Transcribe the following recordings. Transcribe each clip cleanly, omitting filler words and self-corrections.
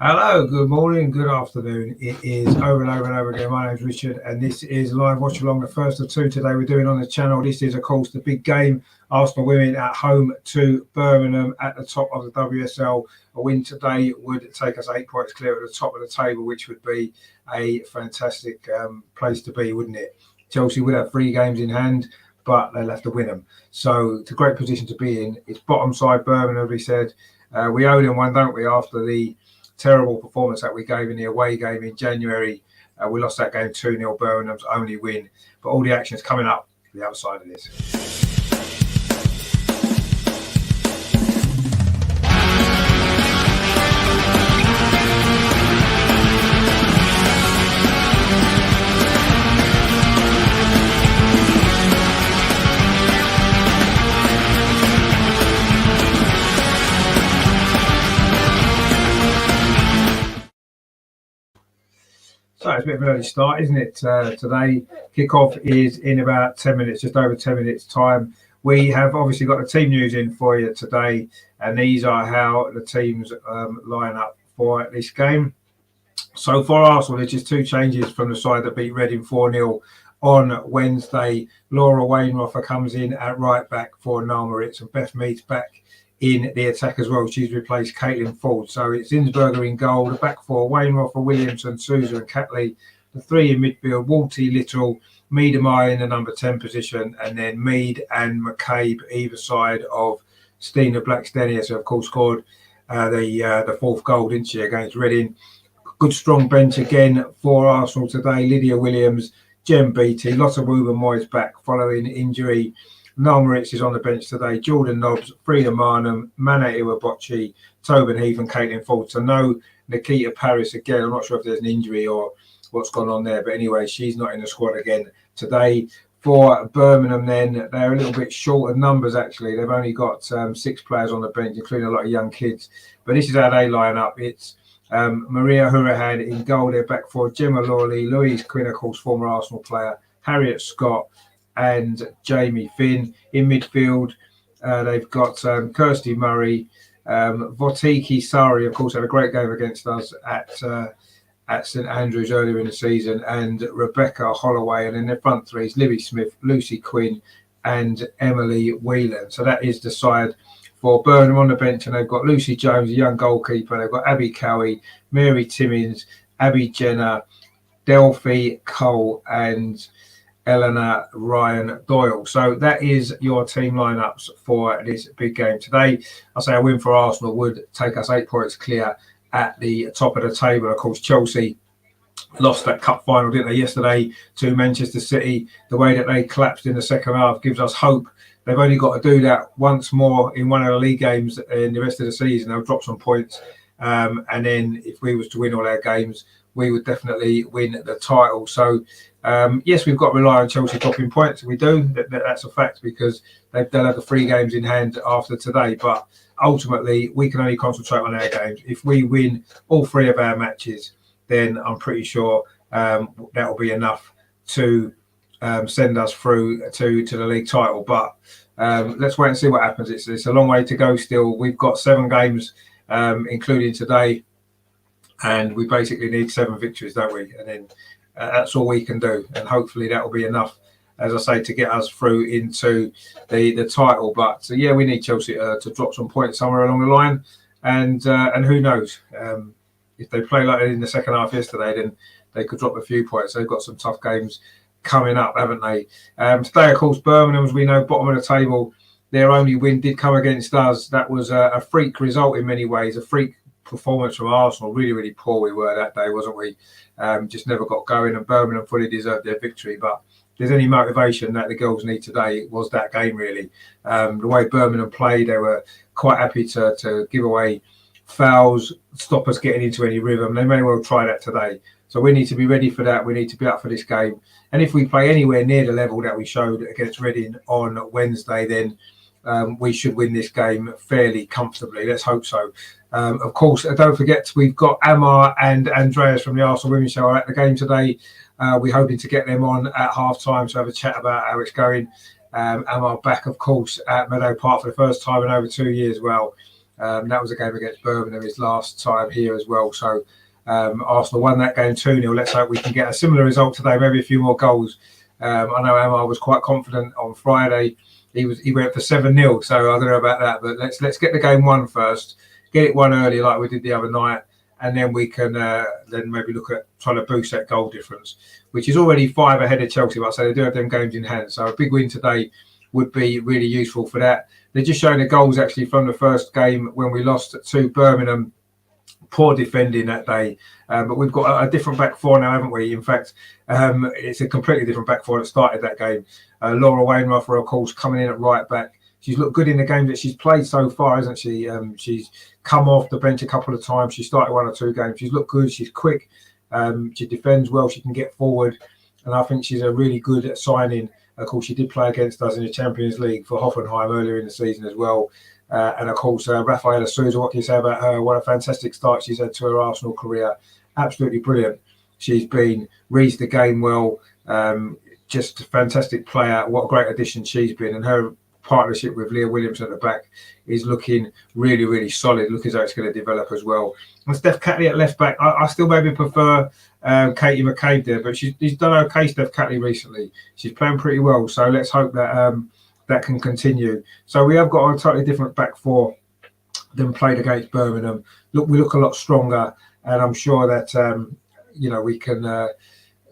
Hello, good morning, good afternoon. It is over and over and over again. My name's Richard, and this is live watch along, the first of two today we're doing on the channel. This is, of course, the big game. Arsenal women at home to Birmingham at the top of the WSL. A win today would take us 8 points clear at the top of the table, which would be a fantastic place to be, wouldn't it? Chelsea would have 3 games in hand, but they'll have to win them. So it's a great position to be in. It's bottom side Birmingham, as we said. We owe them one, don't we, after the terrible performance that we gave in the away game in January. We lost that game 2-0, Birmingham's only win. But all the action is coming up the other side of this. So it's a bit of an early start, isn't it? Today, kickoff is in about 10 minutes, just over 10 minutes time. We have obviously got the team news in for you today, and these are how the teams line up for this game. So for Arsenal, there's just 2 changes from the side that beat Reading 4-0 on Wednesday. Laura Wainroffer comes in at right back for Niall Moritz, and Beth Mead's back in the attack as well. She's replaced Caitlin Ford. So it's Insberger in goal, the back 4, Wainroffer, Williamson, Sousa and Catley. The 3 in midfield, Walty, Little, Mead and Meyer in the number 10 position, and then Mead and McCabe either side of Stina Blackstenius, who of course scored the 4th goal, didn't she, against Reading. Good strong bench again for Arsenal today. Lydia Williams, Jem Beattie, Lotta Woober-Moyes back following injury. Niall Moritz is on the bench today. Jordan Nobbs, Frida Marnham, Mana Iwabochi, Tobin Heath and Caitlin Ford. So no Nikita Paris again. I'm not sure if there's an injury or what's gone on there. But anyway, she's not in the squad again today. For Birmingham then, they're a little bit short of numbers actually. They've only got 6 players on the bench, including a lot of young kids. But this is how they line up. It's Maria Hurahan in goal. They're back for Gemma Lawley, Louise Quinn, of course, former Arsenal player, Harriet Scott, and Jamie Finn. In midfield, they've got Kirsty Murray, Votiki Sari, of course, had a great game against us at St Andrews earlier in the season, and Rebecca Holloway. And in their front 3 is Livy Smith, Lucy Quinn, and Emily Whelan. So that is the side for Birmingham. On the bench, and they've got Lucy Jones, a young goalkeeper. They've got Abby Cowie, Mary Timmins, Abby Jenner, Delphi Cole, and Eleanor Ryan Doyle. So that is your team lineups for this big game today. I say a win for Arsenal would take us 8 points clear at the top of the table. Of course, Chelsea lost that cup final, didn't they, yesterday to Manchester City. The way that they collapsed in the second half gives us hope. They've only got to do that once more in one of the league games in the rest of the season. They'll drop some points. And then if we was to win all our games, we would definitely win the title. So yes, we've got to rely on Chelsea dropping points. We do. That's a fact, because they'll have the 3 games in hand after today. But ultimately, we can only concentrate on our games. If we win all 3 of our matches, then I'm pretty sure that will be enough to send us through to the league title. But let's wait and see what happens. It's a long way to go still. We've got 7 games, including today, and we basically need 7 victories, don't we? And then that's all we can do, and hopefully that will be enough, as I say, to get us through into the title. But yeah, we need Chelsea to drop some points somewhere along the line, and who knows, if they play like they did in the second half yesterday, then they could drop a few points. They've got some tough games coming up, haven't they? Today, of course, Birmingham, as we know, bottom of the table. Their only win did come against us. That was a freak result in many ways, a freak performance from Arsenal. Really, really poor we were that day, wasn't we? Just never got going, and Birmingham fully deserved their victory. But if there's any motivation that the girls need today, it was that game, really. The way Birmingham played, they were quite happy to give away fouls, stop us getting into any rhythm. They may well try that today. So we need to be ready for that. We need to be up for this game. And if we play anywhere near the level that we showed against Reading on Wednesday, then we should win this game fairly comfortably. Let's hope so. Of course, don't forget, we've got Amar and Andreas from the Arsenal Women's Show at the game today. We're hoping to get them on at half-time to have a chat about how it's going. Amar back, of course, at Meadow Park for the first time in over 2 years. Well, That was a game against Birmingham his last time here as well. So Arsenal won that game 2-0. Let's hope we can get a similar result today, maybe a few more goals. I know Amar was quite confident on Friday. He went for 7-0, so I don't know about that. But let's get the game won first, get it won early like we did the other night, and then we can then maybe look at trying to boost that goal difference, which is already 5 ahead of Chelsea. But so they do have them games in hand. So a big win today would be really useful for that. They're just showing the goals actually from the first game when we lost to Birmingham. Poor defending that day, but we've got a different back four now, haven't we? In fact, it's a completely different back four that started that game. Laura Wainwright, of course, coming in at right back. She's looked good in the game that she's played so far, hasn't she? She's come off the bench a couple of times. She started 1 or 2 games. She's looked good. She's quick. She defends well. She can get forward, and I think she's a really good signing. Of course, she did play against us in the Champions League for Hoffenheim earlier in the season as well. And of course, Rafaela Souza, what can you say about her? What a fantastic start she's had to her Arsenal career. Absolutely brilliant. She's reads the game well. Just a fantastic player. What a great addition she's been. And her partnership with Leah Williams at the back is looking really, really solid. Look as though it's going to develop as well. And Steph Catley at left back. I still maybe prefer Katie McCabe there, but she's done okay, Steph Catley, recently. She's playing pretty well. So let's hope that that can continue. So we have got a totally different back four than played against Birmingham. We look a lot stronger, and I'm sure that we can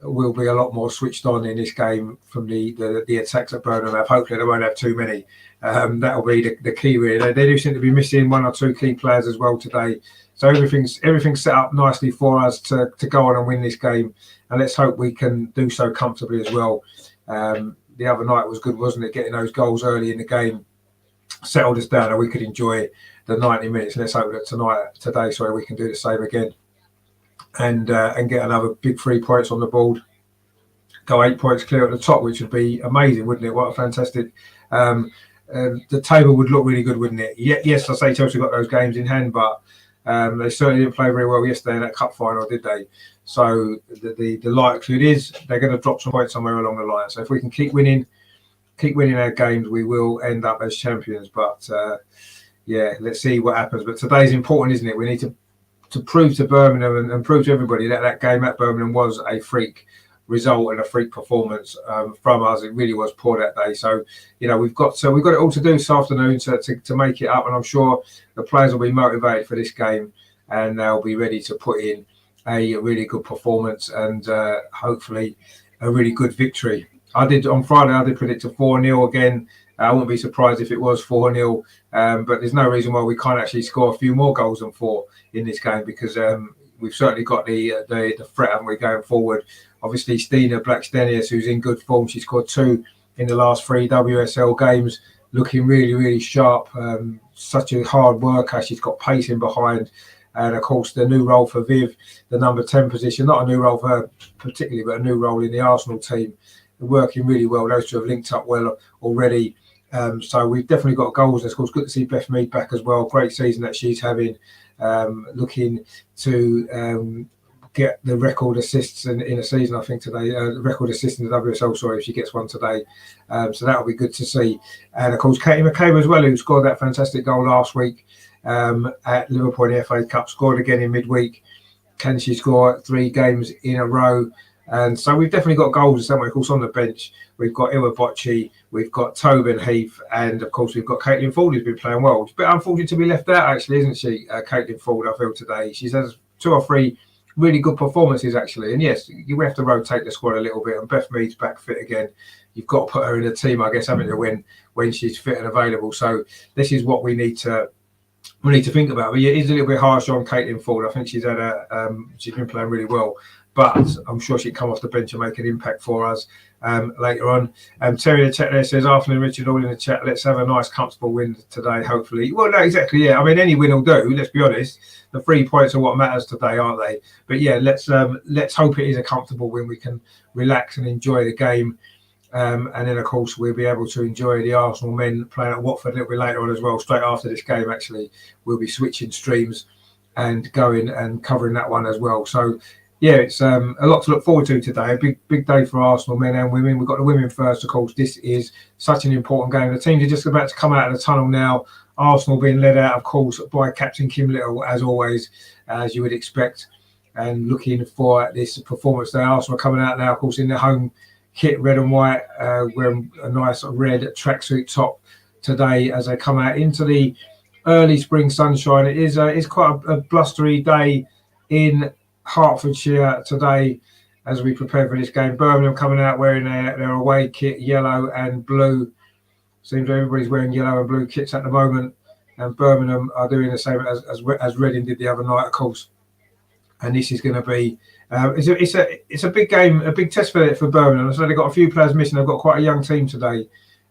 we'll be a lot more switched on in this game from the attacks at Birmingham. Hopefully they won't have too many. That'll be the key really. They do seem to be missing 1 or 2 key players as well today. So everything's set up nicely for us to go on and win this game, and let's hope we can do so comfortably as well. The other night was good, wasn't it? Getting those goals early in the game settled us down, and we could enjoy the 90 minutes. Let's hope that today, we can do the same again, and get another big 3 points on the board. Go 8 points clear at the top, which would be amazing, wouldn't it? What a fantastic! The table would look really good, wouldn't it? Yes, I say Chelsea got those games in hand, but they certainly didn't play very well yesterday in that cup final, did they? So the likelihood is they're going to drop some points somewhere along the line. So if we can keep winning our games, we will end up as champions. But let's see what happens. But today's important, isn't it? We need to prove to Birmingham and prove to everybody that game at Birmingham was a freak result and a freak performance from us. It really was poor that day. So we've got it all to do this afternoon to make it up, and I'm sure the players will be motivated for this game, and they'll be ready to put in a really good performance and hopefully a really good victory. On Friday I did predict a 4-0 again. I wouldn't be surprised if it was 4-0, but there's no reason why we can't actually score a few more goals than 4 in this game, because we've certainly got the threat, haven't we, going forward. Obviously, Stina Blackstenius, who's in good form, she scored 2 in the last 3 WSL games, looking really, really sharp. Such a hard worker. She's got pace in behind. And of course, the new role for Viv, the number 10 position, not a new role for her particularly, but a new role in the Arsenal team, working really well. Those two have linked up well already. So we've definitely got goals. Of course, good to see Beth Mead back as well. Great season that she's having. Looking to get the record assists in a season, I think today. The record assist in the WSL, if she gets one today. So that'll be good to see. And of course, Katie McCabe as well, who scored that fantastic goal last week at Liverpool in the FA Cup, scored again in midweek. Can she score 3 games in a row? And so we've definitely got goals somewhere. Of course, on the bench, we've got Iwa Bocci, we've got Tobin Heath, and of course, we've got Caitlin Ford, who's been playing well. It's a bit unfortunate to be left out, actually, isn't she? Caitlin Ford, I feel today. She's had 2 or 3 really good performances, actually. And yes, you have to rotate the squad a little bit. And Beth Mead's back fit again. You've got to put her in the team, I guess, haven't you, when she's fit and available. So this is what we need to think about. But yeah, it is a little bit harsh on Caitlin Ford. I think she's been playing really well. But I'm sure she'd come off the bench and make an impact for us later on. Terry in the chat there says, afternoon, Richard, all in the chat. Let's have a nice, comfortable win today, hopefully. Well, no, exactly, yeah. I mean, any win will do, let's be honest. The 3 points are what matters today, aren't they? But yeah, let's hope it is a comfortable win. We can relax and enjoy the game. And then, of course, we'll be able to enjoy the Arsenal men playing at Watford a little bit later on as well. Straight after this game, actually, we'll be switching streams and going and covering that one as well. So, yeah, it's a lot to look forward to today. A big day for Arsenal, men and women. We've got the women first, of course. This is such an important game. The teams are just about to come out of the tunnel now Arsenal being led out, of course, by Captain Kim Little, as always, as you would expect. And looking for this performance today. Arsenal are coming out now, of course, in their home kit, red and white, wearing a nice red tracksuit top today as they come out into the early spring sunshine. It's quite a blustery day in Hertfordshire today as we prepare for this game. Birmingham coming out wearing their away kit, yellow and blue. Seems everybody's wearing yellow and blue kits at the moment, and Birmingham are doing the same as Reading did the other night, of course. And this is going to be it's a big game, a big test for Birmingham. So they've got a few players missing. They've got quite a young team today.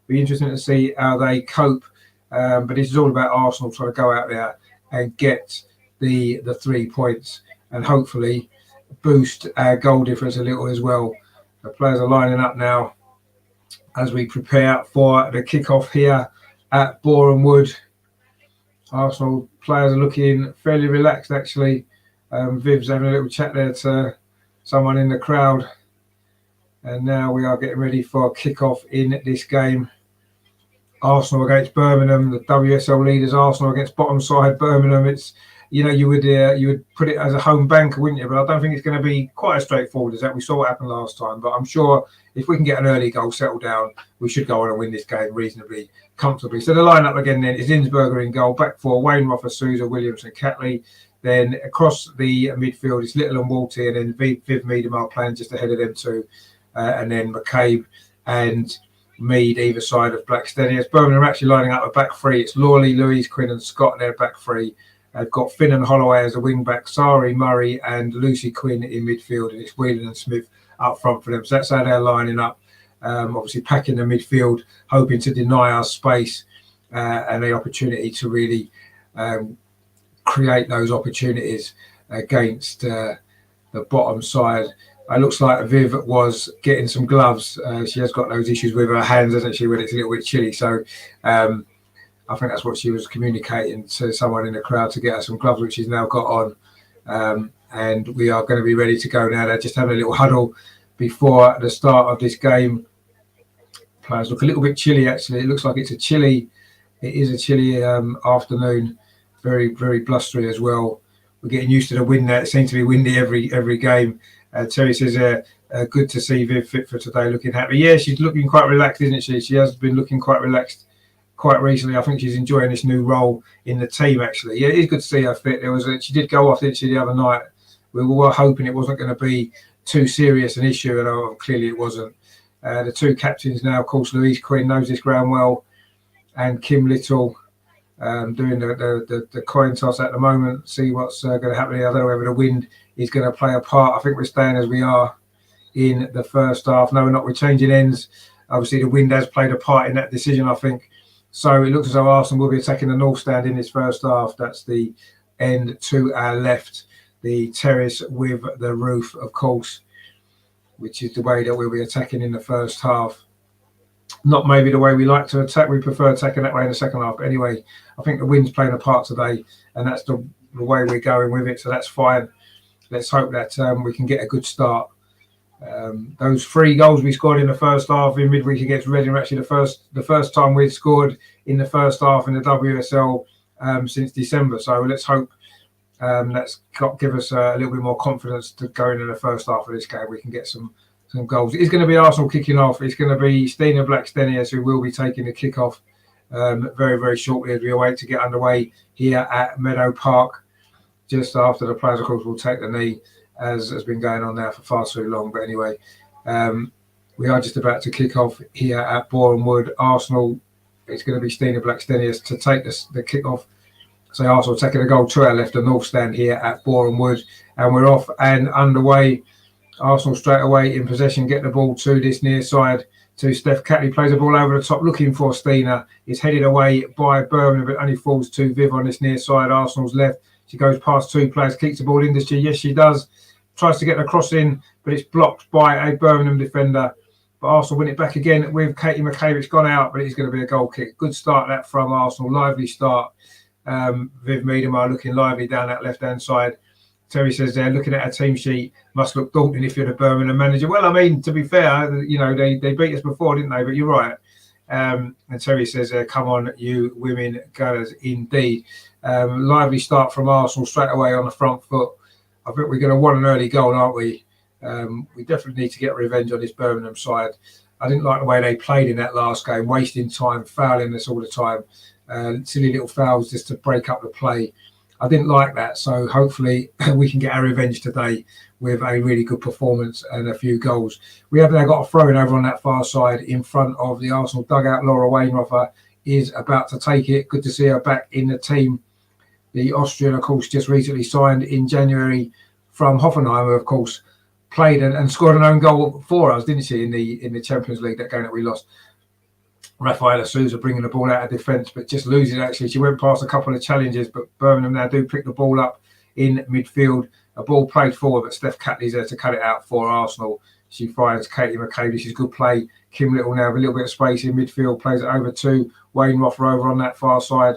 Be interesting to see how they cope. But this is all about Arsenal trying to go out there and get the 3 points and hopefully boost our goal difference a little as well. The players are lining up now as we prepare for the kickoff here at Boreham Wood. Arsenal players are looking fairly relaxed, actually. Viv's having a little chat there to someone in the crowd. And now we are getting ready for kickoff in this game. Arsenal against Birmingham, the WSL leaders. Arsenal against bottom side Birmingham. It's, you know, you would put it as a home banker, wouldn't you? But I don't think it's going to be quite as straightforward as that. We saw what happened last time. But I'm sure if we can get an early goal settled down, we should go on and win this game reasonably comfortably. So the lineup again then is Insberger in goal, back four, Wayne, Roffa, Sousa, Williamson, Catley. Then across the midfield, it's Little and Walty, and then Viv Miedema playing just ahead of them two. And then McCabe and Mead either side of Blackstenius. Birmingham are actually lining up a back three. It's Lawley, Louise, Quinn and Scott, their back three. They've got Finn and Holloway as a wing back, Sari, Murray and Lucy Quinn in midfield, and it's Whelan and Smith up front for them. So that's how they're lining up. Obviously packing the midfield, hoping to deny us space and the opportunity to really create those opportunities against the bottom side. It looks like Viv was getting some gloves. She has got those issues with her hands, hasn't she, when it's a little bit chilly. So I think that's what she was communicating to someone in the crowd to get her some gloves, which she's now got on. And we are going to be ready to go now. They're just having a little huddle before the start of this game. Players look a little bit chilly, actually. It looks like it is a chilly afternoon. Very, very blustery as well. We're getting used to the wind now. It seems to be windy every game. Terry says, good to see Viv fit for today, looking happy. Yeah, she's looking quite relaxed, isn't she? She has been looking quite relaxed quite recently. I think she's enjoying this new role in the team, actually. Yeah, it is good to see her fit. She did go off, didn't she, the other night? We were hoping it wasn't going to be too serious an issue, and clearly it wasn't. The two captains now, of course, Louise Quinn knows this ground well, and Kim Little doing the coin toss at the moment. See what's going to happen here. I don't know whether the wind is going to play a part. I think we're staying as we are in the first half. No, we're not. We're changing ends. Obviously, the wind has played a part in that decision, I think. So it looks as though Arsenal will be attacking the north stand in this first half. That's the end to our left, the terrace with the roof, of course, which is the way that we'll be attacking in the first half. Not maybe the way we like to attack. We prefer attacking that way in the second half. But anyway, I think the wind's playing a part today, and that's the way we're going with it. So that's fine. Let's hope that we can get a good start. Those 3 goals we scored in the first half in midweek against Reading were actually the first time we'd scored in the first half in the WSL since December. So let's hope that's give us a little bit more confidence to go into the first half of this game. We can get some goals. It's going to be Arsenal kicking off. It's going to be Stina Blackstenius who will be taking the kickoff very, very shortly as we await to get underway here at Meadow Park. Just after the players, of course, will take the knee, as has been going on now for far too long. But anyway, we are just about to kick off here at Boreham Wood. Arsenal, it's going to be Stina Blackstenius to take the kick-off. So Arsenal taking a goal to our left, the north stand here at Boreham Wood. And we're off and underway. Arsenal straight away in possession, get the ball to this near side to Steph Catley, plays the ball over the top, looking for Stina. It's headed away by Birmingham, but only falls to Viv on this near side, Arsenal's left. She goes past 2 players, keeps the ball in. Does she? Yes, she does. Tries to get the cross in, but it's blocked by a Birmingham defender. But Arsenal win it back again with Katie McCabe. It's gone out, but it's going to be a goal kick. Good start that from Arsenal. Lively start. Viv Miedema looking lively down that left-hand side. Terry says they're looking at a team sheet. Must look daunting if you're the Birmingham manager. Well, I mean, to be fair, you know, they beat us before, didn't they? But you're right. And Terry says, come on, you women gunners, indeed. Lively start from Arsenal straight away on the front foot. I think we're going to want an early goal, aren't we? We definitely need to get revenge on this Birmingham side. I didn't like the way they played in that last game, wasting time, fouling us all the time. Silly little fouls just to break up the play. I didn't like that. So hopefully we can get our revenge today with a really good performance and a few goals. We have now got a throw-in over on that far side in front of the Arsenal dugout. Laura Wainroffer is about to take it. Good to see her back in the team. The Austrian, of course, just recently signed in January from Hoffenheim, of course, played and scored an own goal for us, didn't she, in the Champions League, that game that we lost. Rafaela Souza bringing the ball out of defence, but just losing actually. She went past a couple of challenges, but Birmingham now do pick the ball up in midfield. A ball played forward, but Steph Catley's there to cut it out for Arsenal. She finds Katie McCabe. This is good play. Kim Little now with a little bit of space in midfield, plays it over to Wainroffer over on that far side.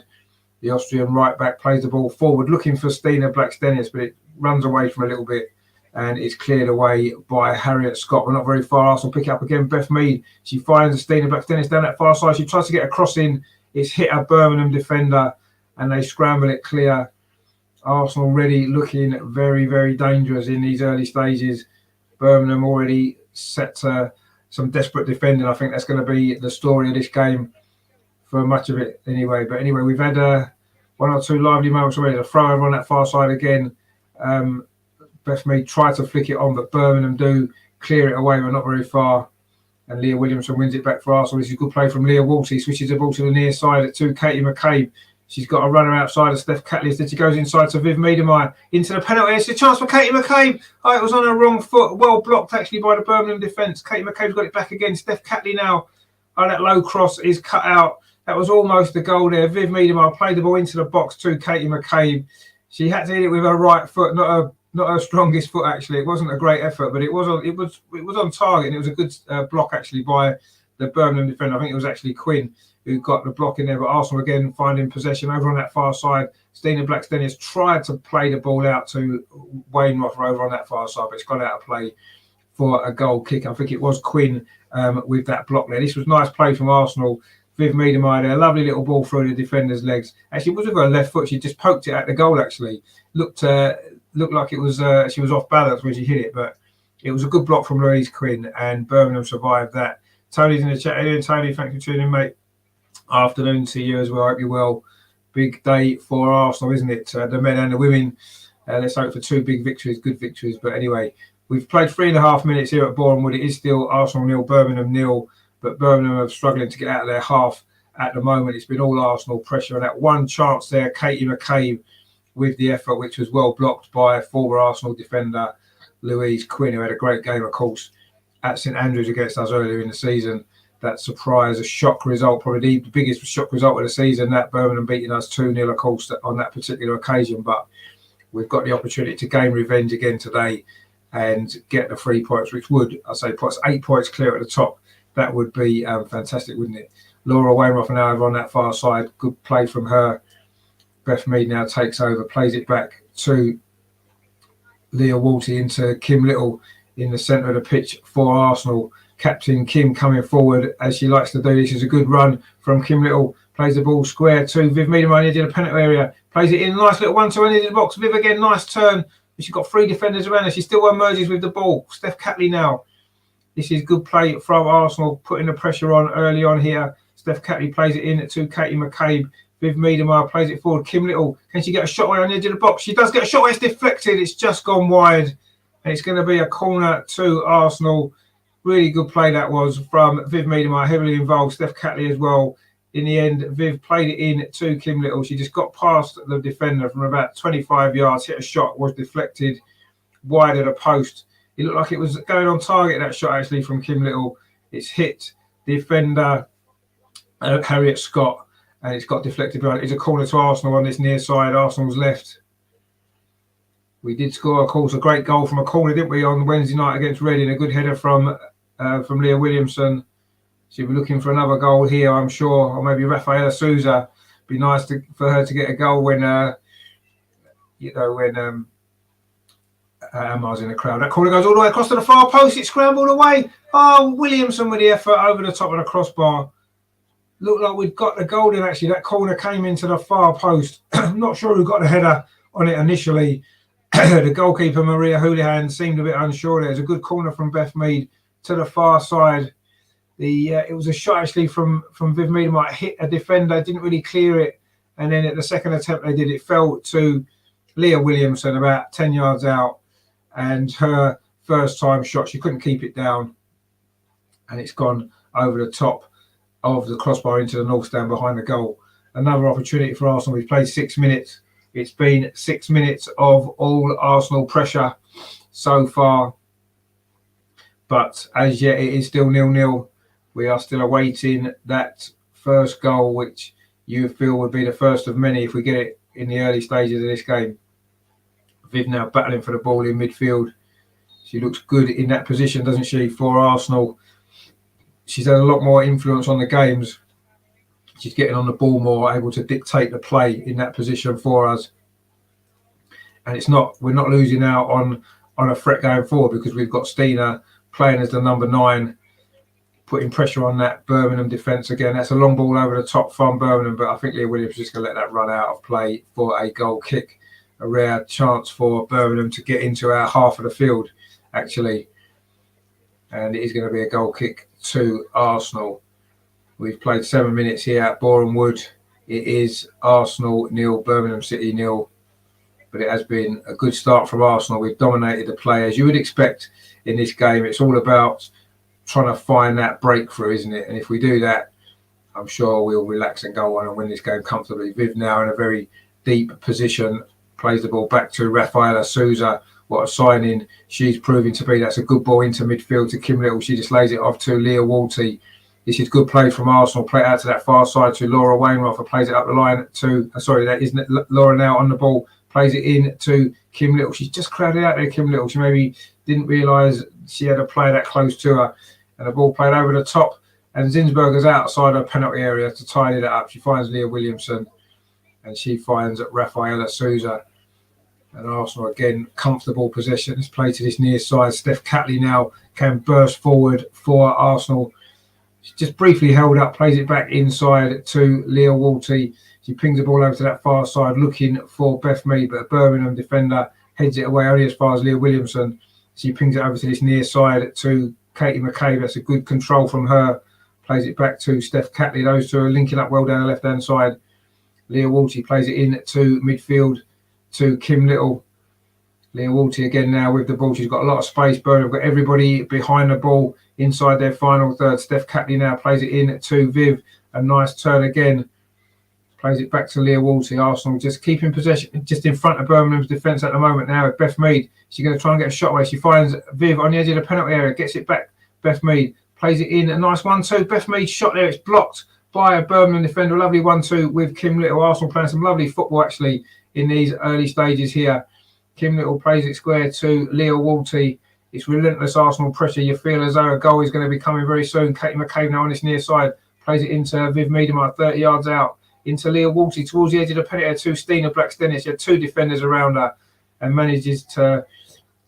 The Austrian right back plays the ball forward, looking for Stina Blackstenius, but it runs away from a little bit and is cleared away by Harriet Scott. We're not very far. Arsenal pick it up again. Beth Mead, she finds Stina Blackstenius down that far side. She tries to get a cross in. It's hit a Birmingham defender and they scramble it clear. Arsenal already looking very, very dangerous in these early stages. Birmingham already set some desperate defending. I think that's going to be the story of this game for much of it anyway. But anyway, we've had one or two lively moments already. A throw over on that far side again. Beth Mead tried to flick it on, but Birmingham do clear it away, but not very far. And Leah Williamson wins it back for Arsenal. This is a good play from Leah Wolsey. Switches the ball to the near side to Katie McCabe. She's got a runner outside of Steph Catley. Then she goes inside to Viv Miedemeier into the penalty. It's a chance for Katie McCabe. Oh, it was on her wrong foot. Well blocked actually by the Birmingham defence. Katie McCabe's got it back again. Steph Catley now. Oh, that low cross is cut out. That was almost a goal there. Viv Miedemeier played the ball into the box to Katie McCabe. She had to hit it with her right foot, not her strongest foot actually. It wasn't a great effort, but it was on target, and it was a good block actually by the Birmingham defender. I think it was actually Quinn who got the block in there. But Arsenal again finding possession over on that far side. Stina Blackstenius tried to play the ball out to Wainroffer over on that far side, but it's gone out of play for a goal kick. I think it was Quinn with that block there. This was nice play from Arsenal. Viv Miedemeier there, lovely little ball through the defender's legs. Actually, it was with her left foot. She just poked it at the goal. Actually, looked like it was she was off balance when she hit it, but it was a good block from Louise Quinn, and Birmingham survived that. Tony's in the chat. Hey, Tony, thanks for tuning in, mate. Afternoon to you as well. Hope you're well. Big day for Arsenal, isn't it? The men and the women. Let's hope for two big victories, good victories. But anyway, we've played 3.5 minutes here at Boreham Wood. It is still Arsenal 0, Birmingham 0. But Birmingham are struggling to get out of their half at the moment. It's been all Arsenal pressure. And that one chance there, Katie McCabe with the effort, which was well blocked by former Arsenal defender Louise Quinn, who had a great game, of course, at St Andrews against us earlier in the season. That surprise, a shock result, probably the biggest shock result of the season, that Birmingham beating us 2-0, of course, on that particular occasion. But we've got the opportunity to gain revenge again today and get the 3 points, which would, I say, puts 8 points clear at the top. That would be fantastic, wouldn't it? Laura Wainroffer now over on that far side. Good play from her. Beth Mead now takes over, plays it back to Leah Wolsey into Kim Little in the centre of the pitch for Arsenal. Captain Kim coming forward as she likes to do. This is a good run from Kim Little. Plays the ball square to Viv Miedemeier in the penalty area. Plays it in, nice little 1-2 into the box. Viv again, nice turn. She's got 3 defenders around her. She still emerges with the ball. Steph Catley now. This is good play from Arsenal, putting the pressure on early on here. Steph Catley plays it in to Katie McCabe. Viv Miedemeier plays it forward. Kim Little, can she get a shot away on the edge of the box? She does get a shot away. It's deflected. It's just gone wide. And it's going to be a corner to Arsenal. Really good play that was from Viv Miedemeier, heavily involved. Steph Catley as well. In the end, Viv played it in to Kim Little. She just got past the defender from about 25 yards, hit a shot, was deflected wide of the post. It looked like it was going on target, that shot actually from Kim Little. It's hit defender Harriet Scott, and it's got deflected behind. It's a corner to Arsenal on this near side, Arsenal's left. We did score, of course, a great goal from a corner, didn't we, on Wednesday night against Reading? A good header from Leah Williamson. She'll be looking for another goal here, I'm sure, or maybe Rafaela Souza. Be nice for her to get a goal when Amar's in the crowd. That corner goes all the way across to the far post. It's scrambled away. Oh, Williamson with the effort over the top of the crossbar. looked like we'd got the goal in. Actually, that corner came into the far post. I'm not sure who got the header on it initially. The goalkeeper, Maria Houlihan, seemed a bit unsure. There was a good corner from Beth Mead to the far side. It was a shot actually from Viv Mead, might hit a defender, didn't really clear it. And then at the second attempt they did, it fell to Leah Williamson about 10 yards out. And her first time shot, she couldn't keep it down. And it's gone over the top of the crossbar into the north stand behind the goal. Another opportunity for Arsenal. We've played 6 minutes. It's been 6 minutes of all Arsenal pressure so far. But as yet, it is still 0-0. We are still awaiting that first goal, which you feel would be the first of many if we get it in the early stages of this game. Viv now battling for the ball in midfield. She looks good in that position, doesn't she, for Arsenal? She's had a lot more influence on the games. She's getting on the ball more, able to dictate the play in that position for us. And we're not losing out on a threat going forward, because we've got Stina playing as the number 9, putting pressure on that Birmingham defence again. That's a long ball over the top from Birmingham, but I think Leah Williams is just going to let that run out of play for a goal kick. A rare chance for Birmingham to get into our half of the field, actually. And it is going to be a goal kick to Arsenal. We've played 7 minutes here at Boreham Wood. It is Arsenal 0, Birmingham City 0. But it has been a good start from Arsenal. We've dominated the play, as you would expect in this game. It's all about trying to find that breakthrough, isn't it? And if we do that, I'm sure we'll relax and go on and win this game comfortably. Viv now in a very deep position, plays the ball back to Rafaela Souza. What a signing she's proving to be. That's a good ball into midfield to Kim Little. She just lays it off to Leah Walty. This is good play from Arsenal. Play it out to that far side to Laura Wainwright. Plays it up the line to, that isn't Laura now on the ball. Plays it in to Kim Little. She's just crowded out there, Kim Little. She maybe didn't realise she had a player that close to her. And the ball played over the top. And Zinsberger's outside her penalty area to tidy that up. She finds Leah Williamson. And she finds Rafaela Souza. And Arsenal again, comfortable possession. It's played to this near side. Steph Catley now can burst forward for Arsenal. She just briefly held up, plays it back inside to Leah Walty. She pings the ball over to that far side, looking for Beth Mead, but a Birmingham defender heads it away only as far as Leah Williamson. She pings it over to this near side to Katie McCabe. That's a good control from her. Plays it back to Steph Catley. Those two are linking up well down the left-hand side. Leah Walty plays it in to midfield to Kim Little. Leah Walty again now with the ball. She's got a lot of space. Birmingham got everybody behind the ball inside their final third. Steph Catley now plays it in to Viv. A nice turn again. Plays it back to Leah Walty. Arsenal just keeping possession just in front of Birmingham's defence at the moment now with Beth Mead. She's going to try and get a shot away. She finds Viv on the edge of the penalty area. Gets it back. Beth Mead plays it in. A nice 1-2. Beth Mead shot there. It's blocked by a Birmingham defender. A lovely 1-2 with Kim Little. Arsenal playing some lovely football actually in these early stages here. Kim Little plays it square to Leah Walty. It's relentless Arsenal pressure. You feel as though a goal is going to be coming very soon. Katie McCabe now on this near side. Plays it into Viv Meademar, 30 yards out. Into Leah Walty towards the edge of the penalty area to Stina Blackstenius. She had 2 defenders around her and manages to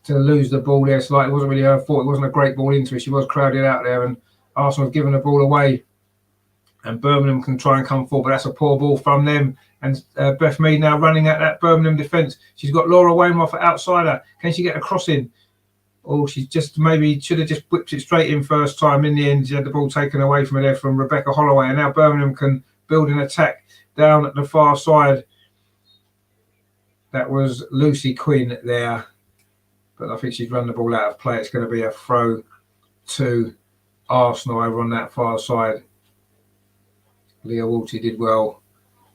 lose the ball there slightly. It wasn't really her fault. It wasn't a great ball into her. She was crowded out there and Arsenal have given the ball away. And Birmingham can try and come forward, but that's a poor ball from them. And Beth Mead now running at that Birmingham defence. She's got Laura Wainwright outside her. Can she get a cross in? Or she just maybe should have just whipped it straight in first time. In the end, she had the ball taken away from her there from Rebecca Holloway. And now Birmingham can build an attack down at the far side. That was Lucy Quinn there. But I think she's run the ball out of play. It's going to be a throw to Arsenal over on that far side. Leah Walty did well.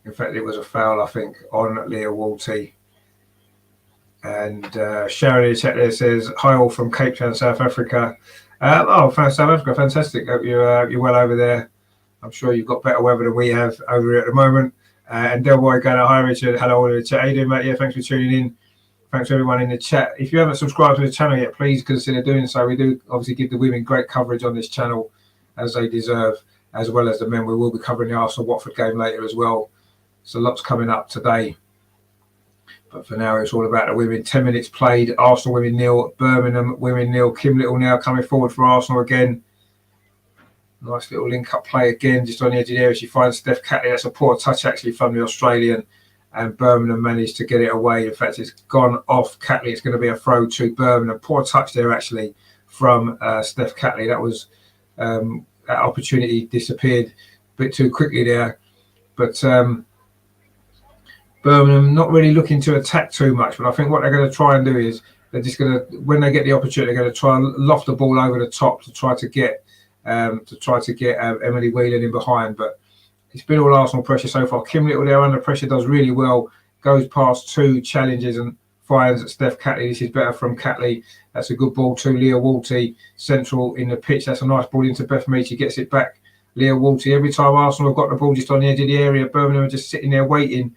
In fact, it was a foul, I think, on Leah Walty. And Sharon in the chat there says, hi all from Cape Town, South Africa. South Africa, fantastic. Hope you're well over there. I'm sure you've got better weather than we have over here at the moment. And Delboy Gunner, hi Richard, hello all in the chat. How you doing, mate? Yeah, thanks for tuning in. Thanks to everyone in the chat. If you haven't subscribed to the channel yet, please consider doing so. We do obviously give the women great coverage on this channel as they deserve, as well as the men. We will be covering the Arsenal-Watford game later as well. So lots coming up today. But for now, it's all about the women. 10 minutes played. Arsenal women 0, Birmingham women 0. Kim Little now coming forward for Arsenal again. Nice little link-up play again, just on the edge of the area. She finds Steph Catley. That's a poor touch, actually, from the Australian. And Birmingham managed to get it away. In fact, it's gone off Catley. It's going to be a throw to Birmingham. Poor touch there, actually, from Steph Catley. That was that opportunity disappeared a bit too quickly there. But Birmingham not really looking to attack too much. But I think what they're going to try and do is they're just going to, when they get the opportunity, they're going to try and loft the ball over the top to try to get Emily Whelan in behind. But it's been all Arsenal pressure so far. Kim Little there under pressure does really well. Goes past two challenges and finds Steph Catley. This is better from Catley. That's a good ball to Leah Walty, central in the pitch. That's a nice ball into Beth Mead. She gets it back. Leah Walty. Every time Arsenal have got the ball just on the edge of the area, Birmingham are just sitting there waiting.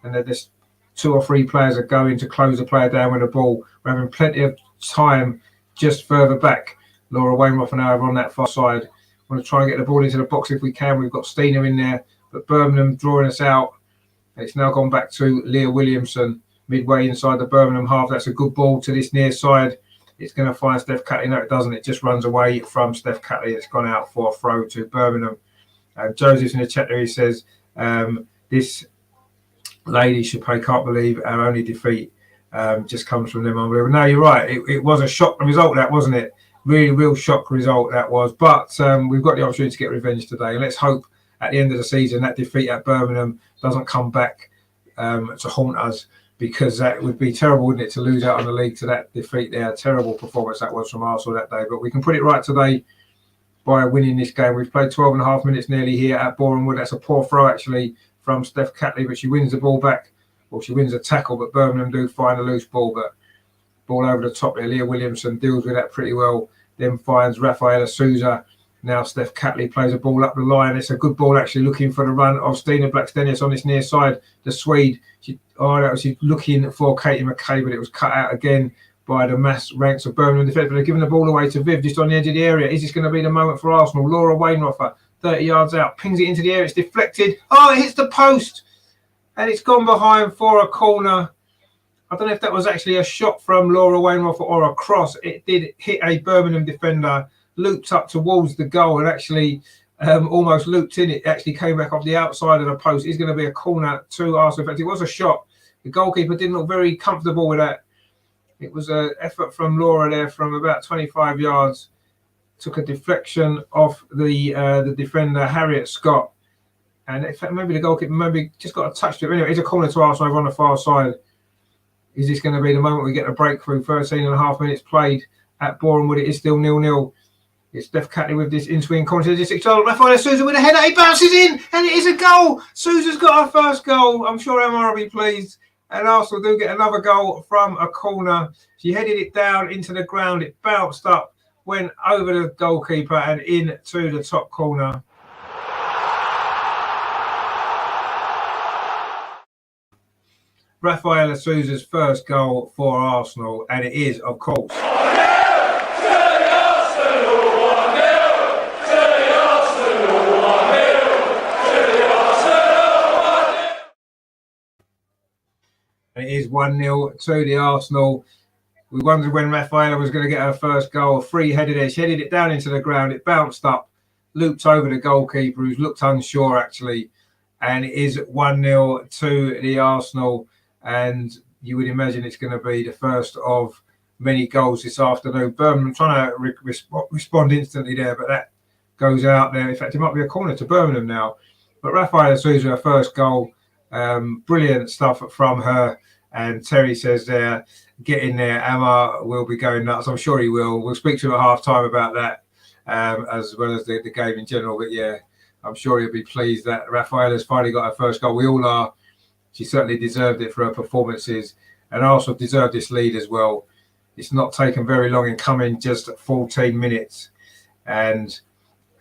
And there's 2 or 3 players are going to close the player down with the ball. We're having plenty of time just further back. Laura Wainwright and over on that far side. Want to try and get the ball into the box if we can. We've got Stina in there, but Birmingham drawing us out. It's now gone back to Leah Williamson, midway inside the Birmingham half. That's a good ball to this near side. It's going to find Steph Catley. No, it doesn't. It just runs away from Steph Catley. It's gone out for a throw to Birmingham. Joseph's in the chat there. He says, this lady, Chappé, can't believe our only defeat just comes from them. Unbelievable. No, you're right. It was a shock result, that, wasn't it? Really, real shock result that was. But we've got the opportunity to get revenge today. And let's hope at the end of the season that defeat at Birmingham doesn't come back to haunt us, because that would be terrible, wouldn't it, to lose out on the league to that defeat there. Terrible performance that was from Arsenal that day. But we can put it right today by winning this game. We've played 12 and a half minutes nearly here at Boreham Wood. That's a poor throw, actually, from Steph Catley, but she wins the ball back. Well, she wins a tackle, but Birmingham do find a loose ball. But ball over the top there. Leah Williamson deals with that pretty well. Then finds Rafaela Souza. Now Steph Catley plays a ball up the line. It's a good ball, actually, looking for the run of Stina Blackstenius on this near side. The Swede. She's looking for Katie McKay, but it was cut out again by the mass ranks of Birmingham defence. But they're giving the ball away to Viv just on the edge of the area. Is this going to be the moment for Arsenal? Laura Wainwright, 30 yards out, pings it into the air. It's deflected. Oh, it hits the post. And it's gone behind for a corner. I don't know if that was actually a shot from Laura Wainwright or a cross. It did hit a Birmingham defender, looped up towards the goal, and actually almost looped in. It actually came back off the outside of the post. It's going to be a corner to Arsenal. In fact, it was a shot. The goalkeeper didn't look very comfortable with that. It was an effort from Laura there from about 25 yards. Took a deflection off the defender, Harriet Scott. And in fact, maybe the goalkeeper just got a touch to it. Anyway, it's a corner to Arsenal over on the far side. Is this going to be the moment we get a breakthrough? 13 and a half minutes played at Boreham Wood. It is still 0-0. It's Steph Catley with this in-swing corner. Rafaela Souza with a header. He bounces in, and it is a goal. Souza's got her first goal. I'm sure Emma will be pleased. And Arsenal do get another goal from a corner. She headed it down into the ground. It bounced up, went over the goalkeeper and into the top corner. Rafaela Souza's first goal for Arsenal, and it is, of course, and it is 1-0 to the Arsenal. We wondered when Rafaela was going to get her first goal. A free header there. She headed it down into the ground. It bounced up, looped over the goalkeeper, who's looked unsure, actually. And it is 1-0 to the Arsenal. And you would imagine it's going to be the first of many goals this afternoon. Birmingham trying to respond instantly there, but that goes out there. In fact, it might be a corner to Birmingham now. But Rafaela Souza, her first goal. Brilliant stuff from her. And Terry says there, get in there. Emma will be going nuts. I'm sure he will. We'll speak to him at half time about that, as well as the game in general. But yeah, I'm sure he'll be pleased that Rafaela's finally got her first goal. We all are. She certainly deserved it for her performances, and Arsenal deserved this lead as well. It's not taken very long in coming, just 14 minutes. And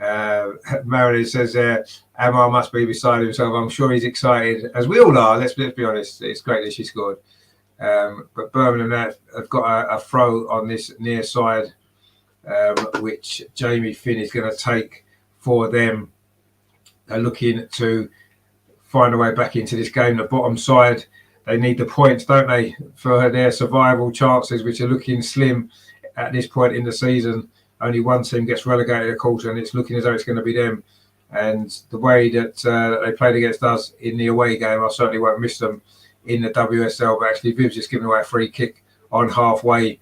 Marilyn says there, Amar must be beside himself. I'm sure he's excited, as we all are. Let's be honest. It's great that she scored. But Birmingham have got a throw on this near side, which Jamie Finn is going to take for them. They're looking to find a way back into this game. The bottom side, they need the points, don't they, for their survival chances, which are looking slim at this point in the season. only one team gets relegated, of course, and it's looking as though it's going to be them. And the way that they played against us in the away game, I certainly won't miss them in the WSL. But actually, Viv's just given away a free kick on halfway,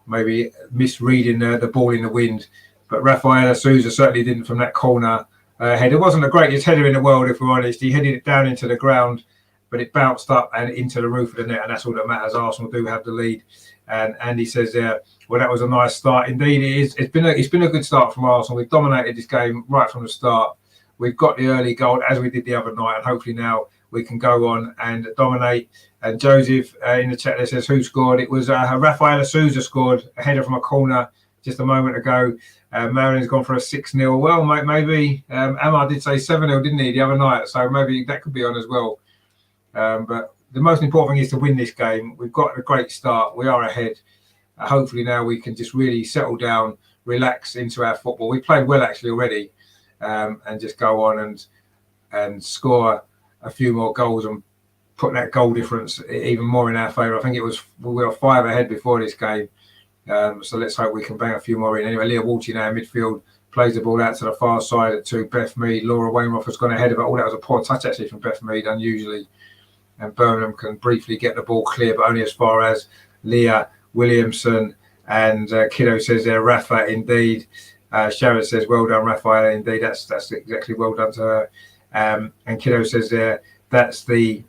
maybe misreading the ball in the wind. But Rafaela Souza certainly didn't from that corner head. It wasn't the greatest header in the world, if we're honest. He headed it down into the ground, but it bounced up and into the roof of the net, and that's all that matters. Arsenal do have the lead. And Andy says there, well, that was a nice start. Indeed, it is. It's been a good start from Arsenal. We've dominated this game right from the start. We've got the early goal, as we did the other night, and hopefully now we can go on and dominate. And Joseph in the chat there says, who scored? It was Rafaela Souza scored a header from a corner just a moment ago. Marion's gone for a 6-0. Well, maybe Amar did say 7-0, didn't he, the other night? So maybe that could be on as well. But the most important thing is to win this game. We've got a great start. We are ahead. Hopefully now we can just really settle down, relax into our football. We played well actually already, and just go on and score a few more goals and put that goal difference even more in our favour. I think we were 5 ahead before this game. So let's hope we can bang a few more in. Anyway, Leah Walty now in midfield plays the ball out to the far side to Beth Mead. Laura Wainwright has gone ahead of it. Oh, that was a poor touch actually from Beth Mead, unusually. And Birmingham can briefly get the ball clear, but only as far as Leah Williamson. And Kiddo says there, Rafa, indeed. Sharon says, well done, Rafaela, indeed. That's exactly well done to her. And Kiddo says there, that's the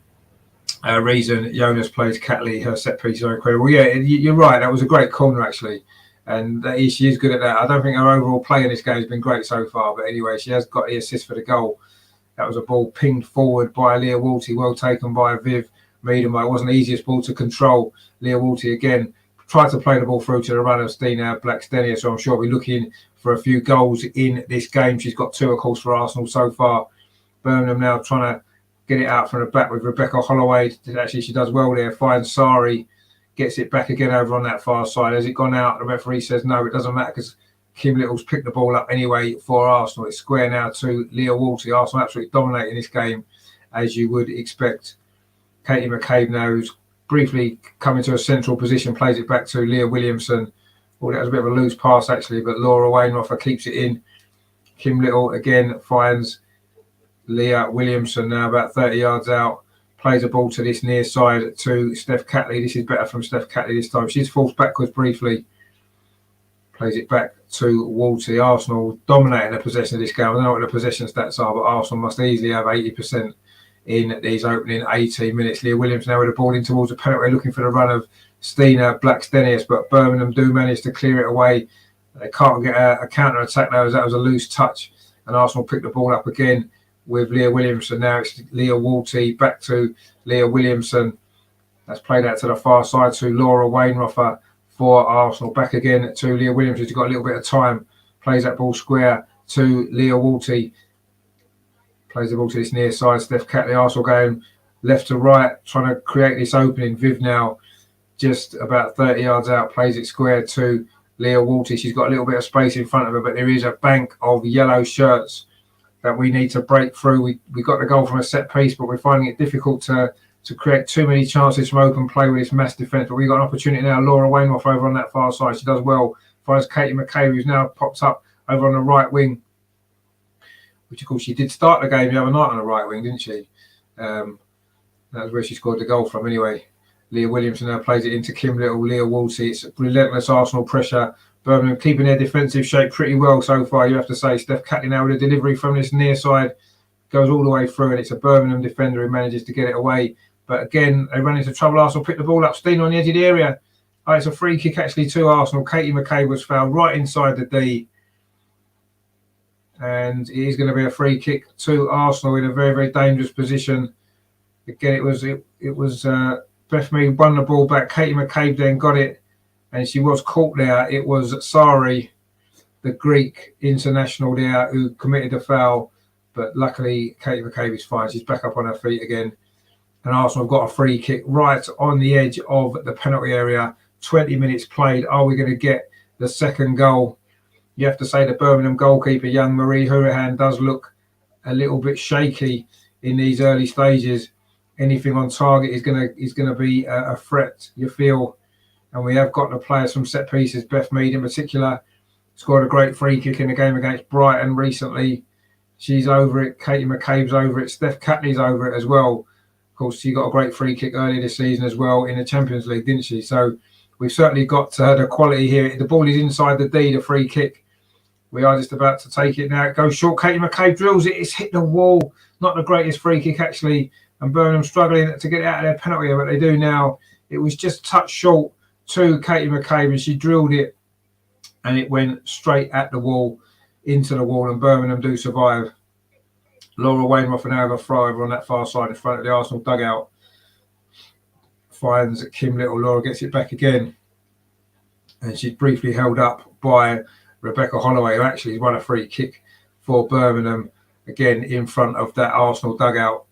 reason Jonas plays Catley. Her set pieces are incredible. Yeah, you're right. That was a great corner, actually. And she is good at that. I don't think her overall play in this game has been great so far. But anyway, she has got the assist for the goal. That was a ball pinged forward by Leah Walty, well taken by Viv Miedema. It wasn't the easiest ball to control. Leah Walty again tried to play the ball through to the runner, Stina Blackstenia. So I'm sure we're looking for a few goals in this game. She's got 2, of course, for Arsenal so far. Birmingham now trying to get it out from the back with Rebecca Holloway. Actually, she does well there. Finds Sari, gets it back again over on that far side. Has it gone out? The referee says no, it doesn't matter because Kim Little's picked the ball up anyway for Arsenal. It's square now to Leah Walty. Arsenal absolutely dominating this game, as you would expect. Katie McCabe now, who's briefly coming to a central position, plays it back to Leah Williamson. Oh, that was a bit of a loose pass, actually, but Laura Wainwright keeps it in. Kim Little, again, finds Leah Williamson now about 30 yards out. Plays a ball to this near side to Steph Catley. This is better from Steph Catley this time. She's forced backwards briefly. Plays it back to Walty. Arsenal dominating the possession of this game. I don't know what the possession stats are, but Arsenal must easily have 80% in these opening 18 minutes. Leah Williams now with the ball in towards the penalty, looking for the run of Stina Blackstenius, but Birmingham do manage to clear it away. They can't get a counter-attack now, as that was a loose touch, and Arsenal pick the ball up again with Leah Williamson. Now it's Leah Walty back to Leah Williamson. That's played out to the far side to Laura Wainwright for Arsenal. Back again to Leah Williams, who's got a little bit of time. Plays that ball square to Leah Walty. Plays the ball to this near side. Steph Catley. Arsenal going left to right, trying to create this opening. Viv now just about 30 yards out. Plays it square to Leah Walty. She's got a little bit of space in front of her, but there is a bank of yellow shirts that we need to break through. We got the goal from a set piece, but we're finding it difficult to create too many chances from open play with this mass defence. But we've got an opportunity now. Laura Wainwright over on that far side. She does well. Finds Katie McCabe, who's now popped up over on the right wing, which, of course, she did start the game the other night on the right wing, didn't she? That was where she scored the goal from anyway. Leah Williamson now plays it into Kim Little. Leah Walty. It's relentless Arsenal pressure. Birmingham keeping their defensive shape pretty well so far, you have to say. Steph Catley now with a delivery from this near side. Goes all the way through, and it's a Birmingham defender who manages to get it away. But again, they run into trouble. Arsenal pick the ball up. Steen on the edge of the area. Oh, it's a free kick actually to Arsenal. Katie McCabe was fouled right inside the D. And it is going to be a free kick to Arsenal in a very, very dangerous position. Again, it was Beth Mead won the ball back. Katie McCabe then got it, and she was caught there. It was Sari, the Greek international there, who committed the foul. But luckily, Katie McCabe is fine. She's back up on her feet again. And Arsenal have got a free kick right on the edge of the penalty area. 20 minutes played. Are we going to get the second goal? You have to say the Birmingham goalkeeper, young Marie Hurahan, does look a little bit shaky in these early stages. Anything on target is going to be a threat, you feel. And we have got the players from set pieces, Beth Mead in particular, scored a great free kick in the game against Brighton recently. She's over it. Katie McCabe's over it. Steph Catley's over it as well. Of course, she got a great free kick earlier this season as well in the Champions League, didn't she? So we've certainly got the quality here. The ball is inside the D, the free kick. We are just about to take it now. It goes short. Katie McCabe drills it. It's hit the wall. Not the greatest free kick, actually. And Birmingham struggling to get it out of their penalty area, but they do now. It was just touched short to Katie McCabe, and she drilled it, and it went straight at the wall, into the wall, and Birmingham do survive. Laura Wainwright now have a throw over on that far side in front of the Arsenal dugout. Finds Kim Little. Laura gets it back again. And she's briefly held up by Rebecca Holloway, who actually won a free kick for Birmingham, again in front of that Arsenal dugout.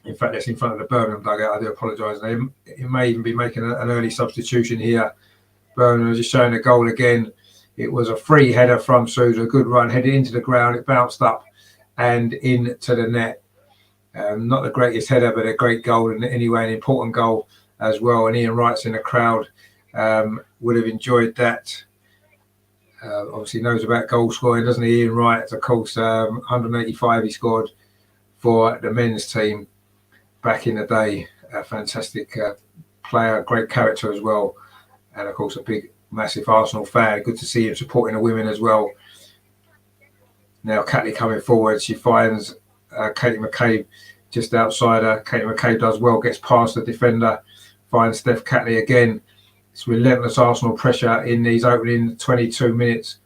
In fact, that's in front of the Birmingham dugout. I do apologise. It may even be making an early substitution here. Birmingham just showing a goal again. It was a free header from Sousa, a good run, headed into the ground. It bounced up and into the net. Not the greatest header, but a great goal, and anyway, an important goal as well. And Ian Wright's in the crowd. Would have enjoyed that. Obviously knows about goal scoring, doesn't he, Ian Wright? Of course, 185 he scored for the men's team back in the day. A fantastic player, great character as well. And of course, a big, massive Arsenal fan. Good to see him supporting the women as well. Now Catley coming forward. She finds Katie McCabe just outside her. Katie McCabe does well, gets past the defender, finds Steph Catley again. It's relentless Arsenal pressure in these opening 22 minutes.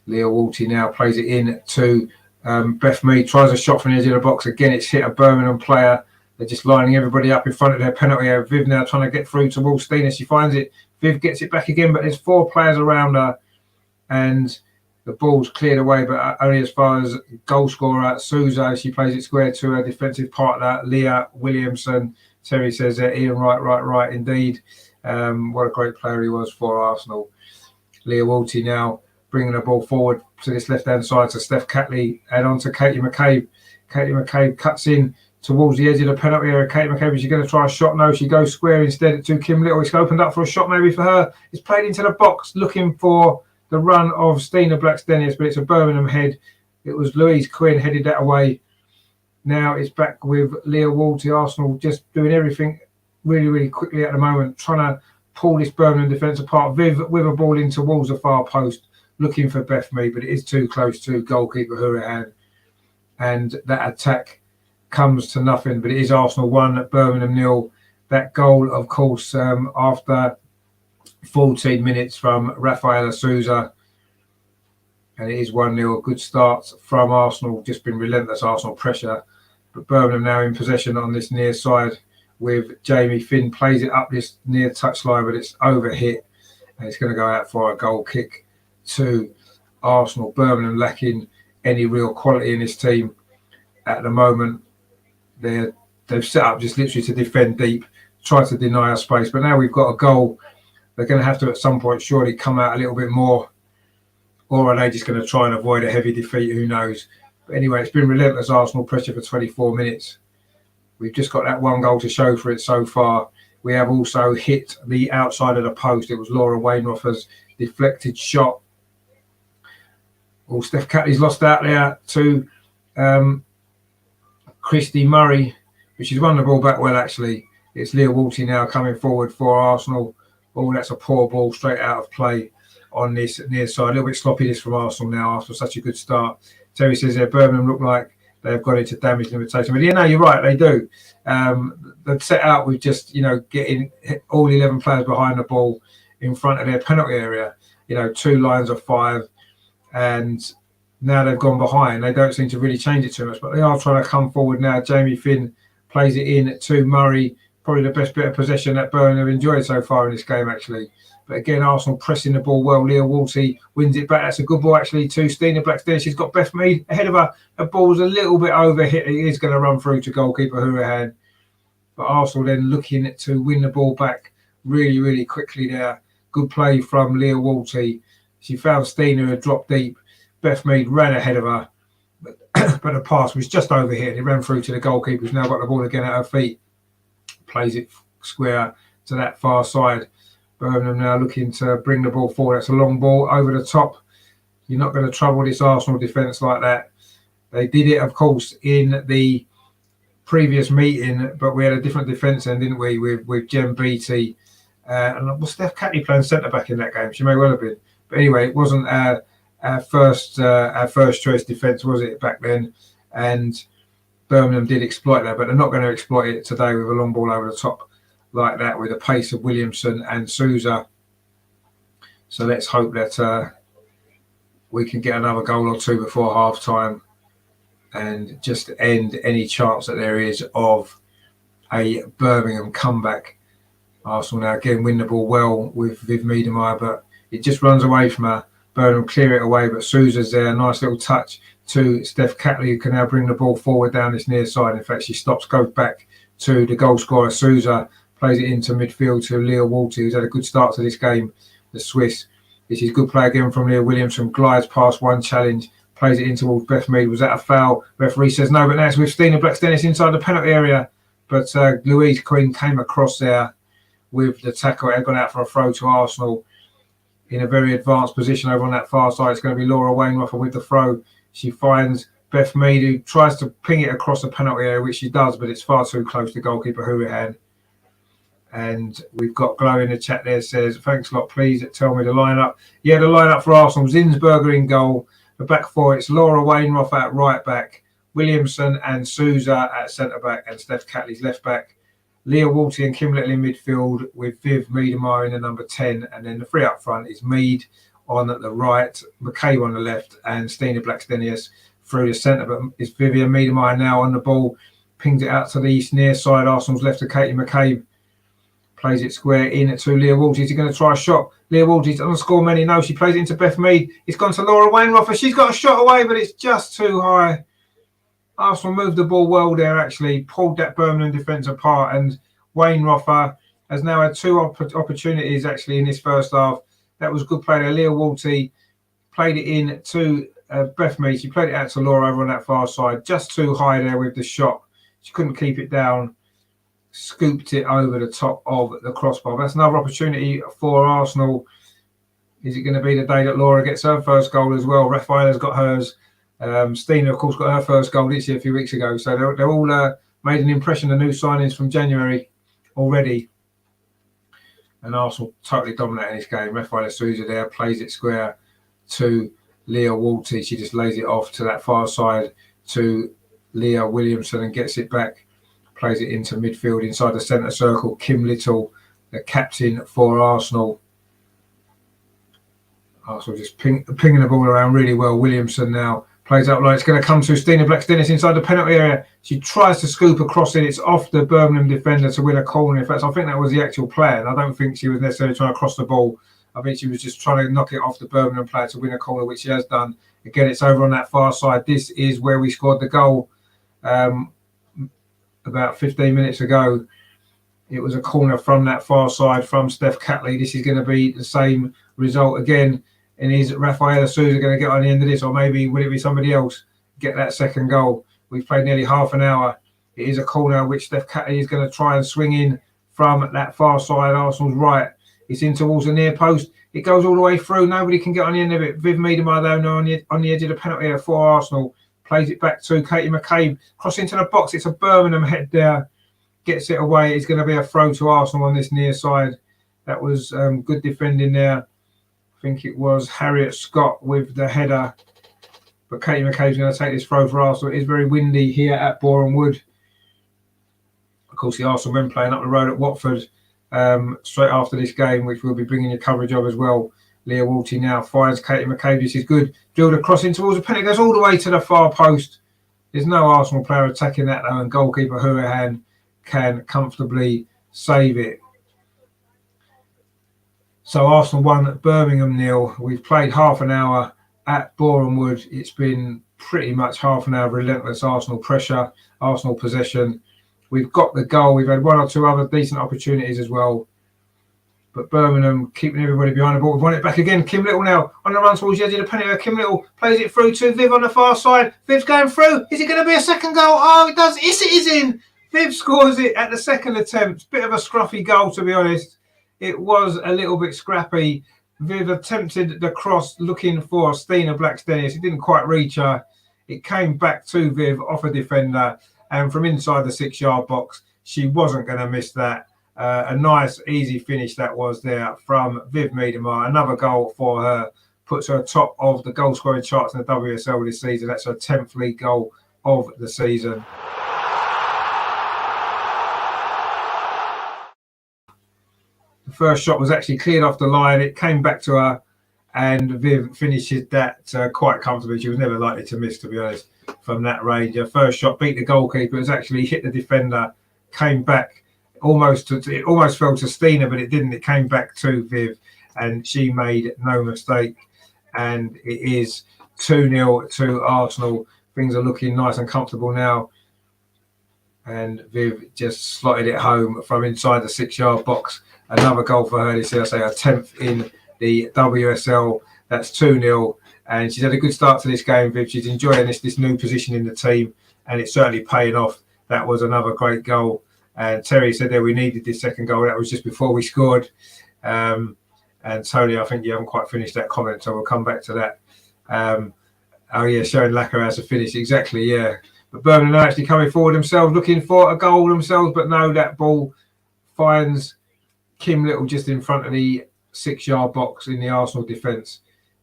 Leah Walty now plays it in to Beth Mead. Tries a shot from the edge of the box. Again, it's hit a Birmingham player. They're just lining everybody up in front of their penalty area. Viv now trying to get through to Wallsteiner. She finds it. Viv gets it back again, but there's 4 players around her. And the ball's cleared away, but only as far as goal scorer Sousa. She plays it square to her defensive partner, Leah Williamson. Terry says Ian Wright, right, indeed. What a great player he was for Arsenal. Leah Walty now bringing the ball forward to this left-hand side to Steph Catley and on to Katie McCabe. Katie McCabe cuts in towards the edge of the penalty area. Katie McCabe, is she going to try a shot? No, she goes square instead to Kim Little. It's opened up for a shot maybe for her. It's played into the box looking for the run of Stina Blackstenius, but it's a Birmingham head. It was Louise Quinn headed that away. Now it's back with Leah Walty. Arsenal just doing everything really, really quickly at the moment, trying to pull this Birmingham defence apart. Viv with a ball in towards the far post, looking for Beth Mead, but it is too close to goalkeeper Hurahan. And that attack comes to nothing, but it is Arsenal 1, Birmingham 0. That goal, of course, after 14 minutes from Rafaela Sousa. And it is 1-0. A good start from Arsenal. Just been relentless Arsenal pressure. But Birmingham now in possession on this near side with Jamie Finn. Plays it up this near touchline, but it's overhit. And it's going to go out for a goal kick to Arsenal. Birmingham lacking any real quality in this team at the moment. They've set up just literally to defend deep, try to deny us space. But now we've got a goal. They're going to have to, at some point, surely come out a little bit more. Or are they just going to try and avoid a heavy defeat? Who knows? But anyway, it's been relentless Arsenal pressure for 24 minutes. We've just got that 1 goal to show for it so far. We have also hit the outside of the post. It was Laura Wainwright's deflected shot. Oh, Steph Catley's lost out there to Christy Murray, but she's won the ball back well, actually. It's Leah Walty now coming forward for Arsenal. Oh, that's a poor ball straight out of play on this near side. A little bit sloppy this from Arsenal now after such a good start. Terry says there, Birmingham look like they've got into damage limitation. But yeah, no, you're right, they do. They've set out with just, getting all 11 players behind the ball in front of their penalty area. 2 lines of 5. And now they've gone behind. They don't seem to really change it too much, but they are trying to come forward now. Jamie Finn plays it in to Murray. Probably the best bit of possession that Birmingham have enjoyed so far in this game, actually. But again, Arsenal pressing the ball well. Leah Walty wins it back. That's a good ball, actually, to Stina Blackstenius. She's got Beth Mead ahead of her. The ball's a little bit overhit. It is going to run through to goalkeeper Hurahan. But Arsenal then looking to win the ball back really, really quickly there. Good play from Leah Walty. She found Stina who had dropped deep. Beth Mead ran ahead of her. But the pass was just overhit. It ran through to the goalkeeper who's now got the ball again at her feet. Plays it square to that far side Birmingham now looking to bring the ball forward. That's a long ball over the top. You're not going to trouble this Arsenal defence like that. They did it, of course, in the previous meeting, but we had a different defence end, didn't we, with Jem Beattie. And was Steph Catley playing centre-back in that game? She may well have been. But anyway, it wasn't our first choice defence, was it, back then? And Birmingham did exploit that, but they're not going to exploit it today with a long ball over the top like that with the pace of Williamson and Souza. So let's hope that we can get another goal or two before half-time and just end any chance that there is of a Birmingham comeback. Arsenal now again win the ball well with Viv Miedemeier, but it just runs away from her. Birmingham clear it away, but Souza's there. Nice little touch to Steph Catley, who can now bring the ball forward down this near side. In fact, she stops, goes back to the goal scorer, Souza, plays it into midfield to Leah Walty, who's had a good start to this game, the Swiss. This is good play again from Leah Williamson, glides past one challenge, plays it in towards Beth Mead. Was that a foul? Referee says no, but now it's with Stina Blackstenius inside the penalty area. But Louise Quinn came across there with the tackle. It had gone out for a throw to Arsenal in a very advanced position over on that far side. It's going to be Laura Wainroffer with the throw. She finds Beth Mead, who tries to ping it across the penalty area, which she does, but it's far too close to goalkeeper Hurahan. And we've got Glow in the chat there, says, thanks a lot, please tell me the lineup. Yeah, the lineup for Arsenal, Zinsberger in goal. The back four, it's Laura Wainroffer at right back, Williamson and Souza at centre back, and Steph Catley's left back. Leah Walty and Kim Little in midfield with Viv Miedemeier in the number 10. And then the three up front is Mead on the right, McCabe on the left, and Stina Blackstenius through the centre. But it's Vivian Miedemeier now on the ball, pings it out to the east near side. Arsenal's left to Katie McCabe. Plays it square in to Leah Walty. Is he going to try a shot? Leah Walty doesn't score many. No, she plays it into Beth Mead. It's gone to Laura Wainroffer. She's got a shot away, but it's just too high. Arsenal moved the ball well there, actually. Pulled that Birmingham defence apart. And Wainroffer has now had two opportunities, actually, in this first half. That was good play there. Leah Walty played it in to Beth Mead. She played it out to Laura over on that far side. Just too high there with the shot. She couldn't keep it down. Scooped it over the top of the crossbar. That's another opportunity for Arsenal. Is it going to be the day that Laura gets her first goal as well? Rafaela's got hers. Stina, of course, got her first goal this year a few weeks ago. So they're all made an impression, the new signings from January already. And Arsenal totally dominating this game. Rafaela Souza there plays it square to Leah Walty. She just lays it off to that far side to Leah Williamson and gets it back. Plays it into midfield inside the centre circle. Kim Little, the captain for Arsenal. Arsenal just pinging the ball around really well. Williamson now plays up line. It's going to come to Stina Blackstenius inside the penalty area. She tries to scoop across it. It's off the Birmingham defender to win a corner. In fact, I think that was the actual plan. I don't think she was necessarily trying to cross the ball. I think she was just trying to knock it off the Birmingham player to win a corner, which she has done. Again, it's over on that far side. This is where we scored the goal. About 15 minutes ago, it was a corner from that far side from Steph Catley. This is going to be the same result again. And is Rafaela Souza going to get on the end of this, or maybe will it be somebody else get that second goal? We've played nearly half an hour. It is a corner which Steph Catley is going to try and swing in from that far side, Arsenal's right. It's in towards the near post. It goes all the way through. Nobody can get on the end of it. Viv Miedemeier, though, on the edge of the penalty area for Arsenal. Plays it back to Katie McCabe. Cross into the box. It's a Birmingham head there. Gets it away. It's going to be a throw to Arsenal on this near side. That was good defending there. I think it was Harriet Scott with the header. But Katie McCabe's going to take this throw for Arsenal. It is very windy here at Boreham Wood. Of course, the Arsenal men playing up the road at Watford straight after this game, which we'll be bringing you coverage of as well. Leah Walty now finds Katie McCabe. This is good. Drilled across in towards the penalty. Goes all the way to the far post. There's no Arsenal player attacking that though, and goalkeeper Hurahan can comfortably save it. So Arsenal 1, Birmingham 0. We've played half an hour at Boreham Wood. It's been pretty much half an hour of relentless Arsenal pressure, Arsenal possession. We've got the goal. We've had one or two other decent opportunities as well. But Birmingham keeping everybody behind the ball. We've won it back again. Kim Little now on the run towards the edge of the penalty. Kim Little plays it through to Viv on the far side. Viv's going through. Is it going to be a second goal? Oh, it does. Yes, it is in. Viv scores it at the second attempt. Bit of a scruffy goal, to be honest. it was a little bit scrappy. Viv attempted the cross looking for Stina Blackstenius. It didn't quite reach her. It came back to Viv off a defender, and from inside the 6-yard box, she wasn't going to miss that. A nice, easy finish that was there from Viv Miedemar. Another goal for her. Puts her top of the goal scoring charts in the WSL this season. That's her 10th league goal of the season. The first shot was actually cleared off the line. It came back to her, and Viv finishes that quite comfortably. She was never likely to miss, to be honest, from that range. Her first shot beat the goalkeeper. It was actually hit the defender, came back it almost fell to Stina, but it didn't. It came back to Viv, and she made no mistake. And it is 2-0 to Arsenal. Things are looking nice and comfortable now. And Viv just slotted it home from inside the 6-yard box. Another goal for her this year, I say her 10th in the WSL. That's 2-0. And she's had a good start to this game, Viv. She's enjoying this new position in the team, and it's certainly paying off. That was another great goal. And Terry said that we needed this second goal. That was just before we scored. And Tony, I think you haven't quite finished that comment, so we'll come back to that. Oh, yeah, showing Lacquer has to finish. Exactly, yeah. But Birmingham are actually coming forward themselves, looking for a goal themselves. But no, that ball finds Kim Little just in front of the 6-yard box in the Arsenal defence.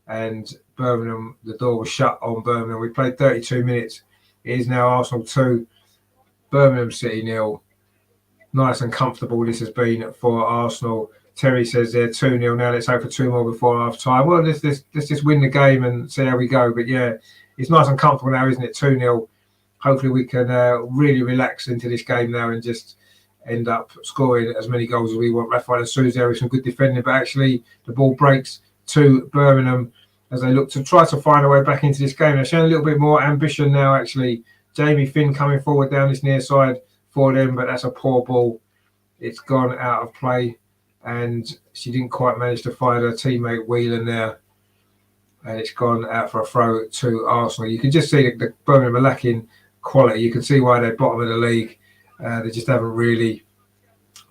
And Birmingham, the door was shut on Birmingham. We played 32 minutes. It is now Arsenal 2, Birmingham City 0. Nice and comfortable this has been for Arsenal. Terry says they're 2-0 now. Let's hope for 2 more before half time. Well, let's just win the game and see how we go. But yeah, it's nice and comfortable now, isn't it? 2-0. Hopefully we can really relax into this game now and just end up scoring as many goals as we want. Rafael and Souza there with some good defending, but actually the ball breaks to Birmingham as they look to try to find a way back into this game. They're showing a little bit more ambition now, actually. Jamie Finn coming forward down this near side for them, but that's a poor ball. It's gone out of play, and she didn't quite manage to find her teammate Whelan there, and it's gone out for a throw to Arsenal. You can just see that the Birmingham are lacking quality. You can see why they're bottom of the league. They just haven't really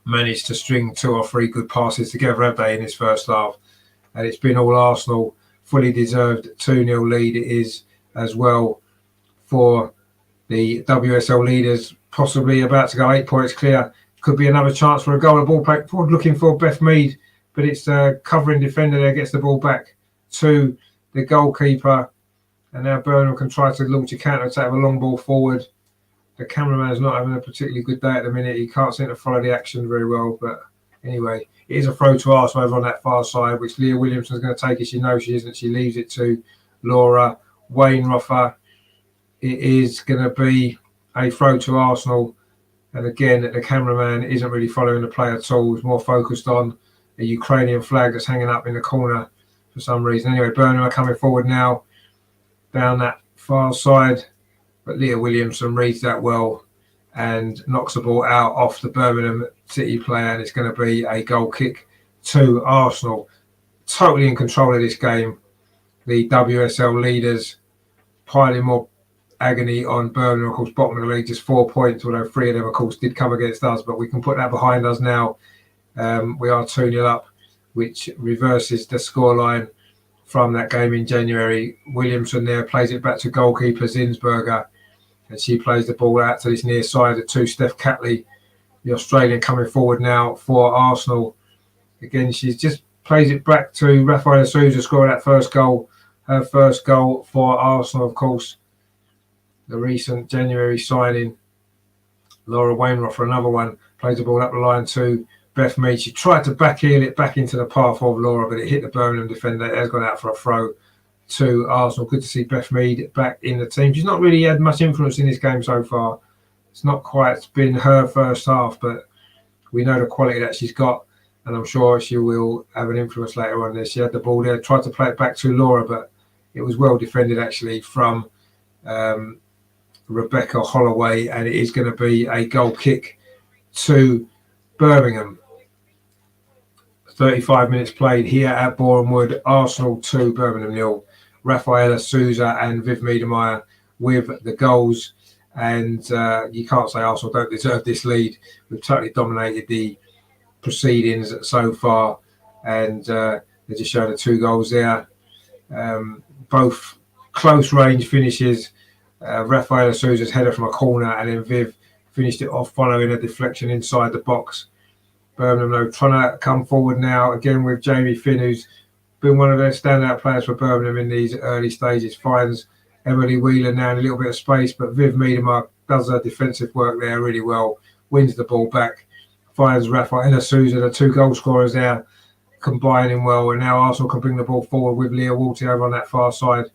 managed to string 2 or 3 good passes together, have they, in this first half? And it's been all Arsenal. Fully deserved 2-0 lead it is as well for the WSL leaders. Possibly about to go 8 points clear. Could be another chance for a goal. The ball back forward looking for Beth Mead, but it's a covering defender there, gets the ball back to the goalkeeper. And now Birmingham can try to launch a counter-attack with a long ball forward. The cameraman is not having a particularly good day at the minute. He can't seem to follow the action very well. But anyway, it is a throw to Arsenal over on that far side, which Leah Williamson's going to take it. She knows she isn't. She leaves it to Laura Wainroffer. It is going to be a throw to Arsenal. And again, the cameraman isn't really following the play at all. He's more focused on a Ukrainian flag that's hanging up in the corner for some reason. Anyway, Birmingham are coming forward now down that far side. But Leah Williamson reads that well and knocks the ball out off the Birmingham City player. And it's going to be a goal kick to Arsenal. Totally in control of this game. The WSL leaders piling more agony on Birmingham, of course, bottom of the league, just 4 points, although 3 of them, of course, did come against us, but we can put that behind us now. We are 2-0 up, which reverses the scoreline from that game in January. Williamson there plays it back to goalkeeper Zinsberger, and she plays the ball out to this near side to Steph Catley, the Australian, coming forward now for Arsenal. Again, she just plays it back to Rafael Souza, scoring that first goal, her first goal for Arsenal, of course. The recent January signing, Laura Wainwright, for another one, plays the ball up the line to Beth Mead. She tried to backheel it back into the path of Laura, but it hit the Birmingham defender. It has gone out for a throw to Arsenal. Good to see Beth Mead back in the team. She's not really had much influence in this game so far. It's not quite been her first half, but we know the quality that she's got, and I'm sure she will have an influence later on. She had the ball there, tried to play it back to Laura, but it was well defended actually from Rebecca Holloway, and it is going to be a goal kick to Birmingham. 35 minutes played here at Boreham Wood. Arsenal 2, Birmingham 0. Rafaela Souza and Viv Miedemar with the goals, and you can't say Arsenal don't deserve this lead. We've totally dominated the proceedings so far, and they just showed the 2 goals there. Both close range finishes. Rafaela Souza's header from a corner, and then Viv finished it off following a deflection inside the box. Birmingham though trying to come forward now again with Jamie Finn, who's been one of their standout players for Birmingham in these early stages. Finds Emily Wheeler now in a little bit of space, but Viv Miedemar does her defensive work there really well, wins the ball back, finds Rafaela Souza, the 2 goal scorers there, combining well, and now Arsenal can bring the ball forward with Leah Walty over on that far side.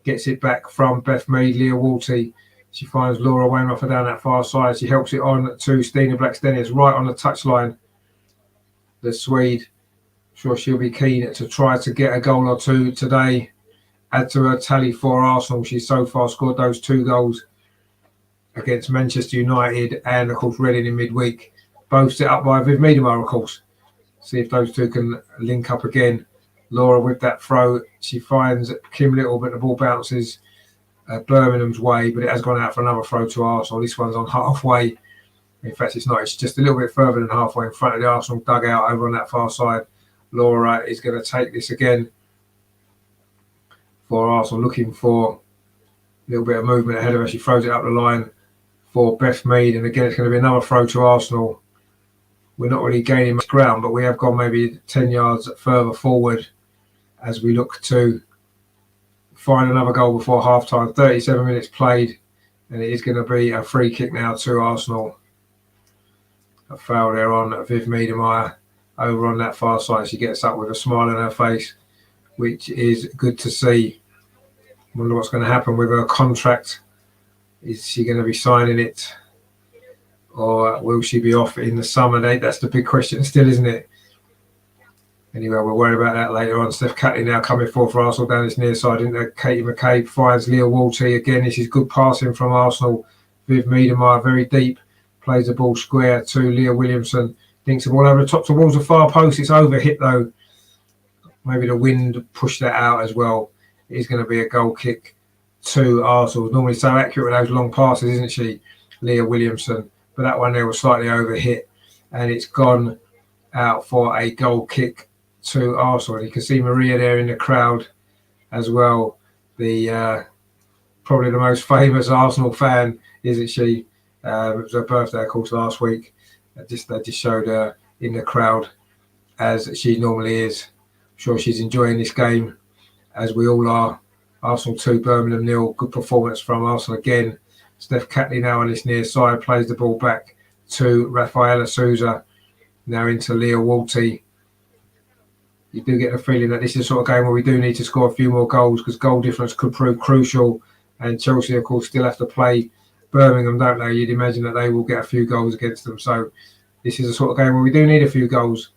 Gets it back from Beth Mead. Leah Walty, she finds Laura Wainruffer down that far side. She helps it on to Stina Blackstenius right on the touchline. The Swede, sure she'll be keen to try to get a goal or 2 today, add to her tally for Arsenal. She's so far scored those 2 goals against Manchester United and, of course, Reading in midweek. Both set up by Viv Miedemar, of course. See if those 2 can link up again. Laura with that throw. She finds Kim Little, but the ball bounces Birmingham's way, but it has gone out for another throw to Arsenal. This one's on halfway. In fact, it's not. It's just a little bit further than halfway in front of the Arsenal dugout over on that far side. Laura is going to take this again for Arsenal, looking for a little bit of movement ahead of her. She throws it up the line for Beth Mead, and again, it's going to be another throw to Arsenal. We're not really gaining much ground, but we have gone maybe 10 yards further forward as we look to find another goal before half-time. 37 minutes played, and it is going to be a free kick now to Arsenal. A foul there on Viv Miedemar over on that far side. She gets up with a smile on her face, which is good to see. Wonder what's going to happen with her contract. Is she going to be signing it, or will she be off in the summer? That's the big question still, isn't it? Anyway, we'll worry about that later on. Steph Catley now coming forward for Arsenal down this near side. Into Katie McCabe finds Leah Walty again. This is good passing from Arsenal. Viv Miedemar very deep, plays the ball square to Leah Williamson. Dinks the ball over the top towards the far post. It's over hit though. Maybe the wind pushed that out as well. It is going to be a goal kick to Arsenal. Normally so accurate with those long passes, isn't she, Leah Williamson? But that one there was slightly over hit, and it's gone out for a goal kick to Arsenal. You can see Maria there in the crowd as well. The probably the most famous Arsenal fan, isn't she? It was her birthday, of course, last week. They just showed her in the crowd as she normally is. I'm sure she's enjoying this game, as we all are. Arsenal 2, Birmingham 0. Good performance from Arsenal again. Steph Catley now on this near side, plays the ball back to Rafaela Souza. Now into Leah Walty. You do get the feeling that this is the sort of game where we do need to score a few more goals, because goal difference could prove crucial. And Chelsea, of course, still have to play Birmingham, don't they? You'd imagine that they will get a few goals against them. So this is the sort of game where we do need a few goals.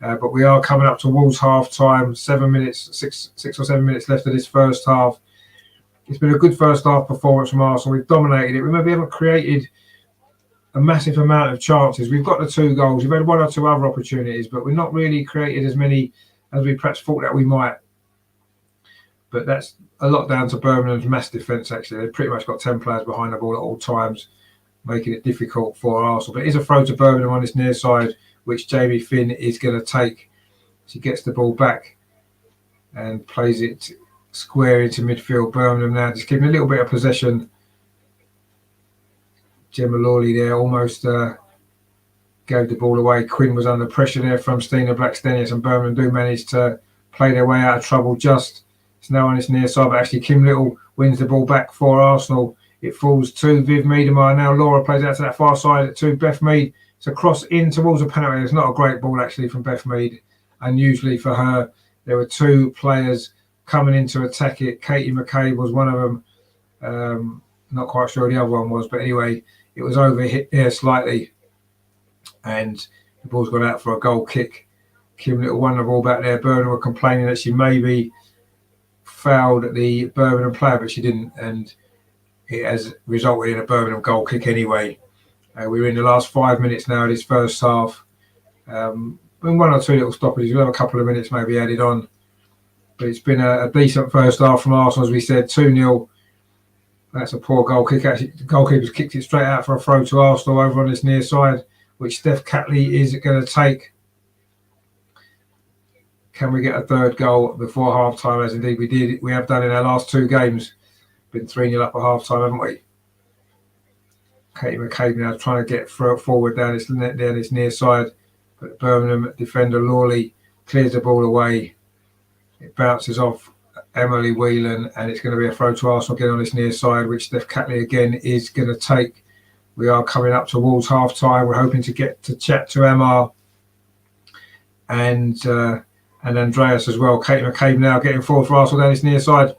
But we are coming up towards half-time. 6 or 7 minutes left of this first half. It's been a good first half performance from Arsenal. We've dominated it. We maybe haven't created a massive amount of chances. We've got the 2 goals. We've had 1 or 2 other opportunities, but we've not really created as many as we perhaps thought that we might. But that's a lot down to Birmingham's mass defence, actually. They've pretty much got 10 players behind the ball at all times, making it difficult for Arsenal. But it is a throw to Birmingham on this near side, which Jamie Finn is going to take. She gets the ball back and plays it square into midfield. Birmingham now just giving a little bit of possession. Gemma Lawley there almost gave the ball away. Quinn was under pressure there from Stina Blackstenius, and Birmingham do manage to play their way out of trouble just. It's now on its near side, but actually Kim Little wins the ball back for Arsenal. It falls to Viv Miedemar. Now Laura plays out to that far side to Beth Mead. It's a cross in towards the penalty. It's not a great ball actually from Beth Mead. Unusually for her, there were 2 players coming in to attack it. Katie McCabe was one of them. Not quite sure who the other one was, but anyway, it was over hit there slightly, and the ball's gone out for a goal kick. Kim Little won the ball back there. Birmingham were complaining that she maybe fouled the Birmingham player, but she didn't, and it has resulted in a Birmingham goal kick anyway. We're in the last 5 minutes now of this first half. Been 1 or 2 little stoppages. We'll have a couple of minutes maybe added on, but it's been a decent first half from Arsenal, as we said. 2-0. That's a poor goal kick. Actually, the goalkeeper's kicked it straight out for a throw to Arsenal over on this near side. which Steph Catley is going to take. Can we get a third goal before half time? As indeed we have done in our last 2 games. Been 3-0 up at half time, haven't we? Katie McCabe now trying to get forward down this near side, but Birmingham defender Lawley clears the ball away. It bounces off Emily Whelan, and it's going to be a throw to Arsenal again on this near side, which Steph Catley again is going to take. We are coming up towards half time. We're hoping to get to chat to Emma and Andreas as well. Katie McCabe now getting forward for Arsenal down this near side,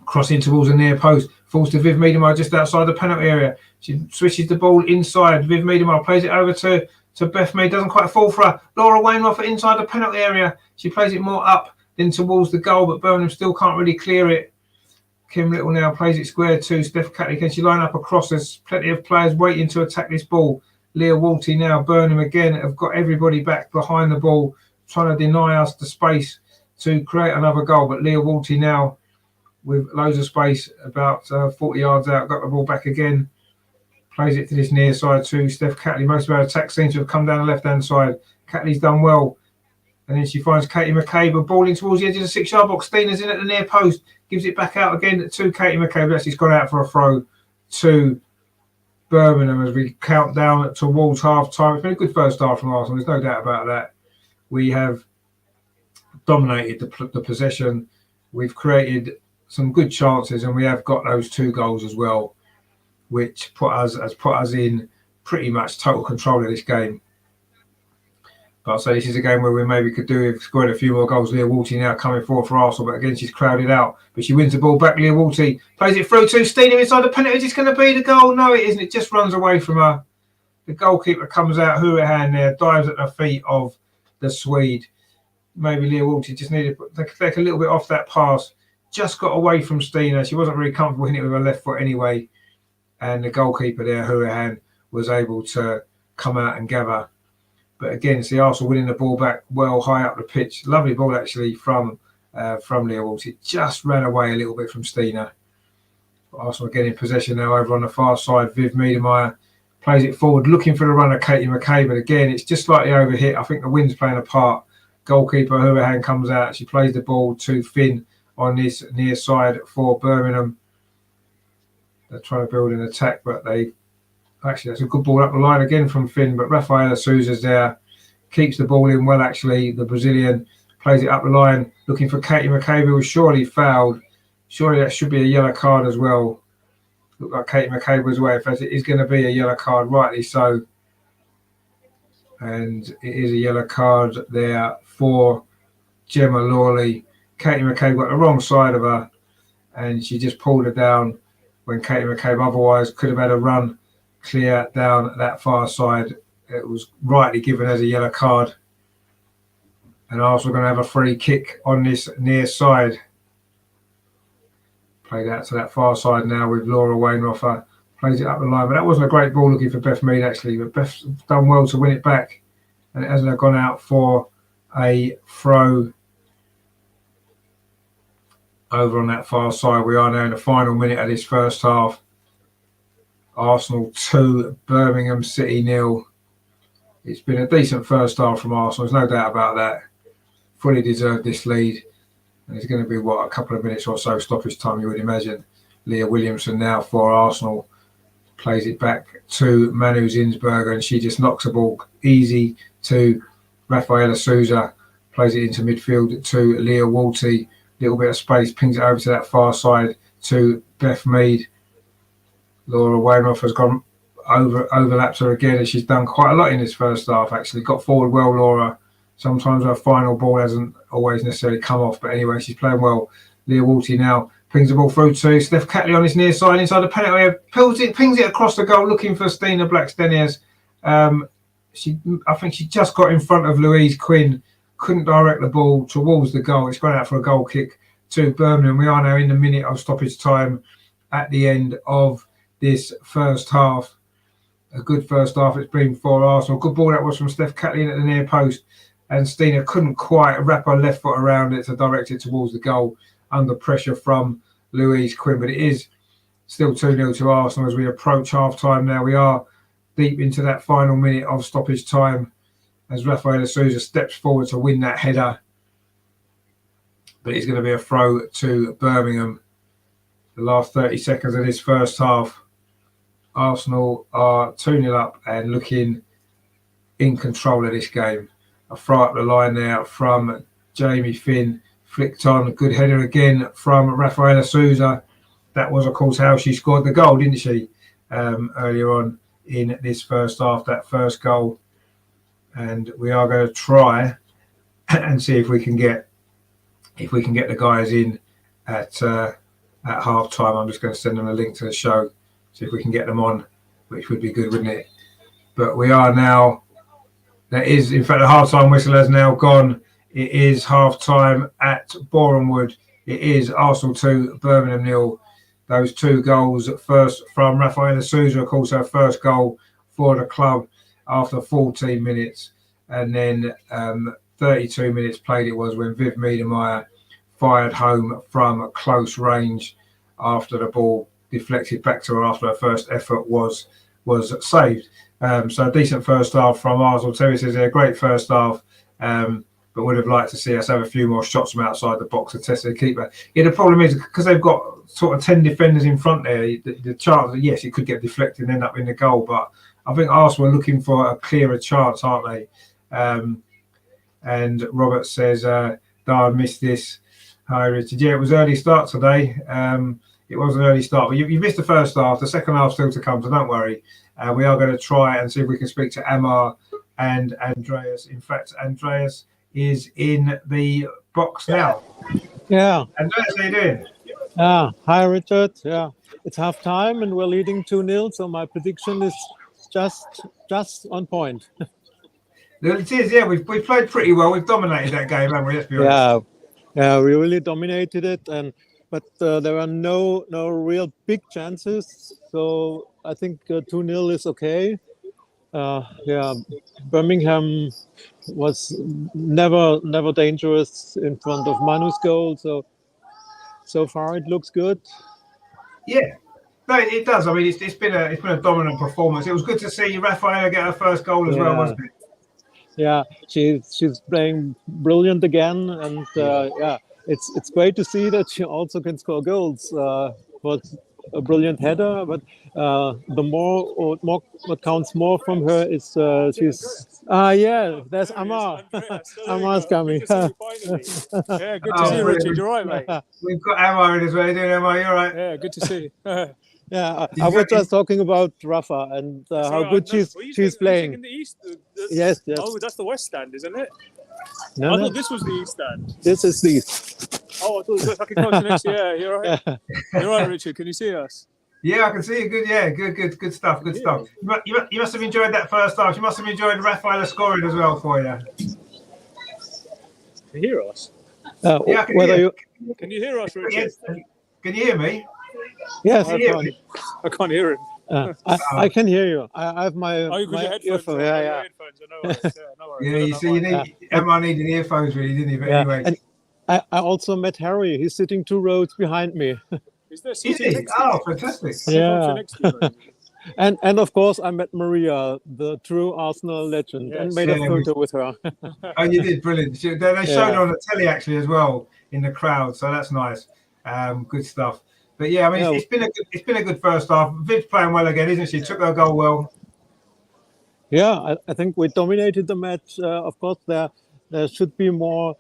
crossing towards the near post, falls to Viv Miedemar just outside the penalty area. She switches the ball inside. Viv Miedemar plays it over to Beth Mead, doesn't quite fall for her. Laura Wainwright inside the penalty area. She plays it more up than towards the goal, but Birmingham still can't really clear it. Kim Little now plays it square to Steph Catley. Can she line up across? There's plenty of players waiting to attack this ball. Leah Walty now. Birmingham again have got everybody back behind the ball, trying to deny us the space to create another goal. But Leah Walty now with loads of space, about 40 yards out, got the ball back again. Plays it to this near side to Steph Catley. Most of our attacks seem to have come down the left-hand side. Catley's done well. And then she finds Katie McCabe, a ball in towards the edge of the 6-yard box. Stina's in at the near post. Gives it back out again to Katie McCabe. Actually, it's gone out for a throw to Birmingham as we count down towards half-time. It's been a good first half from Arsenal. There's no doubt about that. We have dominated the possession. We've created some good chances, and we have got those 2 goals as well, which has put us in pretty much total control of this game. But I'll say this is a game where we maybe could do with scoring a few more goals. Leah Walty now coming forward for Arsenal, but again she's crowded out. But she wins the ball back. Leah Walty plays it through to Stina inside the penalty. Is this going to be the goal? No, it isn't. It just runs away from her. The goalkeeper comes out, Hurahan there, dives at the feet of the Swede. Maybe Leah Walty just needed to take a little bit off that pass. Just got away from Stina. She wasn't really comfortable hitting it with her left foot anyway. And the goalkeeper there, Hurahan, was able to come out and gather. But again, it's the Arsenal winning the ball back well high up the pitch. Lovely ball actually from Leah Walsh. It just ran away a little bit from Stina. Arsenal getting possession now over on the far side. Viv Miedemar plays it forward, looking for the runner, Katie McCabe. But again, it's just slightly overhit. I think the wind's playing a part. Goalkeeper Hurahan comes out. She plays the ball to Finn on this near side for Birmingham. They're trying to build an attack, but actually, that's a good ball up the line again from Finn, but Rafaela Souza's there. Keeps the ball in well, actually. The Brazilian plays it up the line, looking for Katie McCabe, who was surely fouled. Surely that should be a yellow card as well. Looked like Katie McCabe was away. In fact, it is going to be a yellow card, rightly so. And it is a yellow card there for Gemma Lawley. Katie McCabe got the wrong side of her, and she just pulled her down when Katie McCabe otherwise could have had a run clear down that far side. It was rightly given as a yellow card. And Arsenal going to have a free kick on this near side. Played out to that far side now with Laura Wainwright. Plays it up the line. But that wasn't a great ball looking for Beth Mead, actually. But Beth's done well to win it back. And it hasn't gone out for a throw over on that far side. We are now in the final minute of this first half. Arsenal 2, Birmingham City 0. It's been a decent first half from Arsenal. There's no doubt about that. Fully deserved this lead. And it's going to be, a couple of minutes or so stoppage time, you would imagine. Leah Williamson now for Arsenal. Plays it back to Manu Zinsberger, and she just knocks the ball easy to Rafaela Souza. Plays it into midfield to Leah Walty. Little bit of space, pings it over to that far side to Beth Mead. Laura Wainwright has gone overlaps her again, and she's done quite a lot in this first half, actually. Got forward well, Laura. Sometimes her final ball hasn't always necessarily come off, but anyway, she's playing well. Leah Walty now pings the ball through to Steph Catley on his near side, inside the penalty area, pings it across the goal, looking for Stina Blackstenius. I think she just got in front of Louise Quinn, couldn't direct the ball towards the goal. It's gone out for a goal kick to Birmingham. We are now in the minute of stoppage time at the end of this first half. A good first half it's been for Arsenal. Good ball that was from Steph Catley at the near post, and Stina couldn't quite wrap her left foot around it to direct it towards the goal under pressure from Louise Quinn. But it is still 2-0 to Arsenal as we approach half time now. We are deep into that final minute of stoppage time as Rafael Souza steps forward to win that header. But it's going to be a throw to Birmingham. The last 30 seconds of this first half. Arsenal are 2-0 up and looking in control of this game. A throw up the line there from Jamie Finn. Flicked on. Good header again from Rafaela Souza. That was, of course, how she scored the goal, didn't she? Earlier on in this first half, that first goal. And we are going to try and see if we can get the guys in at half time. I'm just going to send them a link to the show, see if we can get them on, which would be good, wouldn't it? But we are now. That is, in fact, the half-time whistle has now gone. It is half-time at Borehamwood. It is Arsenal 2, Birmingham 0. Those 2 goals, first from Rafaela Souza, of course, her first goal for the club after 14 minutes. And then 32 minutes played it was when Viv Miedemeier fired home from close range after the ball deflected back to her after her first effort was saved. So a decent first half from Arsenal. Terry says a great first half, but would have liked to see us have a few more shots from outside the box to test the keeper. Yeah, the problem is because they've got sort of 10 defenders in front there, the chance that, yes, it could get deflected and end up in the goal, but I think Arsenal are looking for a clearer chance, aren't they? And Robert says, Darn missed this. Hi, Richard. Yeah, it was early start today. It was an early start, but you missed the first half. The second half still to come, so don't worry. We are going to try and see if we can speak to Amar and Andreas. In fact, Andreas is in the box now. Yeah. Andreas, how you doing? Hi, Richard. Yeah, it's half time and we're leading 2-0, so my prediction is just on point. It is, yeah. We've played pretty well. We've dominated that game, haven't we? Let's be honest. Yeah, we really dominated it, but there are no real big chances. So I think 2-0 is okay. Birmingham was never dangerous in front of Manu's goal. So far it looks good. Yeah. No, it does. I mean, it's been a dominant performance. It was good to see Rafaela get her first goal as well, wasn't it? Yeah, she's playing brilliant again, and it's great to see that she also can score goals. Was a brilliant header, but what counts more from her is there's Amar. Amar's coming. Yeah, good to see you, Richard. You're right, mate. We've got Amar in as well. Doing Amar, you're right. Yeah, good to see you. Yeah, I was just talking about Rafa and how good she's playing. In the east, yes. Oh, that's the west stand, isn't it? No, I thought this was the east stand. This is the east. Oh, I thought it was like a continent. Yeah, you're right. You're right, Richard. Can you see us? Yeah, I can see you. Good, yeah, good stuff. Good stuff. You must have enjoyed that first half. You must have enjoyed Rafaela scoring as well for you. Can you hear us? Yeah, can you hear us, Richard? Yes. Can you hear me? Yes, I can't hear him. I can hear you. I have my earphones. Yeah. No worries. Yeah, you see, Emma needed earphones, really, didn't he? But anyway. And I also met Harry. He's sitting 2 rows behind me. Is he? Oh, fantastic. Yeah. And of course, I met Maria, the true Arsenal legend, and made a photo with her. Oh, you did, brilliant. They showed her on the telly actually as well in the crowd, so that's nice. Good stuff. But yeah, I mean, it's been a good first half. Viv's playing well again, isn't she? Took her goal well. Yeah, I think we dominated the match. Of course, there should be more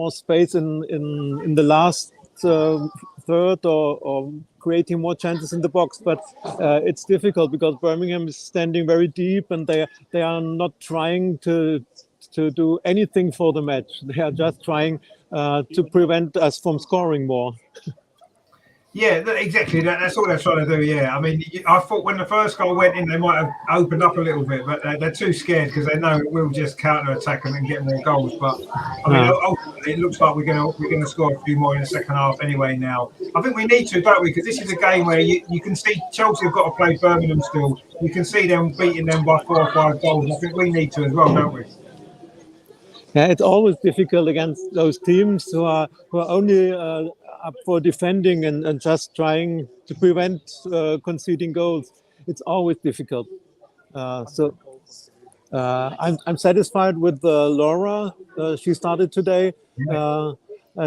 space in the last third or creating more chances in the box, but it's difficult because Birmingham is standing very deep and they are not trying to do anything for the match. They are just trying to prevent us from scoring more. Yeah, exactly. That's all they're trying to do. Yeah, I mean, I thought when the first goal went in, they might have opened up a little bit, but they're too scared because they know we'll just counter attack and then get more goals. But I mean, ultimately, it looks like we're gonna score a few more in the second half anyway. Now, I think we need to, don't we? Because this is a game where you can see Chelsea have got to play Birmingham still. You can see them beating them by 4 or 5 goals. I think we need to as well, don't we? Yeah, it's always difficult against those teams who are only up for defending and just trying to prevent conceding goals. It's always difficult. So I'm satisfied with Laura. She started today.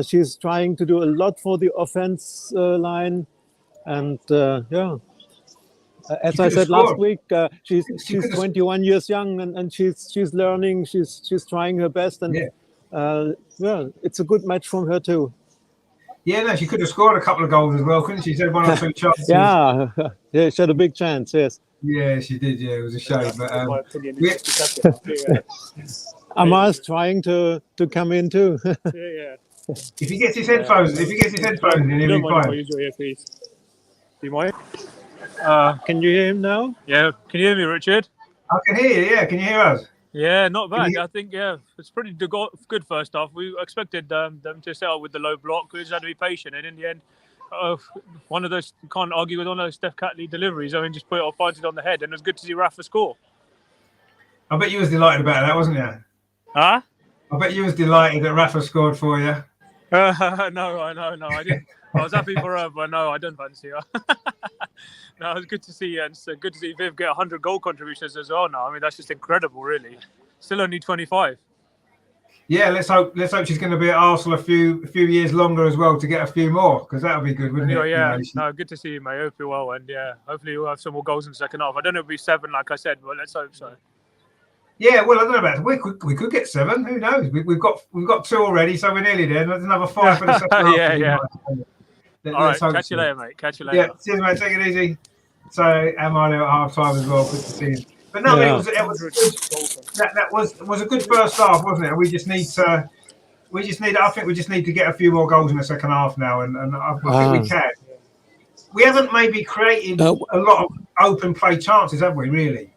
She's trying to do a lot for the offense line, and as I said last week, she's 21 years young, and she's learning. She's trying her best, and it's a good match from her too. Yeah, no, she could have scored a couple of goals as well, couldn't she? She had 1 or 2 chances. Yeah, she had a big chance. Yes. Yeah, she did. Yeah, it was a shame. But Amar's trying to come in too. Yeah. If he gets his headphones, in, he'll be fine. Use your earpiece. Do you mind? Can you hear him now? Yeah. Can you hear me, Richard? I can hear you. Yeah, can you hear us? Yeah, not bad. I think it's pretty good first half. We expected them to set up with the low block. We just had to be patient, and in the end, one of those, you can't argue with one of those Steph Catley deliveries. I mean, just put it pointed on the head, and it was good to see Rafa score. I bet you was delighted about that, wasn't you? Huh? I bet you was delighted that Rafa scored for you. No, I didn't. I was happy for her, but no, I don't fancy her. No, it's good to see, and it's good to see Viv get 100 goal contributions as well now. I mean, that's just incredible, really. Still only 25. Yeah, let's hope she's going to be at Arsenal a few years longer as well to get a few more, because that would be good, wouldn't it? Yeah, no, good to see you, mate. Hope you're well, and hopefully we'll have some more goals in the second half. I don't know if it'll be 7, like I said, but let's hope so. Yeah, well, I don't know about it. We could get 7. Who knows? We've got 2 already, so we're nearly there. There's another 5 for the second half. Yeah. All right, catch you later, mate. Catch you later. Yeah, cheers, mate. Take it easy. So, Amar at half time as well. Good to see him. But no, it was that was a good first half, wasn't it? We just need. I think we just need to get a few more goals in the second half now, and I think we can. We haven't maybe created a lot of open play chances, have we? Really?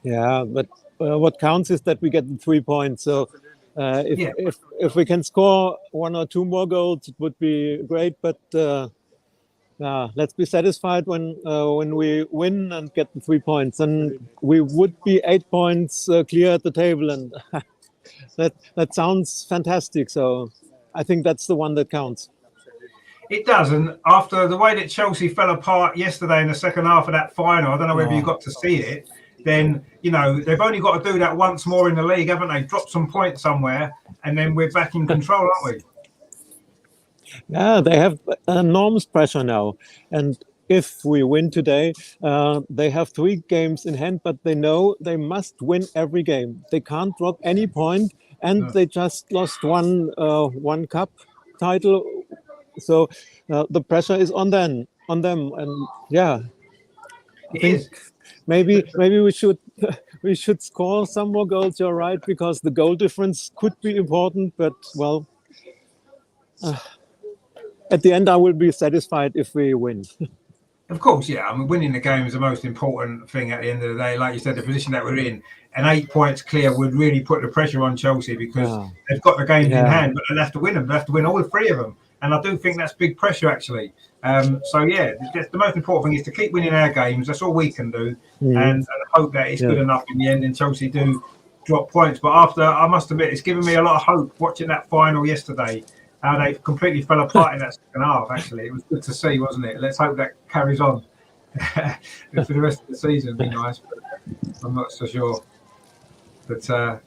Yeah, but what counts is that we get the 3 points. So if we can score 1 or 2 more goals, it would be great. But let's be satisfied when we win and get the 3 points, and we would be 8 points clear at the table, and that sounds fantastic. So I think that's the one that counts. It does, and after the way that Chelsea fell apart yesterday in the second half of that final, I don't know whether you got to see it. Then, they've only got to do that once more in the league, haven't they? Drop some points somewhere, and then we're back in control, aren't we? Yeah, they have enormous pressure now. And if we win today, they have 3 games in hand, but they know they must win every game. They can't drop any point, and they just lost one cup title. So the pressure is on them. And I think maybe we should score some more goals. You're right, because the goal difference could be important, but at the end I will be satisfied if we win. Of course, yeah. I mean, winning the game is the most important thing at the end of the day. Like you said, the position that we're in, and 8 points clear would really put the pressure on Chelsea, because they've got the games in hand, but they'll have to win them. They'll have to win all 3 of them. And I do think that's big pressure, actually. The most important thing is to keep winning our games. That's all we can do. And hope that it's good enough in the end, and Chelsea do drop points. But I must admit, it's given me a lot of hope watching that final yesterday, how they completely fell apart in that second half, actually. It was good to see, wasn't it? Let's hope that carries on for the rest of the season. It'd be nice, but I'm not so sure. But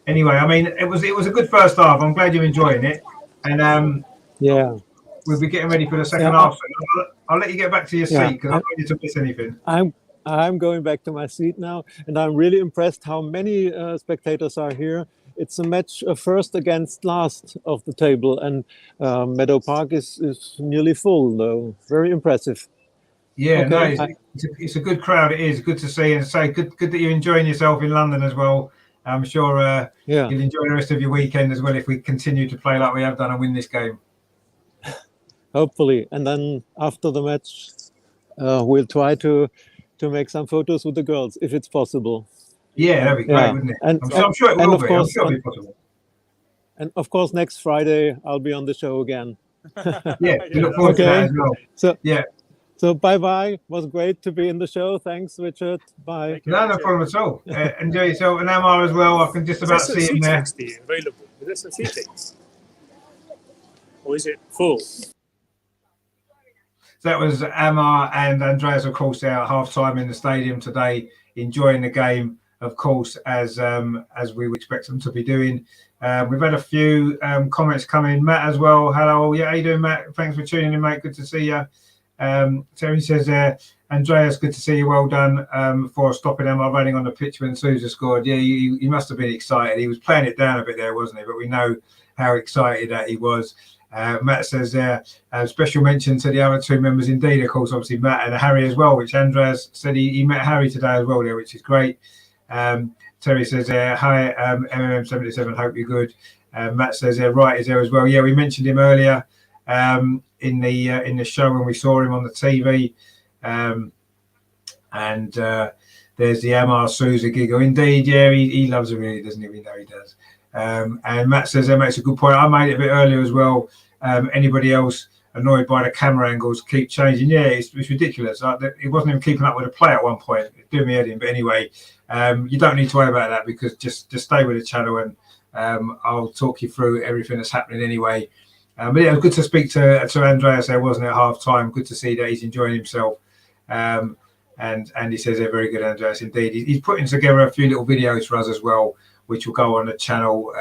anyway, I mean, it was a good first half. I'm glad you're enjoying it. And we'll be getting ready for the second half. So I'll let you get back to your seat, because I don't want you to miss anything. I'm going back to my seat now, and I'm really impressed how many spectators are here. It's a match first against last of the table, and Meadow Park is nearly full, though. Very impressive. Yeah, it's a good crowd. It is good to see, and say good that you're enjoying yourself in London as well. I'm sure you'll enjoy the rest of your weekend as well if we continue to play like we have done and win this game. Hopefully, and then after the match, we'll try to make some photos with the girls if it's possible. Yeah, that'd be great, wouldn't it? I'm sure it will be. I'm sure it'll be possible. And of course, next Friday I'll be on the show again. We look forward to that as well. So bye. Was great to be in the show. Thanks, Richard. Bye. No problem at all. Enjoy yourself, and Amar as well. I can just about see him there. Available. Is there some seating? Or is it full? that was Amar and Andreas, of course, there at half-time in the stadium today, enjoying the game, of course, as we would expect them to be doing. We've had a few comments come in. Matt as well. Hello. Yeah, how you doing, Matt? Thanks for tuning in, mate. Good to see you. Terry says, Andreas, good to see you. Well done for stopping Amar running on the pitch when Sousa scored. Yeah, he must have been excited. He was playing it down a bit there, wasn't he? But we know how excited that he was. Matt says there, special mention to the other two members indeed, of course, obviously Matt and Harry as well, which Andreas said he met Harry today as well there, which is great. Terry says, hi, MMM77, hope you're good. Matt says, Wright is there as well. Yeah, we mentioned him earlier in the show when we saw him on the TV. There's the Amar Sousa giggle. Indeed, yeah, he loves it really, doesn't he? We know he does. And Matt says that makes a good point. I made it a bit earlier as well. Anybody else annoyed by the camera angles keep changing? Yeah, it's ridiculous. It wasn't even keeping up with the play at one point. It did me head in. But anyway, you don't need to worry about that because just stay with the channel and I'll talk you through everything that's happening anyway. But yeah, it was good to speak to Andreas there, wasn't it, at half time? Good to see that he's enjoying himself. And he says they're very good, Andreas. Indeed, he's putting together a few little videos for us as well, which will go on the channel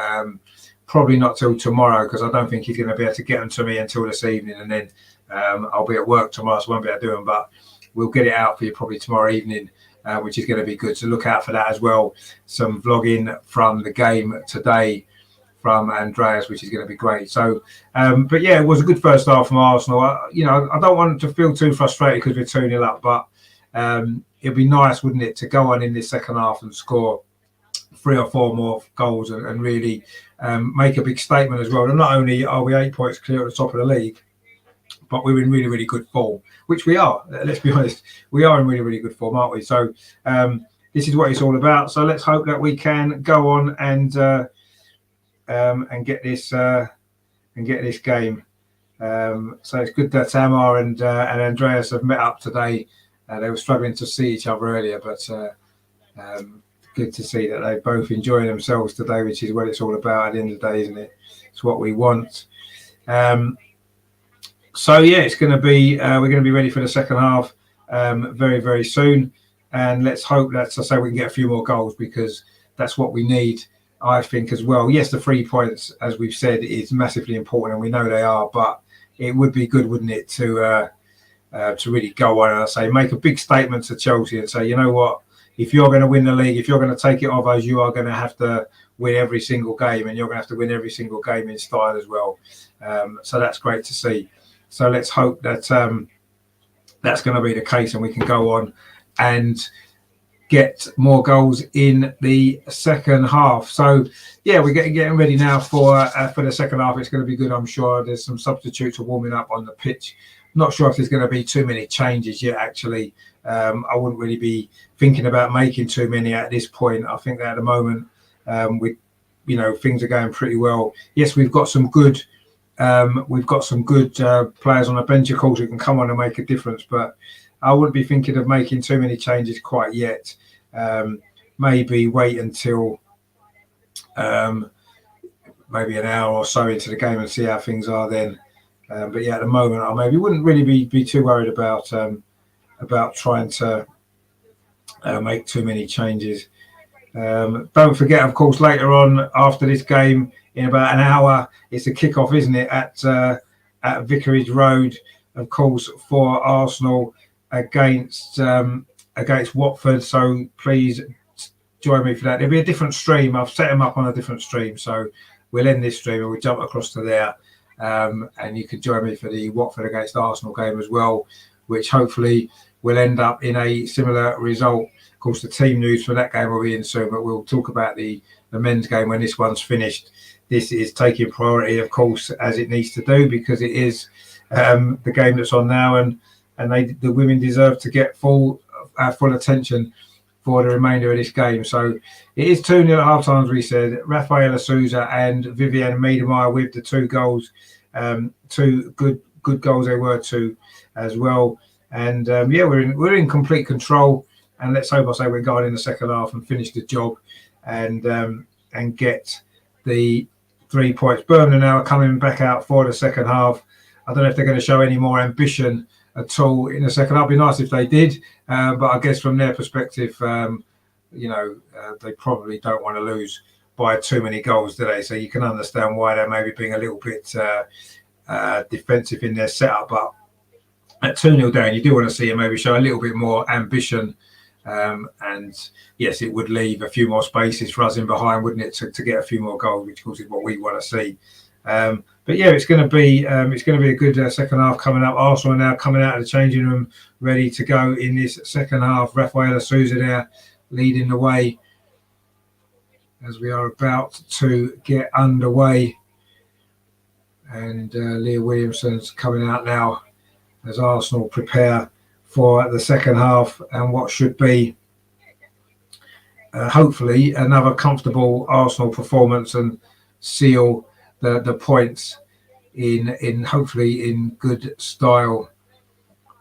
probably not till tomorrow because I don't think he's going to be able to get them to me until this evening, and then I'll be at work tomorrow, so I won't be able to do them. But we'll get it out for you probably tomorrow evening, which is going to be good. So look out for that as well. Some vlogging from the game today from Andreas, which is going to be great. So, but yeah, it was a good first half from Arsenal. I don't want to feel too frustrated because we're 2-0 up, but it'd be nice, wouldn't it, to go on in this second half and score 3 or 4 more goals and really make a big statement as well. And not only are we 8 points clear at the top of the league, but we're in really, really good form, which we are. Let's be honest, we are in really, really good form, aren't we? So this is what it's all about. So let's hope that we can go on and get this game. So it's good that Amar and Andreas have met up today. They were struggling to see each other earlier, but good to see that they both enjoying themselves today, which is what it's all about at the end of the day, isn't it? It's what we want. So yeah, it's going to be we're going to be ready for the second half very, very soon, and let's hope that, as I say, we can get a few more goals because that's what we need, I think, as well. Yes, the 3 points, as we've said, is massively important, and we know they are. But it would be good, wouldn't it, to really go on and, I say, make a big statement to Chelsea and say, you know what, if you're going to win the league, if you're going to take it off us, you are going to have to win every single game, and you're going to have to win every single game in style as well. So that's great to see. So let's hope that that's going to be the case, and we can go on and get more goals in the second half. So yeah, we're getting ready now for the second half. It's going to be good, I'm sure. There's some substitutes are warming up on the pitch. Not sure if there's going to be too many changes yet, actually. I wouldn't really be thinking about making too many at this point. I think that at the moment, things are going pretty well. Yes, we've got some good players on the bench, of course, who can come on and make a difference. But I wouldn't be thinking of making too many changes quite yet. Maybe wait until maybe an hour or so into the game and see how things are then. But yeah, at the moment, I maybe wouldn't really be too worried about trying to make too many changes. Don't forget, of course, later on after this game, in about an hour, it's a kickoff, isn't it, at Vicarage Road, of course, for Arsenal against Watford. So please join me for that. There'll be a different stream. I've set them up on a different stream, so we'll end this stream and we'll jump across to there. And you can join me for the Watford against Arsenal game as well, which hopefully will end up in a similar result. Of course, the team news for that game will be in soon, but we'll talk about the men's game when this one's finished. This is taking priority, of course, as it needs to do, because it is the game that's on now, and the women deserve to get full attention for the remainder of this game. So it is 2-0 at half time, as we said. Rafaela Sousa and Viviane Miedemar with the 2 goals. 2 good goals they were, 2 as well. And yeah, we're in complete control. And let's hope, we're going in the second half and finish the job and get the 3 points. Birmingham now are coming back out for the second half. I don't know if they're going to show any more ambition at all in the second half. It'd be nice if they did, but I guess from their perspective, they probably don't want to lose by too many goals, do they? So you can understand why they're maybe being a little bit defensive in their setup. But at 2-0 down, you do want to see them maybe show a little bit more ambition. And yes, it would leave a few more spaces for us in behind, wouldn't it, to get a few more goals, which of course is what we want to see. But yeah, it's going to be a good second half coming up. Arsenal are now coming out of the changing room, ready to go in this second half. Rafaela Souza there leading the way as we are about to get underway, and Leah Williamson's coming out now as Arsenal prepare for the second half and what should be hopefully another comfortable Arsenal performance and seal the points in hopefully in good style.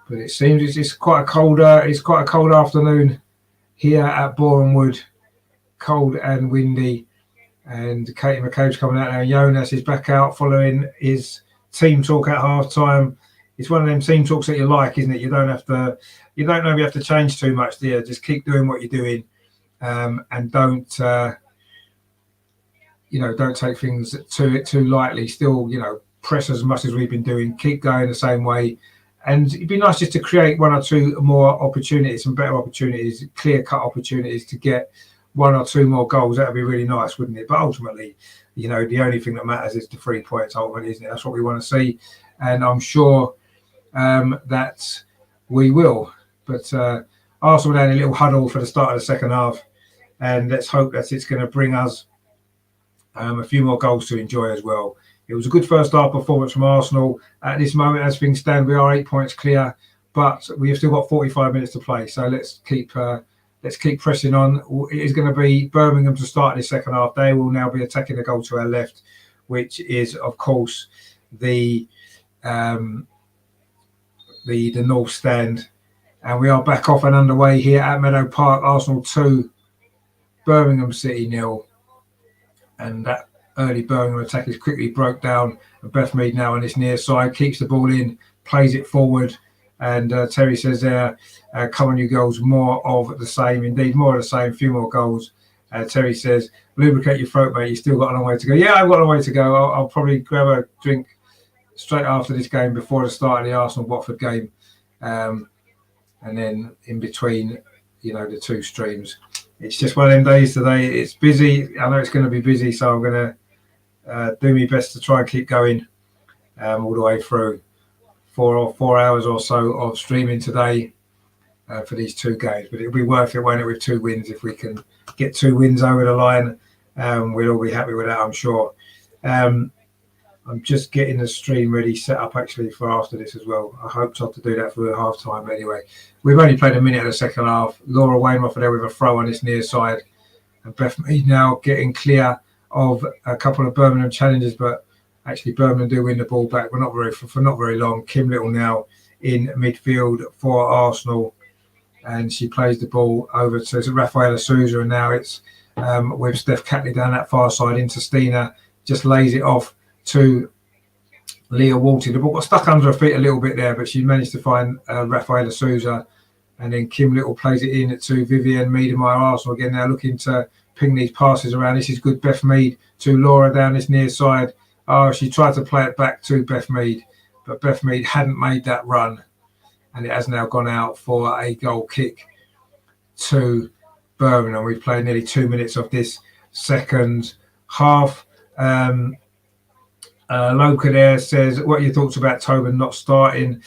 But it seems it's quite a cold afternoon here at Boreham Wood, cold and windy. And Katie McCabe's coming out now. Jonas is back out following his team talk at half time. It's one of them team talks that you like, isn't it? You don't know if you have to change too much there. Just keep doing what you're doing, and don't take things too lightly. Still, press as much as we've been doing. Keep going the same way, and it'd be nice just to create one or two more opportunities, some better opportunities, clear-cut opportunities to get one or two more goals. That would be really nice, wouldn't it? But ultimately, the only thing that matters is the 3 points. Ultimately, isn't it? That's what we want to see, and I'm sure that we will. But Arsenal had a little huddle for the start of the second half, and let's hope that it's going to bring us a few more goals to enjoy as well. It was a good first half performance from Arsenal. At this moment, as things stand, we are 8 points clear, but we have still got 45 minutes to play. So let's keep pressing on. It is going to be Birmingham to start this second half. They will now be attacking the goal to our left, which is of course the North Stand. And we are back off and underway here at Meadow Park. Arsenal 2, Birmingham City 0. And that early Birmingham attack is quickly broke down. And Beth Mead now on his near side keeps the ball in, plays it forward. And Terry says there, come on you girls, more of the same. Indeed, more of the same, few more goals. Terry says, lubricate your throat, mate. You've still got a long way to go. Yeah, I've got a long way to go. I'll probably grab a drink straight after this game before the start of the Arsenal-Watford game. And then in between, the two streams. It's just one of them days today. It's busy. I know it's going to be busy, so I'm going to do my best to try and keep going all the way through. 4 hours or so of streaming today for these two games. But it'll be worth it, won't it, with 2 wins? If we can get 2 wins over the line, we'll all be happy with that, I'm sure. I'm just getting the stream ready, set up actually for after this as well. I hope to do that for half time anyway. We've only played a minute of the second half. Laura Wainwright there with a throw on this near side. And Beth Mead now getting clear of a couple of Birmingham challenges, but actually Birmingham do win the ball back, but for not very long. Kim Little now in midfield for Arsenal, and she plays the ball over to Rafaela Souza, and now it's with Steph Catley down that far side into Stina, just lays it off to Leah Walton. The ball got stuck under her feet a little bit there, but she managed to find Rafaela Souza, and then Kim Little plays it in to Vivienne Miedemeyer. Arsenal again now looking to ping these passes around. This is good. Beth Mead to Laura down this near side. Oh, she tried to play it back to Beth Mead, but Beth Mead hadn't made that run, and it has now gone out for a goal kick to Birmingham. We've played nearly 2 minutes of this second half. Loka there says, what are your thoughts about Tobin not starting?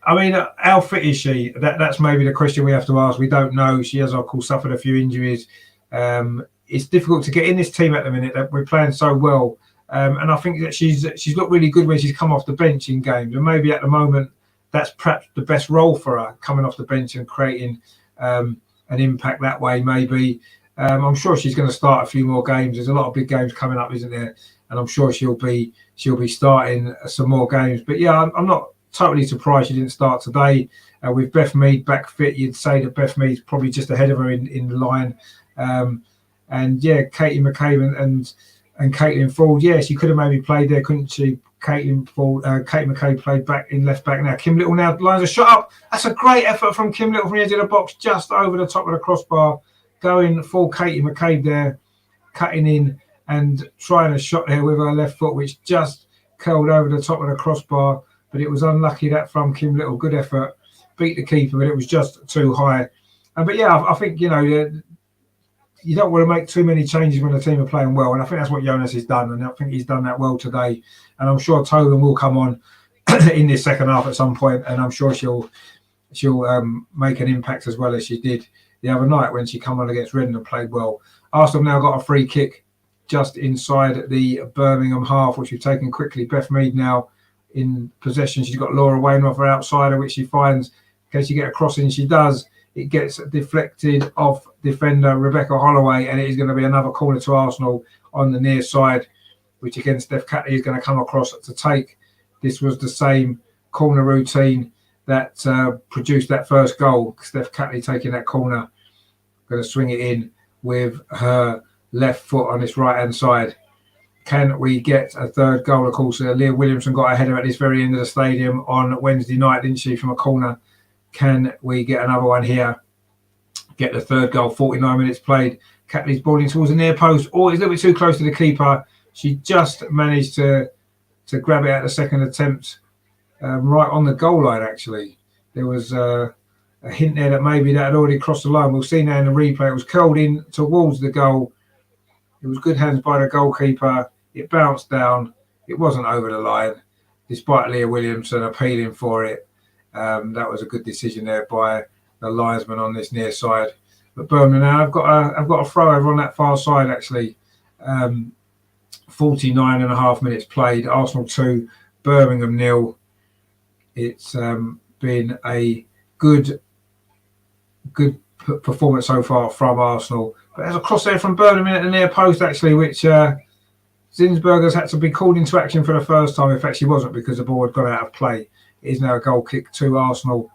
I mean, how fit is she? That's maybe the question we have to ask. We don't know. She has, of course, suffered a few injuries. It's difficult to get in this team at the minute. That we're playing so well. And I think that she's looked really good when she's come off the bench in games. And maybe at the moment, that's perhaps the best role for her, coming off the bench and creating an impact that way, maybe. I'm sure she's going to start a few more games. There's a lot of big games coming up, isn't there? And I'm sure she'll be starting some more games. But yeah, I'm not totally surprised she didn't start today. With Beth Mead back fit, you'd say that Beth Mead's probably just ahead of her in the line. And yeah, Katie McCabe and Caitlin Ford, yeah, she could have maybe played there, couldn't she? Katie McCabe played back in left back now. Kim Little now lines a shot up. That's a great effort from Kim Little from the edge of the box, just over the top of the crossbar, going for Katie McCabe there, cutting in and trying a shot there with her left foot, which just curled over the top of the crossbar, but it was unlucky that from Kim Little. Good effort, beat the keeper, but it was just too high. But yeah, I think, you know, you don't want to make too many changes when the team are playing well, and I think that's what Jonas has done, and I think he's done that well today. And I'm sure Tolan will come on in this second half at some point, and I'm sure she'll make an impact as well as she did the other night when she came on against Reading and played well. Arsenal now got a free kick just inside the Birmingham half, which we've taken quickly. Beth Mead now in possession. She's got Laura Wainwright outside her, which she finds. In case you get a crossing, she does. It gets deflected off defender Rebecca Holloway, and it is going to be another corner to Arsenal on the near side, which again Steph Catley is going to come across to take. This was the same corner routine that produced that first goal. Steph Catley taking that corner, going to swing it in with her left foot on this right-hand side. Can we get a third goal? Of course, Leah Williamson got a header at this very end of the stadium on Wednesday night, didn't she, from a corner? Can we get another one here? Get the third goal. 49 minutes played. Catley's ball in towards the near post. Oh, it's a little bit too close to the keeper. She just managed to grab it at the second attempt, right on the goal line, actually. There was a hint there that maybe that had already crossed the line. We'll see now in the replay. It was curled in towards the goal. It was good hands by the goalkeeper. It bounced down. It wasn't over the line, despite Leah Williamson appealing for it. That was a good decision there by the linesman on this near side. But Birmingham now, I've got a throw over on that far side, actually. 49 and a half minutes played. Arsenal 2, Birmingham 0. It's been a good performance so far from Arsenal. But there's a cross there from Birmingham at the near post, actually, which Zinsberger's had to be called into action for the first time. In fact, she wasn't, because the ball had gone out of play. It is now a goal kick to Arsenal,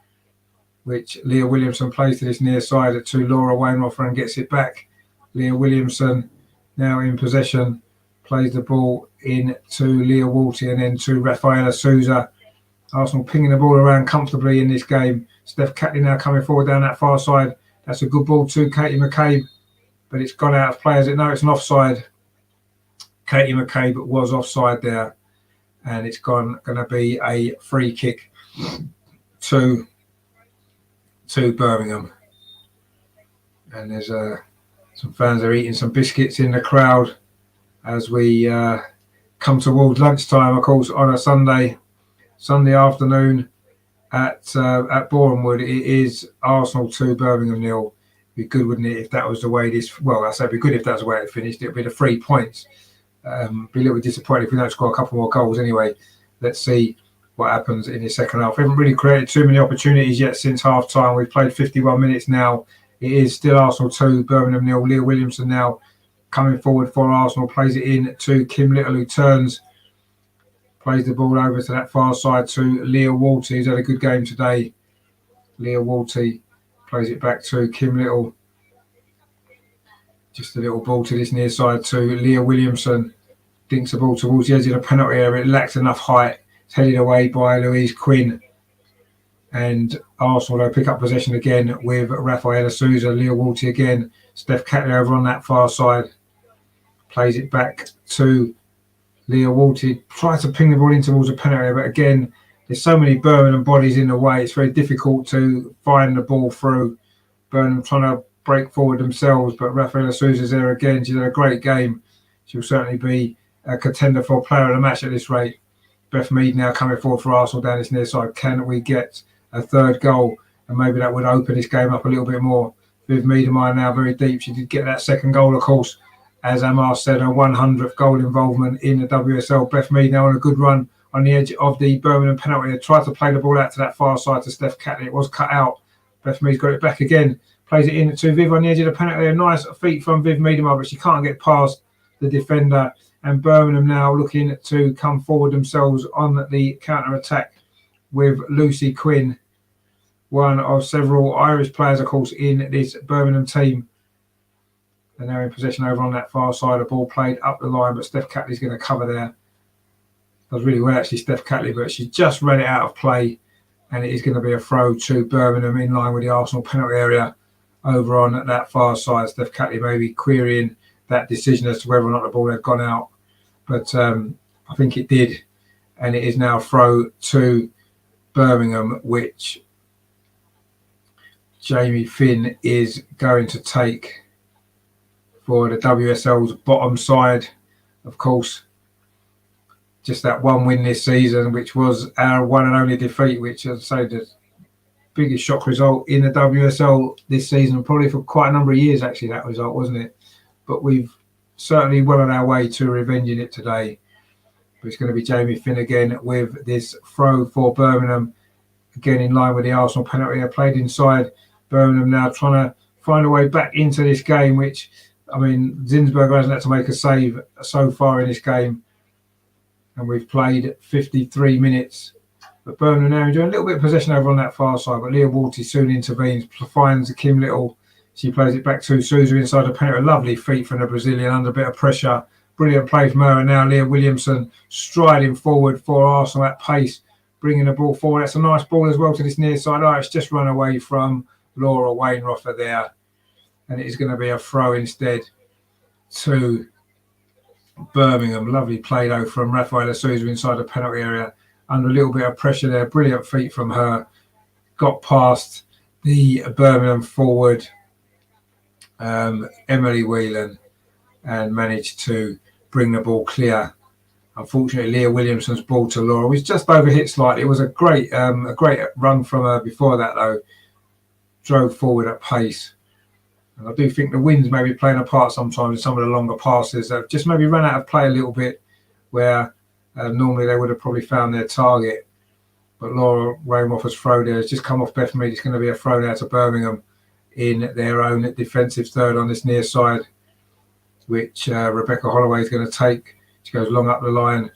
which Leah Williamson plays to this near side to Laura Wainwright and gets it back. Leah Williamson now in possession, plays the ball in to Leah Walty and then to Rafaela Souza. Arsenal pinging the ball around comfortably in this game. Steph Catley now coming forward down that far side. That's a good ball to Katie McCabe, but it's gone out of play. No, it's an offside. Katie McCabe was offside there, and it's going to be a free kick to Birmingham. And there's some fans are eating some biscuits in the crowd as we come towards lunchtime, of course, on a Sunday afternoon at Bournemouth. It is Arsenal 2, Birmingham 0. Be good, wouldn't it, if that was the way this? Well, I say it'd be good if that's the way it finished. It'd be the 3 points. Be a little bit disappointed if we don't score a couple more goals. Anyway, let's see what happens in the second half. We haven't really created too many opportunities yet since half time. We've played 51 minutes now. It is still Arsenal 2, Birmingham 0. Leah Williamson now coming forward for Arsenal, plays it in to Kim Little, who turns, plays the ball over to that far side to Leah Walty, who's had a good game today. Leah Walty plays it back to Kim Little. Just a little ball to this near side to Leah Williamson. Dinks the ball towards the edge of the penalty area. It lacked enough height. It's headed away by Louise Quinn. And Arsenal will pick up possession again with Rafaela Souza. Leah Walty again. Steph Catley over on that far side. Plays it back to Leah Walty. Tries to ping the ball in towards the penalty area, but again, there's so many Birmingham bodies in the way. It's very difficult to find the ball through. Birmingham trying to break forward themselves, but Rafaela Souza's there again. She's had a great game. She'll certainly be a contender for player of the match at this rate. Beth Mead now coming forward for Arsenal down this near side. Can we get a third goal? And maybe that would open this game up a little bit more. Viv Miedemeier now very deep. She did get that second goal, of course. As Amar said, her 100th goal involvement in the WSL. Beth Mead now on a good run on the edge of the Birmingham penalty. They tried to play the ball out to that far side to Steph Catley. It was cut out. Beth Mead's got it back again. Plays it in to Viv on the edge of the penalty. A nice feat from Viv Miedemeier, but she can't get past the defender. And Birmingham now looking to come forward themselves on the counter-attack with Lucy Quinn, one of several Irish players, of course, in this Birmingham team. They're now in possession over on that far side. The ball played up the line, but Steph Catley's going to cover there. does really well actually, Steph Catley, but she just ran it out of play, and it is going to be a throw to Birmingham in line with the Arsenal penalty area over on that far side. Steph Catley maybe querying that decision as to whether or not the ball had gone out, but I think it did, and it is now a throw to Birmingham, which Jamie Finn is going to take for the WSL's bottom side. Of course, just that one win this season, which was our one and only defeat, which I'd say the biggest shock result in the WSL this season, probably for quite a number of years actually, that result, wasn't it? But we've certainly well on our way to revenging it today. But it's going to be Jamie Finn again with this throw for Birmingham, again in line with the Arsenal penalty. I played inside. Birmingham now trying to find a way back into this game, which, I mean, Zinsberger hasn't had to make a save so far in this game, and we've played 53 minutes. But Birmingham now enjoying a little bit of possession over on that far side, but Leah Walty soon intervenes, finds Kim Little. She plays it back to Sousa inside the penalty. Lovely feet from the Brazilian under a bit of pressure. Brilliant play from her, and now Leah Williamson striding forward for Arsenal at pace, bringing the ball forward. That's a nice ball as well to this near side. Oh, it's just run away from Laura Wainroffer there, and it is going to be a throw instead to Birmingham. Lovely play though from Rafaela Sousa inside the penalty area, under a little bit of pressure there. Brilliant feet from her, got past the Birmingham forward Emily Whelan and managed to bring the ball clear. Unfortunately, Leah Williamson's ball to Laura was just overhit slightly. It was a great run from her before that though. Drove forward at pace. And I do think the wind's maybe playing a part sometimes in some of the longer passes. They've just maybe run out of play a little bit, where normally they would have probably found their target. But Laura Wainroffer's throw there has just come off Beth Mead. It's going to be a throw now to Birmingham in their own defensive third on this near side, which Rebecca Holloway is going to take. She goes long up the line.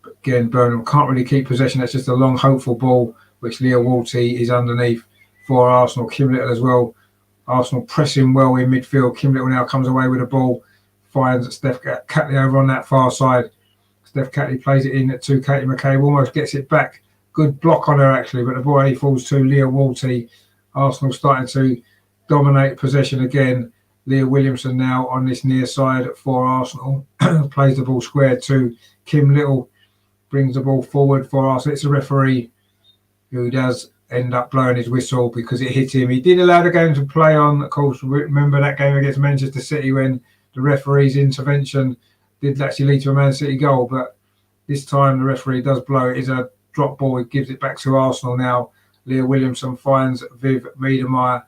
But again, Birmingham can't really keep possession. That's just a long, hopeful ball, which Leah Walty is underneath for Arsenal. Kim Little as well. Arsenal pressing well in midfield. Kim Little now comes away with the ball, finds Steph Catley over on that far side. Steph Catley plays it in to Katie McCabe, almost gets it back. Good block on her actually, but the ball only falls to Leah Walty. Arsenal starting to dominate possession again. Leah Williamson now on this near side for Arsenal. Plays the ball square to Kim Little. Brings the ball forward for Arsenal. It's a referee who does end up blowing his whistle because it hit him. He did allow the game to play on. Of course, remember that game against Manchester City when the referee's intervention did actually lead to a Man City goal. But this time the referee does blow. It is a drop ball. It gives it back to Arsenal now. Leah Williamson finds Viv Miedemeier.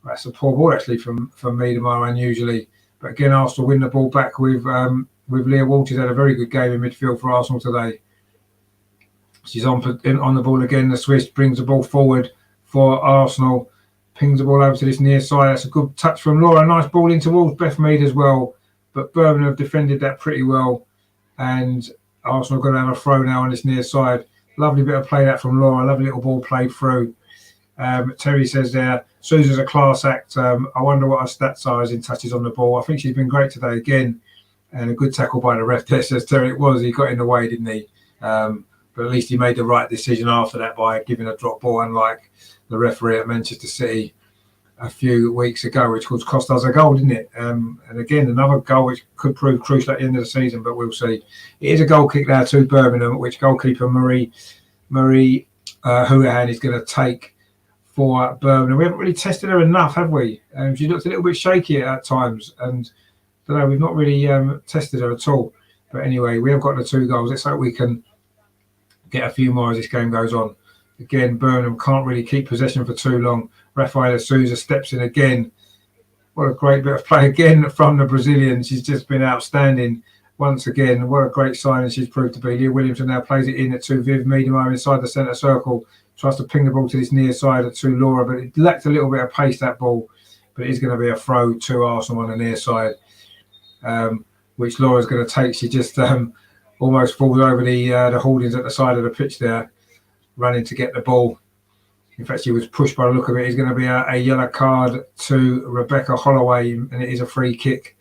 That's a poor ball actually from Miedemeier unusually. But again, Arsenal win the ball back with Leah Walters. Had a very good game in midfield for Arsenal today. She's on the ball again. The Swiss brings the ball forward for Arsenal. Pings the ball over to this near side. That's a good touch from Laura. Nice ball in towards Beth Mead as well. But Birmingham have defended that pretty well. And Arsenal are going to have a throw now on this near side. Lovely bit of play that from Laura. Lovely little ball played through. Terry says there, Susan's a class act. I wonder what her stats are as in touches on the ball. I think she's been great today again. And a good tackle by the ref there, says Terry. It was. He got in the way, didn't he? But at least he made the right decision after that by giving a drop ball, unlike the referee at Manchester City a few weeks ago, which cost us a goal, didn't it? And again, another goal which could prove crucial at the end of the season, but we'll see. It is a goal kick now to Birmingham, which goalkeeper Marie Houlihan is going to take for Birmingham. We haven't really tested her enough, have we? She looks a little bit shaky at times, and I don't know, we've not really tested her at all. But anyway, we have got the 2 goals. Let's hope we can get a few more as this game goes on. Again, Birmingham can't really keep possession for too long. Rafaela Sousa steps in again. What a great bit of play again from the Brazilian. She's just been outstanding once again. What a great signing she's proved to be. Leah Williamson now plays it in to Viv Miedemeier inside the centre circle. Tries to ping the ball to this near side to Laura, but it lacked a little bit of pace, that ball. But it is going to be a throw to Arsenal on the near side, which Laura's going to take. She just almost falls over the hoardings at the side of the pitch there, running to get the ball. In fact, she was pushed by the look of it. It's going to be a yellow card to Rebecca Holloway, and it is a free kick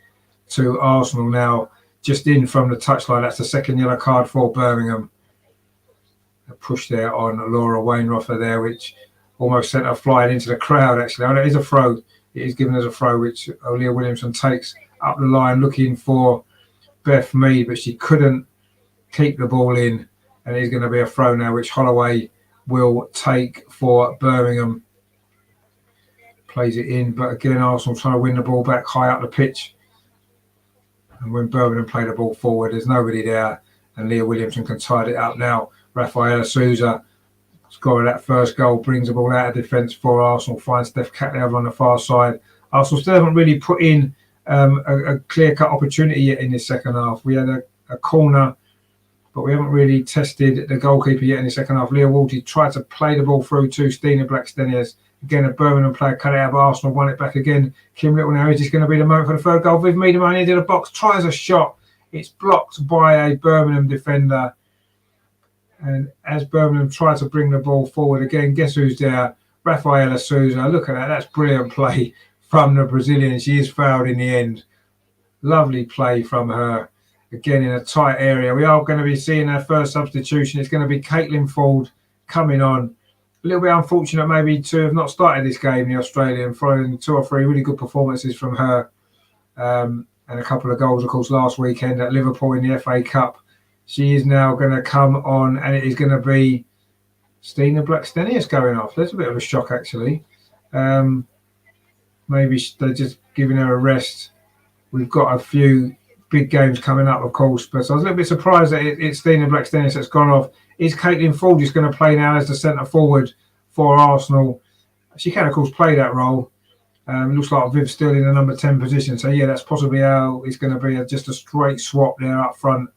to Arsenal now, just in from the touchline. That's the second yellow card for Birmingham. A push there on Laura Wainroffer there, which almost sent her flying into the crowd, actually. Oh, it is a throw. It is given as a throw, which Leah Williamson takes up the line looking for Beth Mead, but she couldn't keep the ball in. And it is going to be a throw now, which Holloway will take for Birmingham. Plays it in, but again, Arsenal trying to win the ball back high up the pitch. And when Birmingham play the ball forward, there's nobody there. And Leah Williamson can tie it up now. Rafaela Souza scoring that first goal, brings the ball out of defence for Arsenal, finds Steph Catley over on the far side. Arsenal still haven't really put in a clear-cut opportunity yet in this second half. We had a corner, but we haven't really tested the goalkeeper yet in the second half. Leah Walty tried to play the ball through to Stina Blackstenius. Again, a Birmingham player cut it out, but Arsenal won it back again. Kim Little now, is this going to be the moment for the third goal? Viv Miedema into the box, tries a shot. It's blocked by a Birmingham defender. And as Birmingham try to bring the ball forward again, guess who's there? Rafaela Souza. Look at that. That's brilliant play from the Brazilian. She is fouled in the end. Lovely play from her. Again, in a tight area. We are going to be seeing our first substitution. It's going to be Caitlin Ford coming on. A little bit unfortunate maybe to have not started this game, the Australian, following 2 or 3 really good performances from her. And a couple of goals, of course, last weekend at Liverpool in the FA Cup. She is now going to come on, and it is going to be Stina Blackstenius going off. That's a bit of a shock, actually. Maybe they're just giving her a rest. We've got a few big games coming up, of course, but I was a little bit surprised that it's Stina Blackstenius that's gone off. Is Caitlin Ford just going to play now as the centre forward for Arsenal? She can, of course, play that role. It looks like Viv's still in the number 10 position. So, yeah, that's possibly how it's going to be, just a straight swap there up front.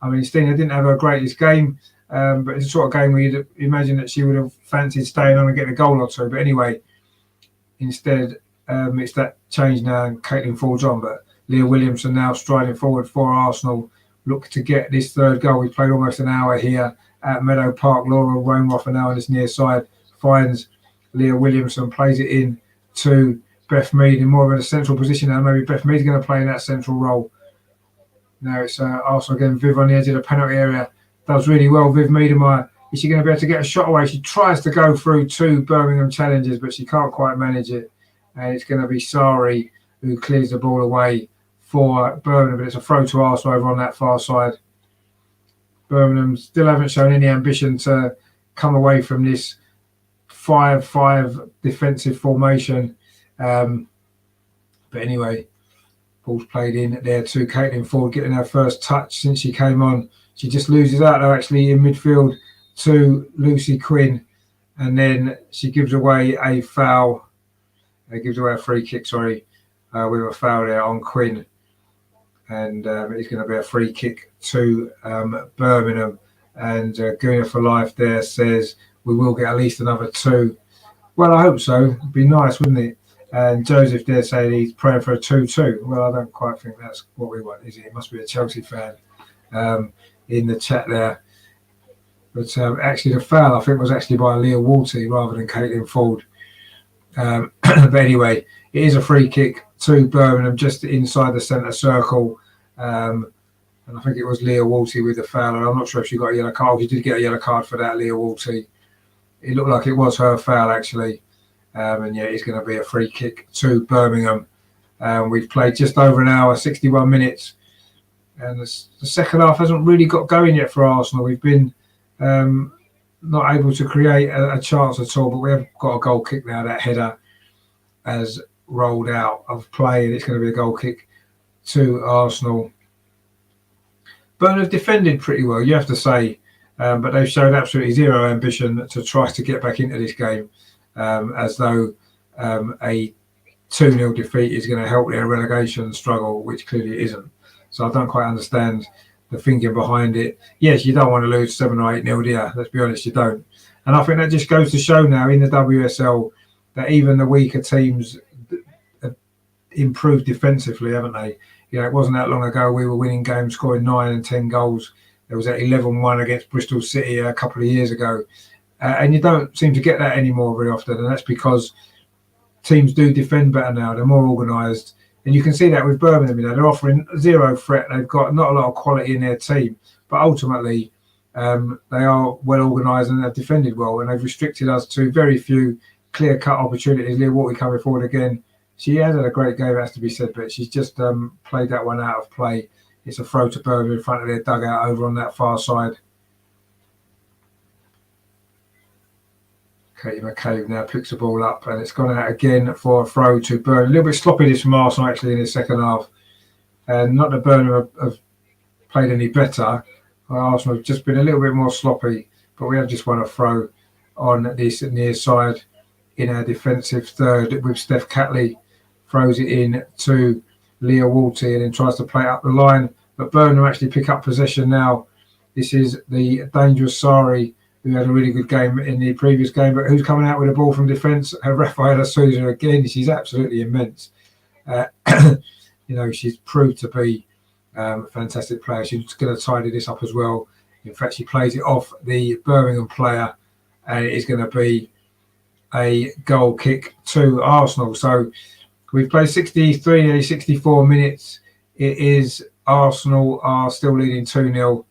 I mean, Stina didn't have her greatest game, but it's the sort of game where you'd imagine that she would have fancied staying on and getting a goal or two. But anyway, instead, it's that change now and Caitlin Ford's on. But Leah Williamson now striding forward for Arsenal. Look to get this third goal. We played almost an hour here at Meadow Park. Laura Wainroffer now on this near side finds Leah Williamson, plays it in to Beth Mead in more of a central position now. Maybe Beth Mead's going to play in that central role. Now it's Arsenal again. Viv on the edge of the penalty area. Does really well. Viv Miedema. Is she going to be able to get a shot away? She tries to go through 2 Birmingham challengers, but she can't quite manage it. And it's going to be Sari who clears the ball away for Birmingham. But it's a throw to Arsenal over on that far side. Birmingham still haven't shown any ambition to come away from this 5-5 defensive formation. But anyway, ball's played in there to Caitlin Ford, getting her first touch since she came on. She just loses out, though, actually, in midfield to Lucy Quinn. And then she gives away a foul. Gives away a free kick, with a foul there on Quinn. And it's going to be a free kick to Birmingham. And Guna for Life there says we will get at least another 2. Well, I hope so. It'd be nice, wouldn't it? And Joseph there saying he's praying for a 2-2. Well, I don't quite think that's what we want, is it? It must be a Chelsea fan in the chat there. But actually, the foul, I think, was actually by Leah Walty rather than Caitlin Ford. But anyway, it is a free kick to Birmingham just inside the centre circle. And I think it was Leah Walty with the foul. And I'm not sure if she got a yellow card. She did get a yellow card for that, Leah Walty. It looked like it was her foul, actually. And yeah, it's going to be a free kick to Birmingham. We've played just over an hour, 61 minutes. And the second half hasn't really got going yet for Arsenal. We've been not able to create a chance at all, but we have got a goal kick now. That header has rolled out of play, and it's going to be a goal kick to Arsenal. Burnham have defended pretty well, you have to say, but they've shown absolutely zero ambition to try to get back into this game, as though a 2-0 defeat is going to help their relegation struggle, which clearly isn't. So I don't quite understand the thinking behind it. Yes, you don't want to lose 7 or 8-0, do you? Let's be honest, you don't. And I think that just goes to show now in the WSL that even the weaker teams have improved defensively, haven't they? You know, it wasn't that long ago we were winning games, scoring 9 and 10 goals. There was that 11-1 against Bristol City a couple of years ago. And you don't seem to get that anymore very often. And that's because teams do defend better now. They're more organised. And you can see that with Birmingham. You know, they're offering zero threat. They've got not a lot of quality in their team. But ultimately, They are well organised and have defended well, and they've restricted us to very few clear-cut opportunities. Leah Walty coming forward again. She has had a great game, has to be said, but she's just played that one out of play. It's a throw to Birmingham in front of their dugout over on that far side. Katie McCabe now picks the ball up, and it's gone out again for a throw to Birmingham. A little bit sloppy this from Arsenal actually in the second half. And not that Birmingham have played any better. Arsenal have just been a little bit more sloppy, but we have just won a throw on this near side in our defensive third with Steph Catley. Throws it in to Leah Walty and then tries to play up the line. But Birmingham actually pick up possession now. This is the dangerous Sari, who had a really good game in the previous game, but who's coming out with a ball from defence. Rafaela Souza again. She's absolutely immense. She's proved to be a fantastic player. She's going to tidy this up as well. In fact, she plays it off the Birmingham player, and it is going to be a goal kick to Arsenal. So we've played 63, nearly 64 minutes. It is Arsenal are still leading 2-0.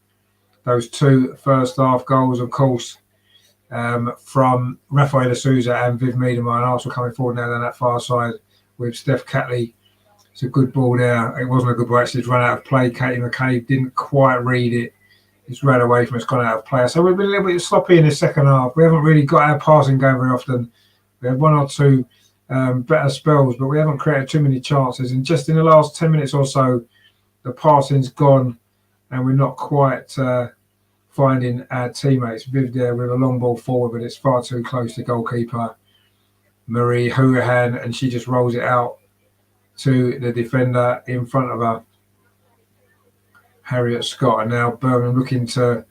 Those two first half goals, of course, from Rafaela Souza and Viv Miedema, and Arsenal coming forward now down that far side with Steph Catley. It's a good ball there. It wasn't a good ball, actually. It's run out of play. Katie McCabe didn't quite read it. It's ran away from us, gone out of play. So we've been a little bit sloppy in the second half. We haven't really got our passing going very often. We had one or two better spells, but we haven't created too many chances. And just in the last 10 minutes or so, the passing's gone, and we're not quite finding our teammates. Viv there with a long ball forward, but it's far too close to goalkeeper Marie Houlihan, and she just rolls it out to the defender in front of her, Harriet Scott. And now Birmingham looking to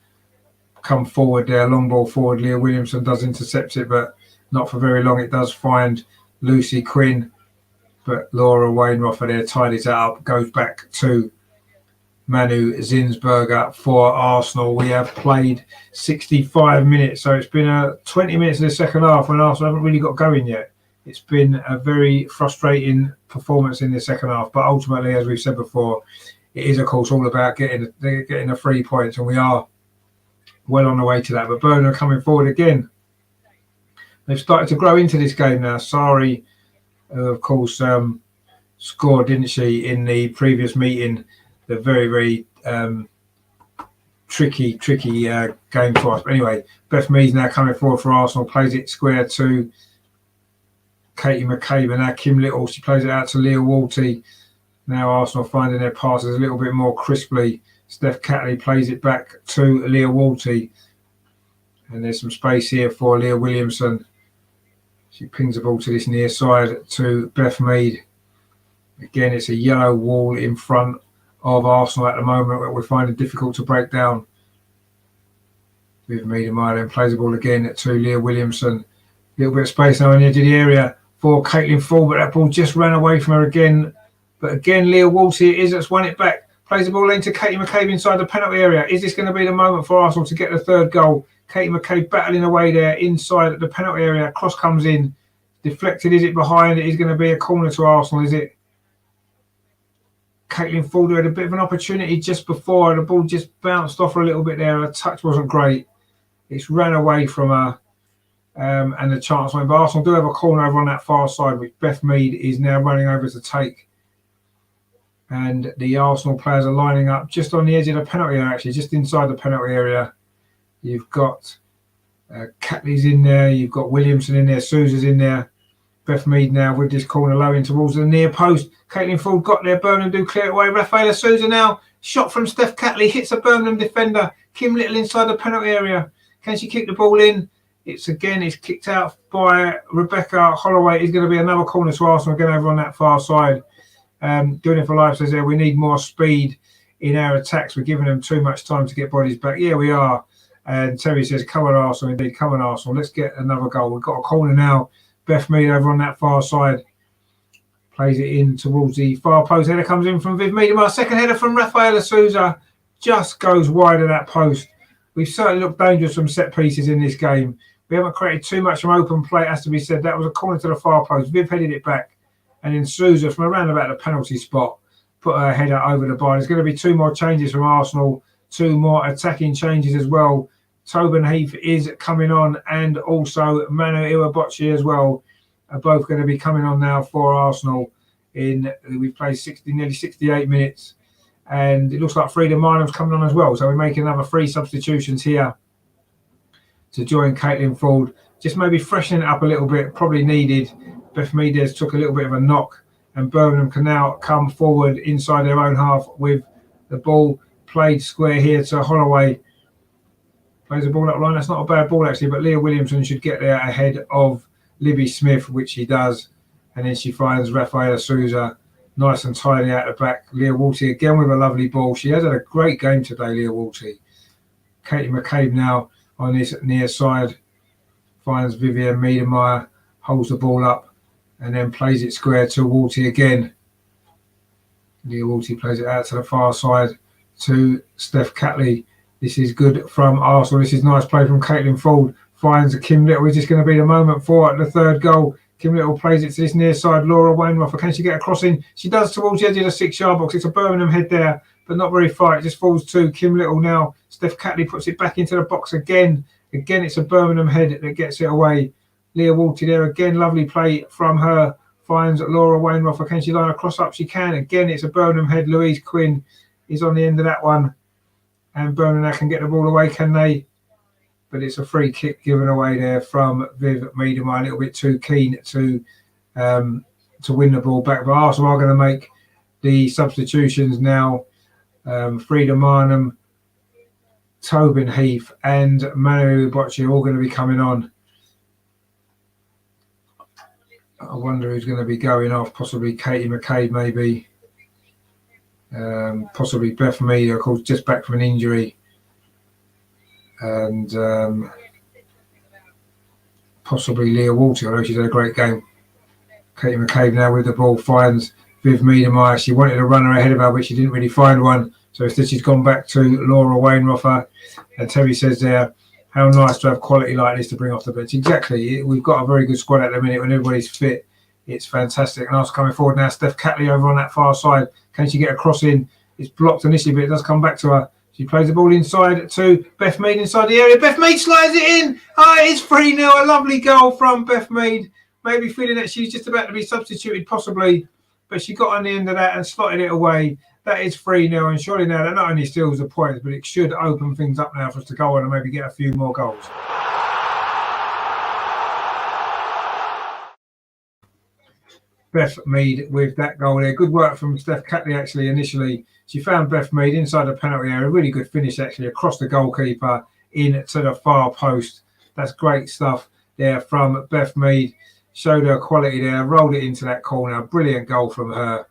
come forward there. Long ball forward. Leah Williamson does intercept it, but not for very long. It does find Lucy Quinn, but Laura Wainroffer there tidies that up, goes back to Manu Zinsberger for Arsenal. We have played 65 minutes, so it's been 20 minutes in the second half when Arsenal haven't really got going yet. It's been a very frustrating performance in the second half, but ultimately, as we've said before, it is, of course, all about getting the 3 points, and we are well on the way to that. But Birmingham are coming forward again. They've started to grow into this game now. Sari, of course, scored, didn't she, in the previous meeting? The very, very tricky game for us. But anyway, Beth Mead's now coming forward for Arsenal, plays it square to Katie McCabe, and now Kim Little. She plays it out to Leah Walty. Now Arsenal finding their passes a little bit more crisply. Steph Catley plays it back to Leah Walty. And there's some space here for Leah Williamson. She pings the ball to this near side to Beth Mead. Again, it's a yellow wall in front of Arsenal at the moment that we're finding difficult to break down. Viv Miedema then plays the ball again to Leah Williamson. A little bit of space now on the edge of the area for Caitlin Ford, but that ball just ran away from her again. But again, Leah Walty is that's won it back. Plays the ball into Katie McCabe inside the penalty area. Is this going to be the moment for Arsenal to get the third goal? Katie McCabe battling away there inside the penalty area. Cross comes in. Deflected. Is it behind? It is going to be a corner to Arsenal, is it? Caitlin Ford had a bit of an opportunity just before. The ball just bounced off her a little bit there. Her touch wasn't great. It's ran away from her. And the chance went. But Arsenal do have a corner over on that far side, which Beth Mead is now running over to take. And the Arsenal players are lining up just on the edge of the penalty area, actually, just inside the penalty area. You've got Catley's in there. You've got Williamson in there. Souza's in there. Beth Mead now with this corner low in towards the near post. Caitlin Ford got there. Birmingham do clear it away. Rafaela Souza now. Shot from Steph Catley. Hits a Birmingham defender. Kim Little inside the penalty area. Can she kick the ball in? It's kicked out by Rebecca Holloway. It's going to be another corner to Arsenal again over on that far side. Doing it for life says there we need more speed in our attacks. We're giving them too much time to get bodies back. Yeah, we are. And Terry says, come on, Arsenal. Indeed, come on, Arsenal. Let's get another goal. We've got a corner now. Beth Mead over on that far side. Plays it in towards the far post. Header comes in from Viv Miedema. Second header from Rafaela Souza. Just goes wide of that post. We've certainly looked dangerous from set pieces in this game. We haven't created too much from open play, has to be said. That was a corner to the far post. Viv headed it back. And then Souza from around about the penalty spot put her header over the bar. There's going to be two more changes from Arsenal 2 more attacking changes as well. Tobin Heath is coming on, and also Manu Iwabochi as well are both going to be coming on now for Arsenal. We've played nearly 68 minutes, and it looks like Frida Marnham's coming on as well. So we're making another 3 substitutions here to join Caitlin Ford. Just maybe freshening it up a little bit, probably needed. Beth Meades took a little bit of a knock, and Birmingham can now come forward inside their own half with the ball played square here to Holloway. Plays the ball up line. That's not a bad ball actually, but Leah Williamson should get there ahead of Libby Smith, which she does. And then she finds Rafaela Souza nice and tidy out the back. Leah Walty again with a lovely ball. She has had a great game today, Leah Walty. Katie McCabe now on this near side finds Vivian Miedemeier, holds the ball up and then plays it square to Walty again. Leah Walty plays it out to the far side to Steph Catley. This is good from Arsenal. This is nice play from Caitlin Ford. Finds Kim Little. Is this going to be the moment for the 3rd goal? Kim Little plays it to this near side. Laura Wainwright. Can she get a cross in? She does towards the edge of the 6-yard box. It's a Birmingham head there, but not very far. It just falls to Kim Little now. Steph Catley puts it back into the box again. Again, it's a Birmingham head that gets it away. Leah Walty there again. Lovely play from her. Finds Laura Wainwright. Can she line a cross up? She can. Again, it's a Birmingham head. Louise Quinn is on the end of that one. And Birmingham can get the ball away, can they? But it's a free kick given away there from Viv Miedemeier. A little bit too keen to win the ball back. But Arsenal are going to make the substitutions now. Frida Marnham, Tobin Heath and Manu Iwabochi are all going to be coming on. I wonder who's going to be going off. Possibly Katie McCabe, maybe. Possibly Beth Mead, of course, just back from an injury. And possibly Leah Walty, although she's had a great game. Katie McCabe now with the ball finds Viv Miedemeier. She wanted a runner ahead of her, but she didn't really find one. So instead she's gone back to Laura Wainwright. And Terry says there, how nice to have quality like this to bring off the bench. Exactly. We've got a very good squad at the minute. When everybody's fit, it's fantastic. And also coming forward now, Steph Catley over on that far side. Can she get a cross in? It's blocked initially, but it does come back to her. She plays the ball inside to Beth Mead inside the area. Beth Mead slides it in. It's 3-0. A lovely goal from Beth Mead. Maybe feeling that she's just about to be substituted, possibly. But she got on the end of that and slotted it away. That is 3-0. And surely now that not only steals the points, but it should open things up now for us to go on and maybe get a few more goals. Beth Mead with that goal there. Good work from Steph Catley, actually, initially. She found Beth Mead inside the penalty area. Really good finish, actually, across the goalkeeper into the far post. That's great stuff there from Beth Mead. Showed her quality there, rolled it into that corner. Brilliant goal from her.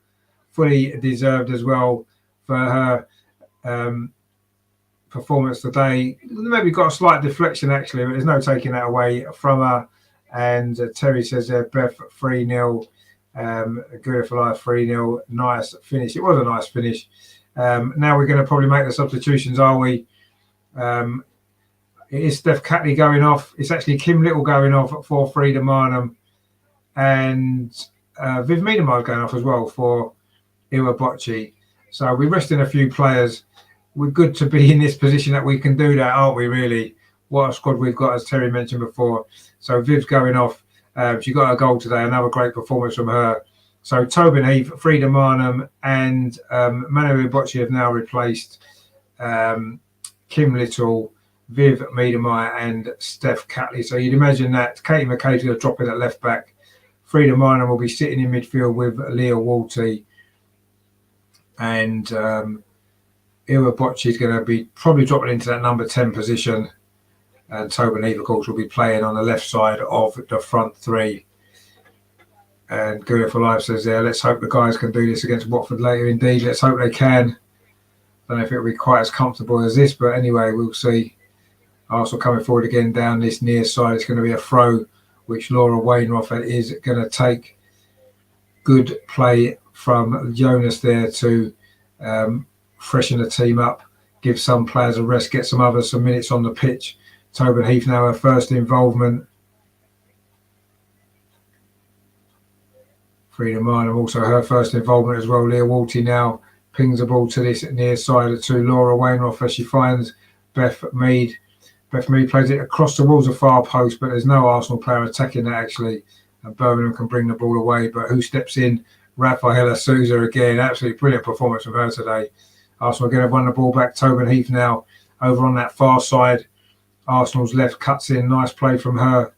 Fully deserved as well for her performance today. Maybe got a slight deflection, actually, but there's no taking that away from her. And Terry says there, Beth 3-0. Good for life 3-0. Nice finish. It was a nice finish. Now we're going to probably make the substitutions, are we? It is Steph Catley going off. It's actually Kim Little going off for Frida Marnham, and Viv Miedemeier going off as well for Iwabochi. So we're resting a few players. We're good to be in this position that we can do that, aren't we? Really, what a squad we've got, as Terry mentioned before. So Viv's going off. She got a goal today, another great performance from her. So Tobin Heath, Frida Marnham and Manu Iwabochi have now replaced Kim Little, Viv Miedemeier and Steph Catley. So you'd imagine that Katie McCabe's going to drop in at left back. Frida Marnham will be sitting in midfield with Leah Walty. And Iwabochi is going to be probably dropping into that number 10 position. And Tobin Heath, of course, will be playing on the left side of the front three. And Good for Life says there, let's hope the guys can do this against Watford later. Indeed, let's hope they can. Don't know if it'll be quite as comfortable as this, but anyway, we'll see. Arsenal coming forward again down this near side. It's going to be a throw, which Laura Wainwright is going to take. Good play from Jonas there to freshen the team up, give some players a rest, get some others some minutes on the pitch. Tobin Heath now her first involvement. Frida Marnham also her first involvement as well. Leah Walty now pings the ball to this near side to Laura Wainwright as she finds Beth Mead. Beth Mead plays it across towards the far post, but there's no Arsenal player attacking that actually. And Birmingham can bring the ball away. But who steps in? Rafaela Souza again. Absolutely brilliant performance from her today. Arsenal again have won the ball back. Tobin Heath now over on that far side. Arsenal's left cuts in. Nice play from her.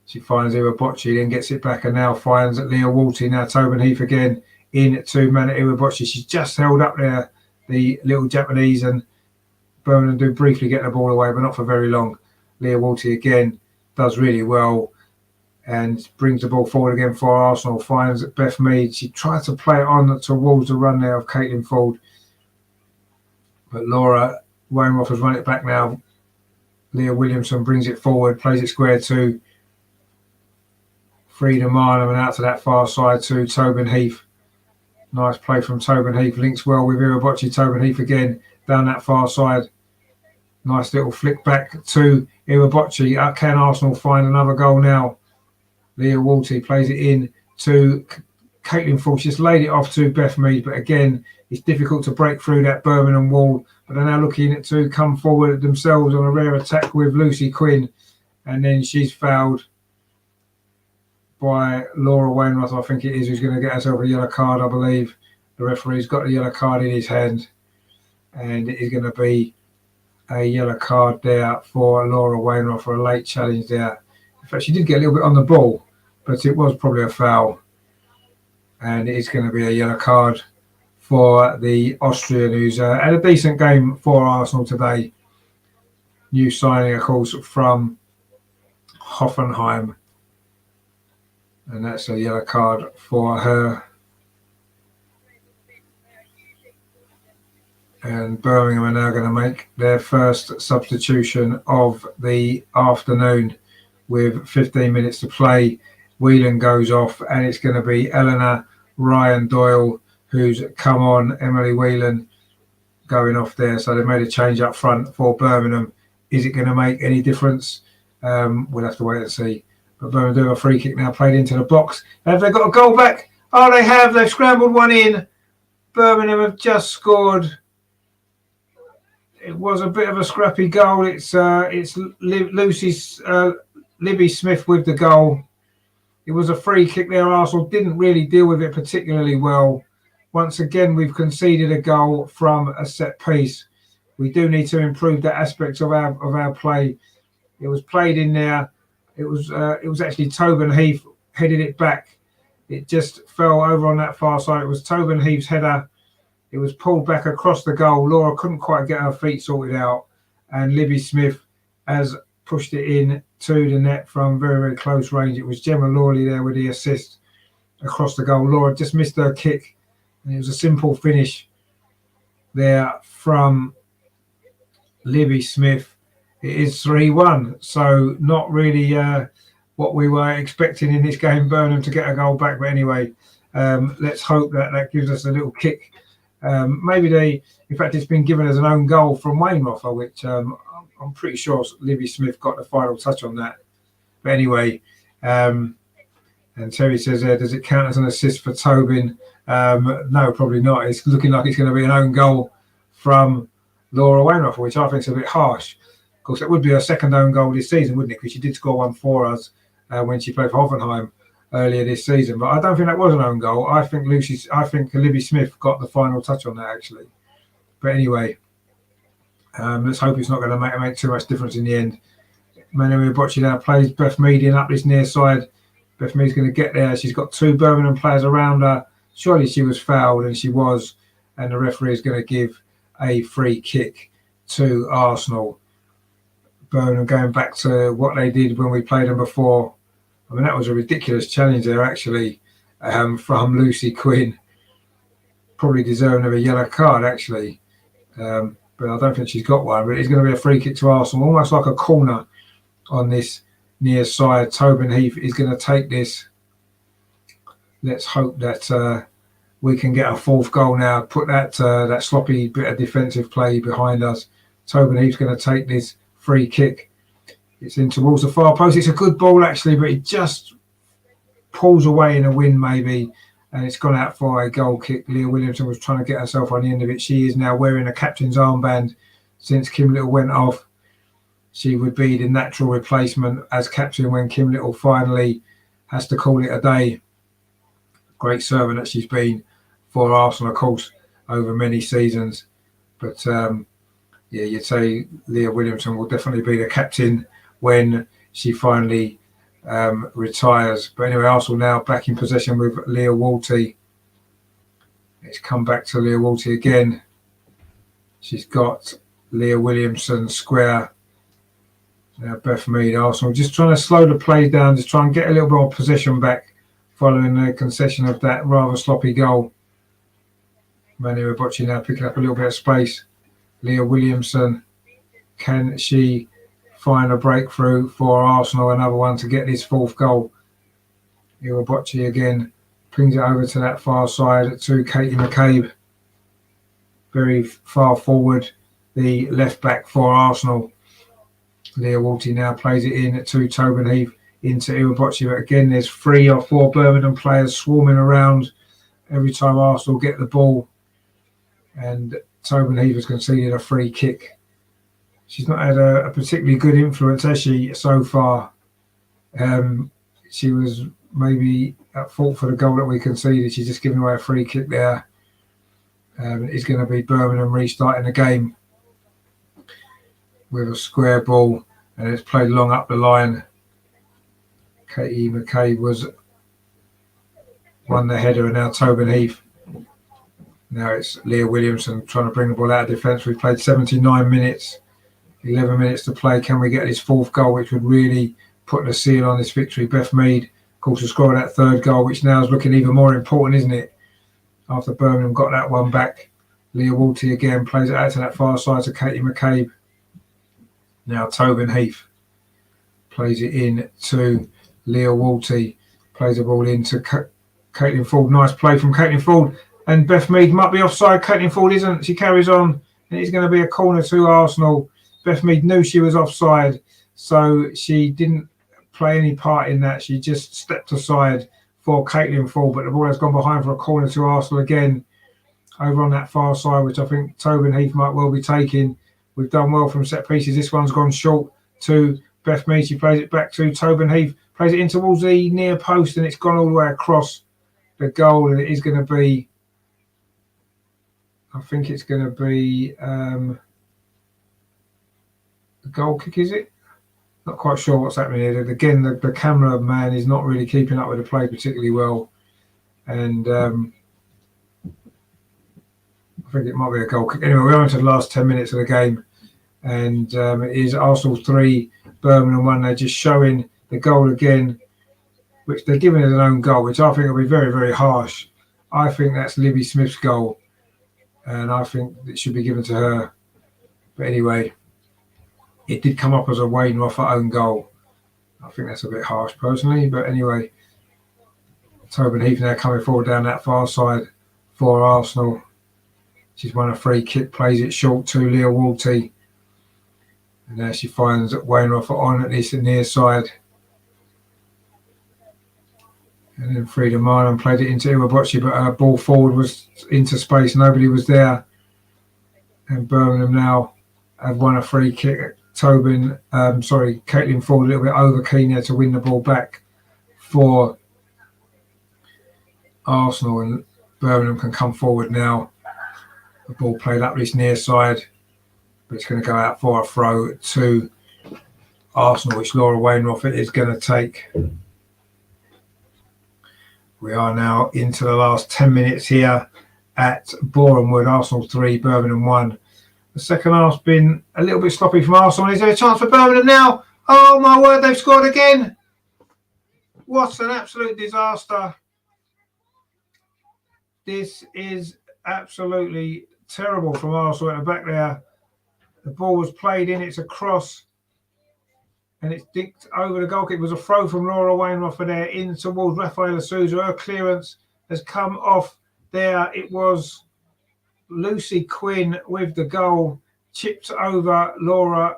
She finds Iwabochi, then gets it back and now finds Leah Walty. Now Tobin Heath again in to Mana Iwabochi. She's just held up there, the little Japanese, and Birmingham do briefly get the ball away, but not for very long. Leah Walty again does really well and brings the ball forward again for Arsenal. Finds Beth Mead. She tries to play it on towards the run there of Caitlin Ford. But Laura Wainwright has run it back now. Leah Williamson brings it forward, plays it square to Frida Marnham and out to that far side to Tobin Heath. Nice play from Tobin Heath. Links well with Iwabochi. Tobin Heath again down that far side. Nice little flick back to Iwabochi. Can Arsenal find another goal now? Leah Walty plays it in to Caitlin Ford. She's laid it off to Beth Mead, but again, it's difficult to break through that Birmingham wall. But they're now looking to come forward themselves on a rare attack with Lucy Quinn. And then she's fouled by Laura Wainwright, I think it is, who's going to get herself a yellow card, I believe. The referee's got the yellow card in his hand. And it is going to be a yellow card there for Laura Wainwright for a late challenge there. In fact, she did get a little bit on the ball, but it was probably a foul. And it is going to be a yellow card for the Austrian, who's had a decent game for Arsenal today. New signing, of course, from Hoffenheim. And that's a yellow card for her. And Birmingham are now going to make their first substitution of the afternoon with 15 minutes to play. Whelan goes off, and it's going to be Eleanor Ryan Doyle who's come on. Emily Whelan going off there. So they made a change up front for Birmingham. Is it going to make any difference? We'll have to wait and see. But Birmingham do a free kick now, played into the box. Have they got a goal back? Oh, they have. They've scrambled one in. Birmingham have just scored. It was a bit of a scrappy goal. It's Libby Smith with the goal. It was a free kick there. Arsenal didn't really deal with it particularly well. Once again, we've conceded a goal from a set piece. We do need to improve that aspect of our play. It was played in there. It was actually Tobin Heath headed it back. It just fell over on that far side. It was Tobin Heath's header. It was pulled back across the goal. Laura couldn't quite get her feet sorted out, and Libby Smith has pushed it in to the net from very, very close range. It was Gemma Lawley there with the assist across the goal. Laura just missed her kick, and it was a simple finish there from Libby Smith. It is 3-1, so not really what we were expecting in this game, Birmingham to get a goal back. But anyway, let's hope that gives us a little kick. Maybe in fact, it's been given as an own goal from Wainwright, which I'm pretty sure Libby Smith got the final touch on that. But anyway, and Terry says, does it count as an assist for Tobin? No, probably not. It's looking like it's going to be an own goal from Laura Wainwright, which I think is a bit harsh. Of course, it would be her second own goal this season, wouldn't it? Because she did score one for us when she played for Hoffenheim earlier this season. But I don't think that was an own goal. I think Libby Smith got the final touch on that, actually. But anyway, let's hope it's not going to make too much difference in the end. Manu Iwabochi now plays Beth Mead in up this near side. Beth Mead's going to get there. She's got two Birmingham players around her. Surely she was fouled, and she was. And the referee is going to give a free kick to Arsenal. Birmingham going back to what they did when we played them before. I mean, that was a ridiculous challenge there, actually, from Lucy Quinn. Probably deserving of a yellow card, actually. But I don't think she's got one. But it's going to be a free kick to Arsenal, almost like a corner on this near side. Tobin Heath is going to take this. Let's hope that we can get a fourth goal now. Put that sloppy bit of defensive play behind us. Tobin Heath's going to take this free kick. It's in towards the far post. It's a good ball, actually, but it just pulls away in a wind, maybe. and it's gone out for a goal kick. Leah Williamson was trying to get herself on the end of it. She is now wearing a captain's armband since Kim Little went off. She would be the natural replacement as captain when Kim Little finally has to call it a day. Great servant that she's been for Arsenal, of course, over many seasons. But yeah, you'd say Leah Williamson will definitely be the captain when she finally retires. But anyway, Arsenal now back in possession with Leah Walty. It's come back to Leah Walty again. She's got Leah Williamson square. Now Beth Mead, Arsenal just trying to slow the play down, just try and get a little bit more possession back following the concession of that rather sloppy goal. Manu Iwabuchi now picking up a little bit of space. Leah Williamson, can she find a breakthrough for Arsenal? Another one to get this fourth goal. Iwabuchi again pings it over to that far side to Katie McCabe. Very far forward, the left back for Arsenal. Leah Walty now plays it in to Tobin Heath into Iwabuchi. But again, there's 3 or 4 Birmingham players swarming around every time Arsenal get the ball. And Tobin Heath has conceded a free kick. She's not had a particularly good influence, has she, so far? She was maybe at fault for the goal that we conceded. She's just given away a free kick there. It's going to be Birmingham restarting the game with a square ball, and it's played long up the line. Katie McCabe won the header, and now Tobin Heath. Now it's Leah Williamson trying to bring the ball out of defence. We've played 79 minutes, 11 minutes to play. Can we get this fourth goal, which would really put the seal on this victory? Beth Mead, of course, has scored that third goal, which now is looking even more important, isn't it? After Birmingham got that one back. Leah Walty again plays it out to that far side to Katie McCabe. Now Tobin Heath plays it in to Leah Walty. Plays the ball into Caitlin Ford. Nice play from Caitlin Ford. And Beth Mead might be offside. Caitlin Ford isn't. She carries on. And it's going to be a corner to Arsenal. Beth Mead knew she was offside, so she didn't play any part in that. She just stepped aside for Caitlin Ford. But the ball has gone behind for a corner to Arsenal again. Over on that far side, which I think Tobin Heath might well be taking. We've done well from set pieces. This one's gone short to Beth Mead. She plays it back to Tobin Heath. Plays it in towards the near post, and it's gone all the way across the goal. And it is going to be, I think it's going to be a goal kick, is it? Not quite sure what's happening here. Again, the camera man is not really keeping up with the play particularly well. And I think it might be a goal kick. Anyway, we're on to the last 10 minutes of the game. And it is Arsenal 3, Birmingham 1. They're just showing the goal again, which they're giving as an own goal, which I think will be very, very harsh. I think that's Libby Smith's goal, and I think it should be given to her. But anyway, it did come up as a Wayne Roffer own goal. I think that's a bit harsh personally, but anyway, Tobin Heath now coming forward down that far side for Arsenal. She's won a free kick, plays it short to Leah Walty. And now she finds Wayne Roffer on at this near side. And then Frida Marlin played it into Iwabuchi, but her ball forward was into space. Nobody was there. And Birmingham now have won a free kick. Caitlin Ford a little bit over keen there to win the ball back for Arsenal. And Birmingham can come forward now. The ball played up this near side, but it's going to go out for a throw to Arsenal, which Laura Wainwright is going to take. We are now into the last 10 minutes here at Boreham Wood. Arsenal 3, Birmingham 1. The second half's been a little bit sloppy from Arsenal. Is there a chance for Birmingham now? Oh my word, they've scored again. What an absolute disaster. This is absolutely terrible from Arsenal at the back there. The ball was played in, it's a cross, and it's dicked over the goalkeeper. It was a throw from Laura Wainwright there in towards Rafaela Souza. Her clearance has come off there. It was Lucy Quinn with the goal, chipped over Laura,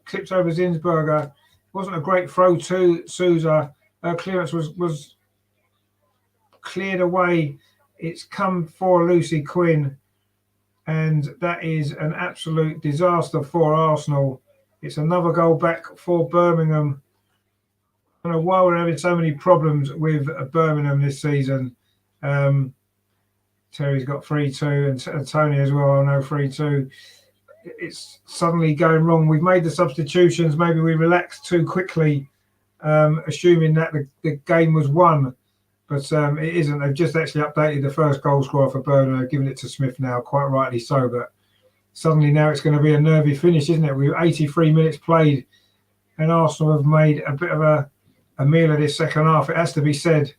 clipped over Zinsberger. It wasn't a great throw to Souza. Her clearance was cleared away. It's come for Lucy Quinn, and that is an absolute disaster for Arsenal. It's another goal back for Birmingham. I don't know why we're having so many problems with Birmingham this season. Terry's got 3-2, and Tony as well. I know 3-2. It's suddenly going wrong. We've made the substitutions. Maybe we relaxed too quickly, assuming that the game was won. But it isn't. They've just actually updated the first goal scorer for Birmingham, giving it to Smith now, quite rightly so. But suddenly now it's going to be a nervy finish, isn't it? We've 83 minutes played, and Arsenal have made a bit of a meal of this second half. It has to be said.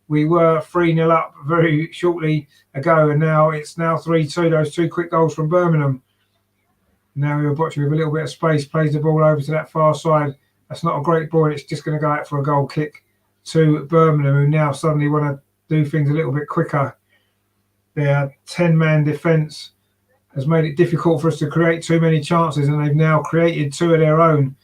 We were 3-0 up very shortly ago, and now it's 3-2. Those two quick goals from Birmingham. Now we're watching with a little bit of space, plays the ball over to that far side. That's not a great ball. It's just going to go out for a goal kick to Birmingham, who now suddenly want to do things a little bit quicker. Their 10-man defence has made it difficult for us to create too many chances, and they've now created two of their own.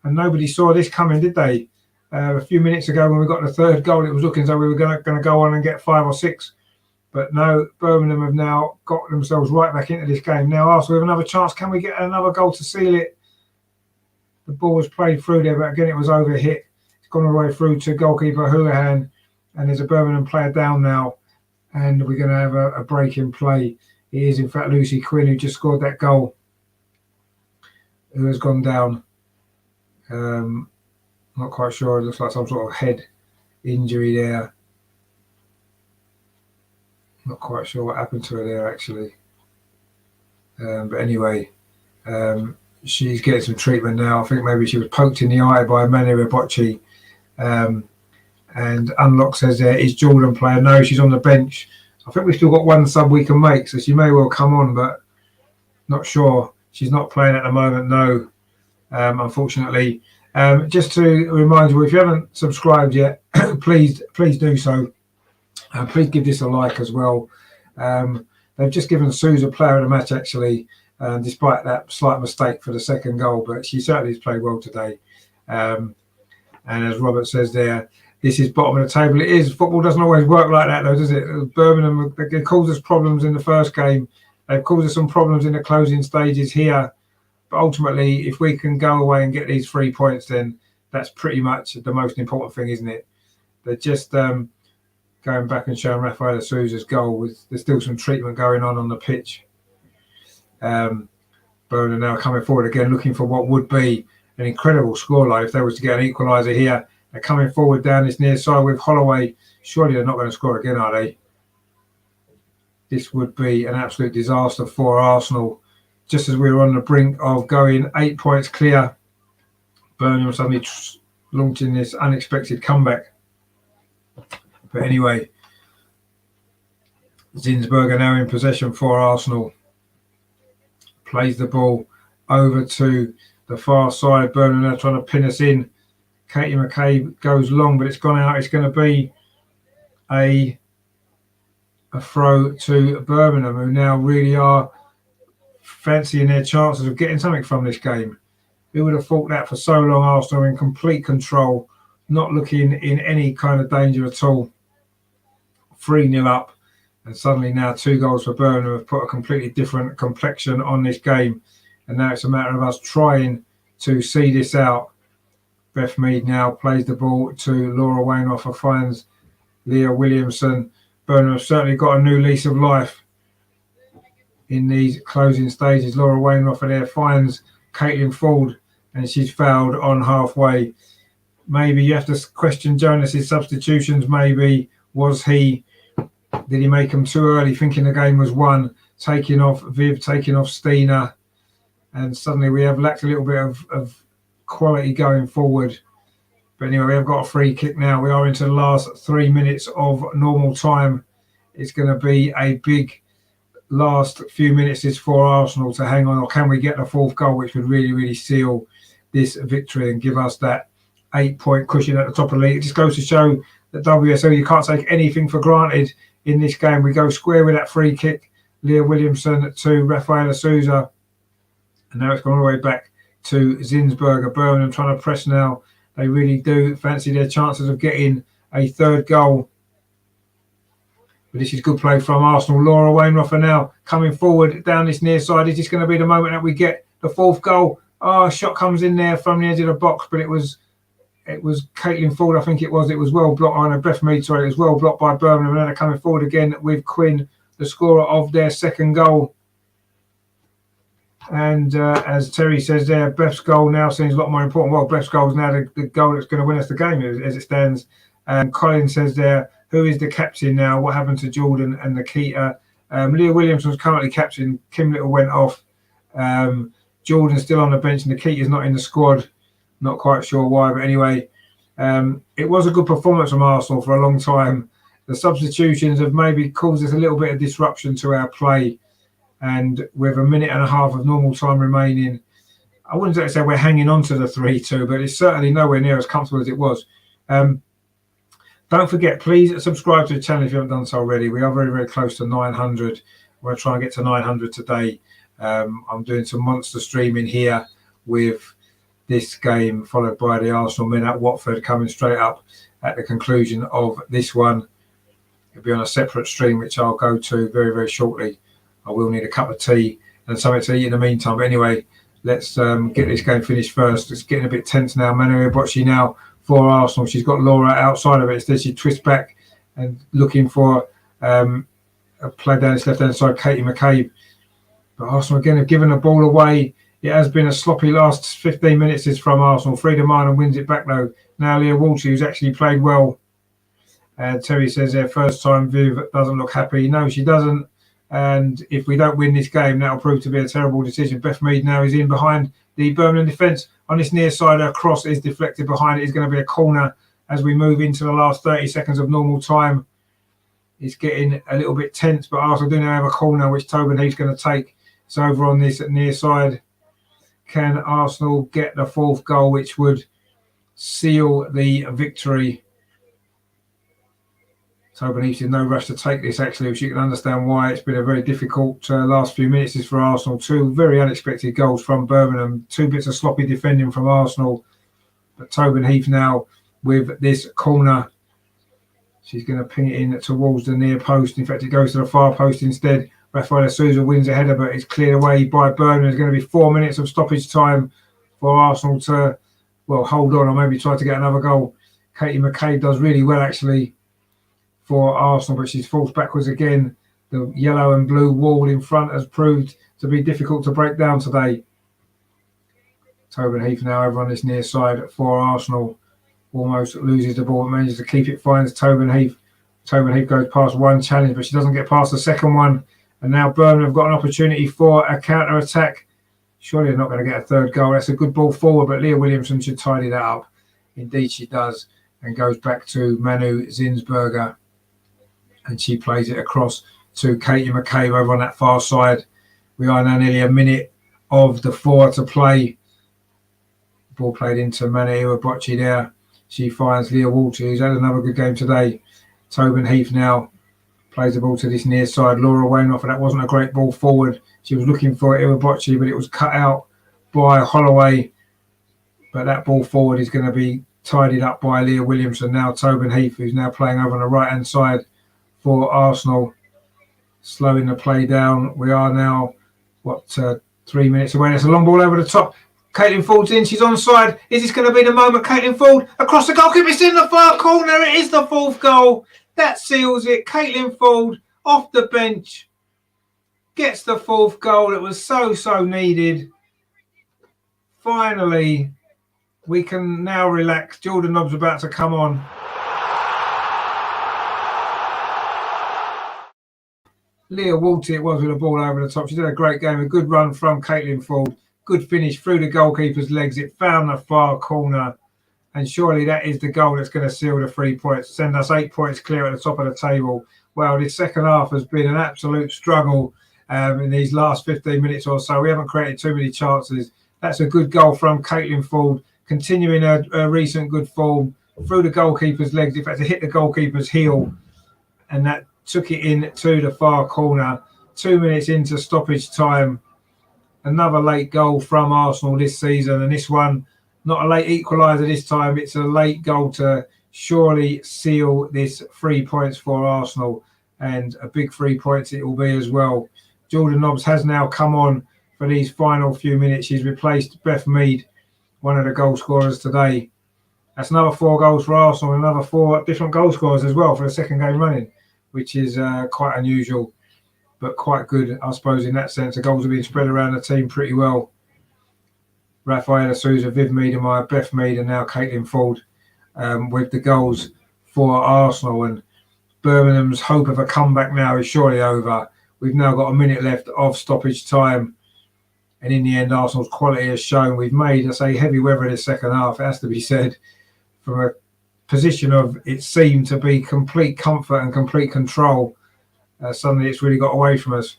And nobody saw this coming, did they? A few minutes ago when we got the third goal, it was looking as though we were going to go on and get 5 or 6. But no, Birmingham have now got themselves right back into this game. Now Arsenal have another chance. Can we get another goal to seal it? The ball was played through there, but again it was overhit. It's gone all the way through to goalkeeper Houlihan, and there's a Birmingham player down now, and we're going to have a break in play. It is in fact Lucy Quinn, who just scored that goal, who has gone down. Not quite sure. It looks like some sort of head injury there. Not quite sure what happened to her there, actually. But anyway, she's getting some treatment now. I think maybe she was poked in the eye by Manu Ebochi. And Unlock says there, is Jordan playing? No, she's on the bench. I think we've still got one sub we can make, so she may well come on, but not sure. She's not playing at the moment, no, unfortunately. Just to remind you, if you haven't subscribed yet, please do so. Please give this a like as well. They've just given Sousa player of the match, actually, despite that slight mistake for the second goal, but she certainly has played well today. And as Robert says there, this is bottom of the table. It is. Football doesn't always work like that, though, does it? Birmingham, they caused us problems in the first game. They've caused us some problems in the closing stages here. But ultimately, if we can go away and get these 3 points, then that's pretty much the most important thing, isn't it? They're just going back and showing Rafaela Sousa's goal. There's still some treatment going on the pitch. Birmingham now coming forward again, looking for what would be an incredible scoreline if they was to get an equaliser here. They're coming forward down this near side with Holloway. Surely they're not going to score again, are they? This would be an absolute disaster for Arsenal. Just as we were on the brink of going 8 points clear, Birmingham suddenly launching this unexpected comeback. But anyway, Zinsberger now in possession for Arsenal. Plays the ball over to the far side. Birmingham now trying to pin us in. Katie McCabe goes long, but it's gone out. It's going to be a throw to Birmingham, who now really are fancying their chances of getting something from this game. Who would have thought that for so long? Arsenal in complete control, not looking in any kind of danger at all. 3-0 up, and suddenly now 2 goals for Birmingham have put a completely different complexion on this game. And now it's a matter of us trying to see this out. Beth Mead now plays the ball to Laura Wainhoff, who finds Leah Williamson. Birmingham have certainly got a new lease of life in these closing stages. Laura Wainhoff there finds Caitlin Ford, and she's fouled on halfway. Maybe you have to question Jonas's substitutions. Maybe did he make them too early, thinking the game was won, taking off Viv, taking off Stina, and suddenly we have lacked a little bit of quality going forward. But anyway, we have got a free kick now. We are into the last 3 minutes of normal time. It's going to be a big last few minutes is for Arsenal to hang on, or can we get the 4th goal, which would really, really seal this victory and give us that 8-point cushion at the top of the league. It just goes to show that WSL, you can't take anything for granted in this game. We go square with that free kick. Leah Williamson to Rafaela Sousa. And now it's gone all the way back to Zinsberger. Birmingham trying to press now. They really do fancy their chances of getting a 3rd goal. But this is good play from Arsenal. Laura Wainroffer now coming forward down this near side. Is this going to be the moment that we get the fourth goal? Oh, shot comes in there from the edge of the box, but it was Caitlin Ford, I think it was. It was well blocked. I know Beth Mead, sorry, it was well blocked by Birmingham. And then they're coming forward again with Quinn, the scorer of their second goal. And as Terry says there, Beth's goal now seems a lot more important. Well, Beth's goal is now the goal that's going to win us the game as it stands. And Colin says there, who is the captain now? What happened to Jordan and Nikita? Leah Williamson's currently captain. Kim Little went off. Jordan's still on the bench. Nikita's not in the squad. Not quite sure why, but anyway, it was a good performance from Arsenal for a long time. The substitutions have maybe caused us a little bit of disruption to our play. And with a minute and a half of normal time remaining, I wouldn't say we're hanging on to the 3-2, but it's certainly nowhere near as comfortable as it was. Don't forget, please subscribe to the channel if you haven't done so already. We are very, very close to 900. We're going to try and get to 900 today. I'm doing some monster streaming here with this game, followed by the Arsenal men at Watford coming straight up at the conclusion of this one. It'll be on a separate stream, which I'll go to very, very shortly. I will need a cup of tea and something to eat in the meantime. But anyway, let's get this game finished first. It's getting a bit tense now. Manu Ibocci now for Arsenal. She's got Laura outside of it. Instead, she twists back and looking for a play down this left-hand side, Katie McCabe. But Arsenal, again, have given the ball away. It has been a sloppy last 15 minutes is from Arsenal. Frida Minor wins it back, though. Now Leah Walsh, who's actually played well. Terry says their first time view doesn't look happy. No, she doesn't. And if we don't win this game, that'll prove to be a terrible decision. Beth Mead now is in behind the Birmingham defence. On this near side, her cross is deflected behind. It is going to be a corner as we move into the last 30 seconds of normal time. It's getting a little bit tense, but Arsenal do now have a corner, which Tobin Heath's going to take. It's over on this near side. Can Arsenal get the fourth goal, which would seal the victory? Tobin Heath in no rush to take this, actually, which you can understand why. It's been a very difficult last few minutes for Arsenal. Two very unexpected goals from Birmingham. Two bits of sloppy defending from Arsenal. But Tobin Heath now with this corner. She's going to ping it in towards the near post. In fact, it goes to the far post instead. Rafaela Souza wins a header, but it's cleared away by Birmingham. There's going to be 4 minutes of stoppage time for Arsenal to, well, hold on or maybe try to get another goal. Katie McCabe does really well, actually, for Arsenal, but she's forced backwards again. The yellow and blue wall in front has proved to be difficult to break down today. Tobin Heath now over on this near side for Arsenal. Almost loses the ball, manages to keep it, finds Tobin Heath. Tobin Heath goes past one challenge, but she doesn't get past the second one. And now Birmingham have got an opportunity for a counter-attack. Surely they're not going to get a third goal. That's a good ball forward, but Leah Williamson should tidy that up. Indeed she does, and goes back to Manu Zinsberger. And she plays it across to Katie McCabe over on that far side. We are now nearly a minute of the 4 to play. Ball played into Manu Ibocci there. She finds Leah Walter, who's had another good game today. Tobin Heath now plays the ball to this near side. Laura Wainwright, and that wasn't a great ball forward. She was looking for Ibocci, but it was cut out by Holloway. But that ball forward is going to be tidied up by Leah Williamson. Now Tobin Heath, who's now playing over on the right-hand side for Arsenal, slowing the play down. We are now, 3 minutes away. There's a long ball over the top. Caitlin Ford's in. She's onside. Is this going to be the moment? Caitlin Ford across the goalkeeper. It's in the far corner. It is the fourth goal. That seals it. Caitlin Ford off the bench gets the fourth goal. It was so needed. Finally, we can now relax. Jordan Nobb's about to come on. Leah Walter it was with the ball over the top. She did a great game. A good run from Caitlin Ford. Good finish through the goalkeeper's legs. It found the far corner. And surely that is the goal that's going to seal the 3 points. Send us 8 points clear at the top of the table. Well, this second half has been an absolute struggle in these last 15 minutes or so. We haven't created too many chances. That's a good goal from Caitlin Ford, continuing her recent good form through the goalkeeper's legs. In fact, it hit the goalkeeper's heel. And that took it in to the far corner. 2 minutes into stoppage time. Another late goal from Arsenal this season. And this one, not a late equaliser this time. It's a late goal to surely seal this 3 points for Arsenal. and a big 3 points it will be as well. Jordan Nobbs has now come on for these final few minutes. She's replaced Beth Mead, one of the goal scorers today. That's another 4 goals for Arsenal, and another 4 different goal scorers as well for the second game running, which is quite unusual, but quite good, I suppose, in that sense. The goals have been spread around the team pretty well. Rafaela Souza, Viv Meademeyer, Beth Mead, and now Caitlin Ford with the goals for Arsenal. And Birmingham's hope of a comeback now is surely over. We've now got a minute left of stoppage time. And in the end, Arsenal's quality has shown. We've made, I say, heavy weather in the second half, it has to be said, from a position of it seemed to be complete comfort and complete control. Suddenly it's really got away from us.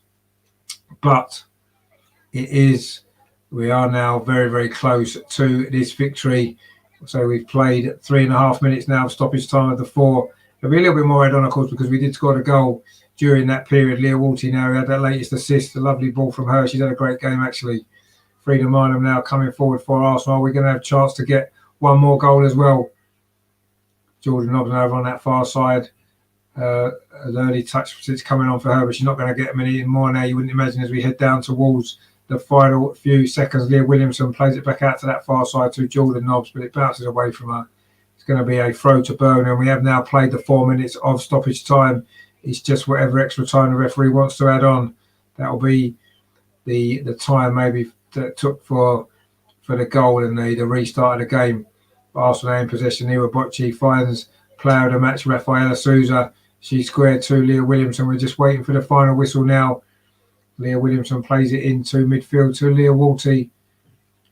But we are now very, very close to this victory. So we've played 3.5 minutes now of stoppage time of the 4. There'll be a little bit more add on, of course, because we did score the goal during that period. Leah Walty now had that latest assist, a lovely ball from her. She's had a great game, actually. Frida Minham now coming forward for Arsenal. We're going to have a chance to get one more goal as well. Jordan Nobbs over on that far side. An early touch it's coming on for her, but she's not going to get many more now, you wouldn't imagine, as we head down towards the final few seconds. Leah Williamson plays it back out to that far side to Jordan Nobbs, but it bounces away from her. It's going to be a throw to Birmingham. We have now played the 4 minutes of stoppage time. It's just whatever extra time the referee wants to add on. That will be the time maybe that took for the goal and the restart of the game. Arsenal in possession. Iwa Bocci finds player of the match, Rafaela Souza. She squared to Leah Williamson. We're just waiting for the final whistle now. Leah Williamson plays it into midfield to Leah Walty.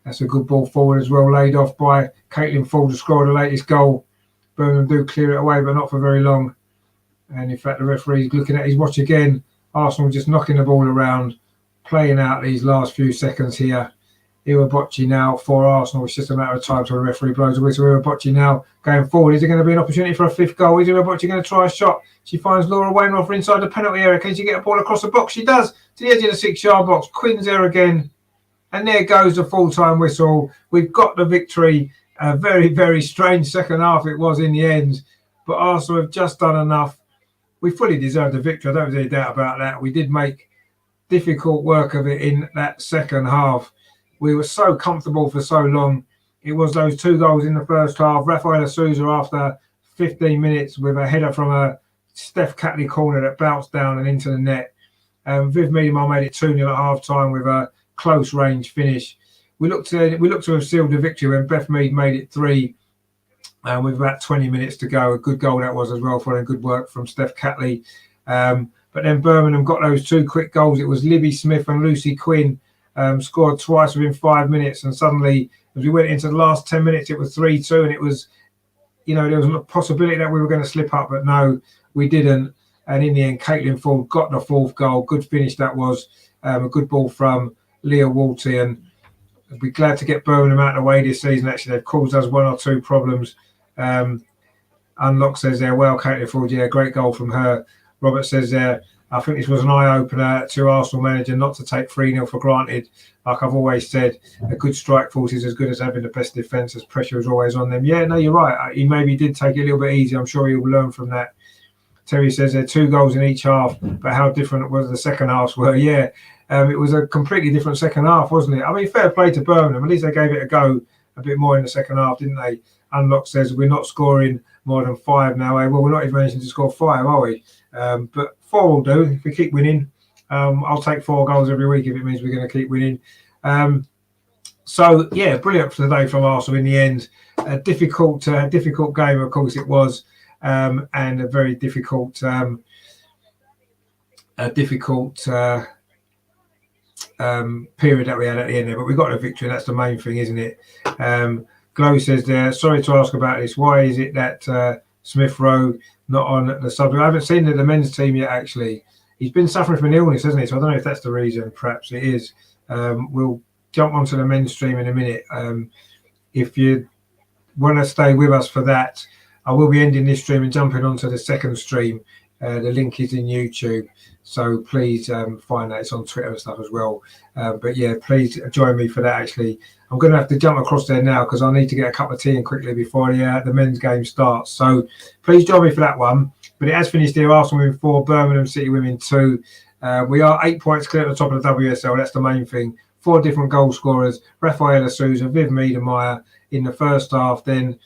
That's a good ball forward as well, laid off by Caitlin Ford to score the latest goal. Birmingham do clear it away, but not for very long. And in fact, the referee's looking at his watch again. Arsenal just knocking the ball around, playing out these last few seconds here. Iwa Bocci now for Arsenal. It's just a matter of time till the referee blows the whistle. Iwa Bocci now going forward. Is it going to be an opportunity for a 5th goal? Is Iwa Bocci going to try a shot? She finds Laura Wainwright inside the penalty area. Can she get a ball across the box? She does, to the edge of the 6-yard box. Quinn's there again. And there goes the full-time whistle. We've got the victory. A very, very strange second half it was in the end. But Arsenal have just done enough. We fully deserved the victory. I don't have any doubt about that. We did make difficult work of it in that second half. We were so comfortable for so long. It was those 2 goals in the first half. Rafaela Souza after 15 minutes with a header from a Steph Catley corner that bounced down and into the net. Viv Meademeyer made it 2-0 at half-time with a close range finish. We looked to have sealed the victory when Beth Mead made it 3 with about 20 minutes to go. A good goal that was as well, following good work from Steph Catley. But then Birmingham got those 2 quick goals. It was Libby Smith and Lucy Quinn scored twice within 5 minutes. And suddenly, as we went into the last 10 minutes, it was 3-2. And it was, there was a possibility that we were going to slip up. But no, we didn't. And in the end, Caitlin Ford got the 4th goal. Good finish that was. A good ball from Leah Walty. And I'd be glad to get Birmingham out of the way this season. Actually, they've caused us 1 or 2 problems. Unlock says there, well, Caitlin Ford, yeah, great goal from her. Robert says there, I think this was an eye-opener to Arsenal manager not to take 3-0 for granted. Like I've always said, a good strike force is as good as having the best defence, as pressure is always on them. Yeah, no, you're right. He maybe did take it a little bit easy. I'm sure he'll learn from that. Terry says there are 2 goals in each half, but how different was the second halves were. Yeah, it was a completely different second half, wasn't it? I mean, fair play to Birmingham. At least they gave it a go a bit more in the second half, didn't they? Unlock says we're not scoring more than 5 now. Well, we're not even managing to score 5, are we? But 4 will do if we keep winning. I'll take 4 goals every week if it means we're going to keep winning. So yeah, brilliant for today from Arsenal. In the end, a difficult game, of course it was, and a very difficult period that we had at the end there. But we got a victory. That's the main thing, isn't it? Glow says there, sorry to ask about this. Why is it that Smith Rowe not on the subject? I haven't seen the men's team yet, actually. He's been suffering from an illness, hasn't he? So I don't know if that's the reason. Perhaps it is. We'll jump onto the men's stream in a minute. If you want to stay with us for that, I will be ending this stream and jumping onto the second stream. The link is in YouTube. So please find that. It's on Twitter and stuff as well. But yeah, please join me for that, actually. I'm going to have to jump across there now because I need to get a cup of tea in quickly before the men's game starts. So please join me for that one. But it has finished here. Arsenal Women 4, Birmingham City Women 2. We are 8 points clear at the top of the WSL. That's the main thing. 4 different goal scorers: Rafaela Souza, Viv Meademeyer in the first half, then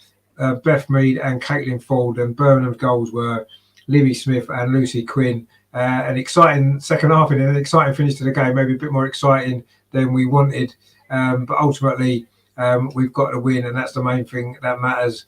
Beth Mead and Caitlin Ford. And Birmingham's goals were Libby Smith and Lucy Quinn. An exciting second half and an exciting finish to the game, maybe a bit more exciting than we wanted. But ultimately, we've got to win, and that's the main thing that matters.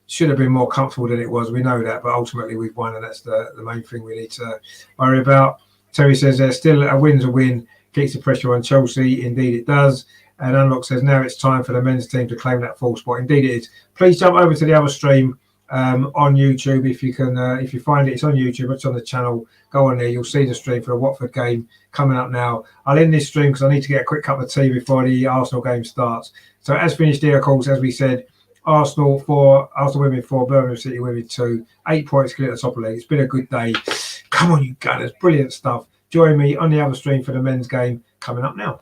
Should have been more comfortable than it was. We know that, but ultimately we've won, and that's the main thing we need to worry about. Terry says there's still a win's a win. Keeps the pressure on Chelsea. Indeed it does. And Unlock says now it's time for the men's team to claim that full spot. Indeed it is. Please jump over to the other stream on YouTube if you can. If you find it, it's on YouTube. It's on the channel. Go on there. You'll see the stream for the Watford game coming up now. I'll end this stream because I need to get a quick cup of tea before the Arsenal game starts. So as finished here, of course, as we said, Arsenal 4, Arsenal Women 4, Birmingham City Women 2. 8 points clear at the top of the league. It's been a good day. Come on, you Gunners. Brilliant stuff. Join me on the other stream for the men's game coming up now.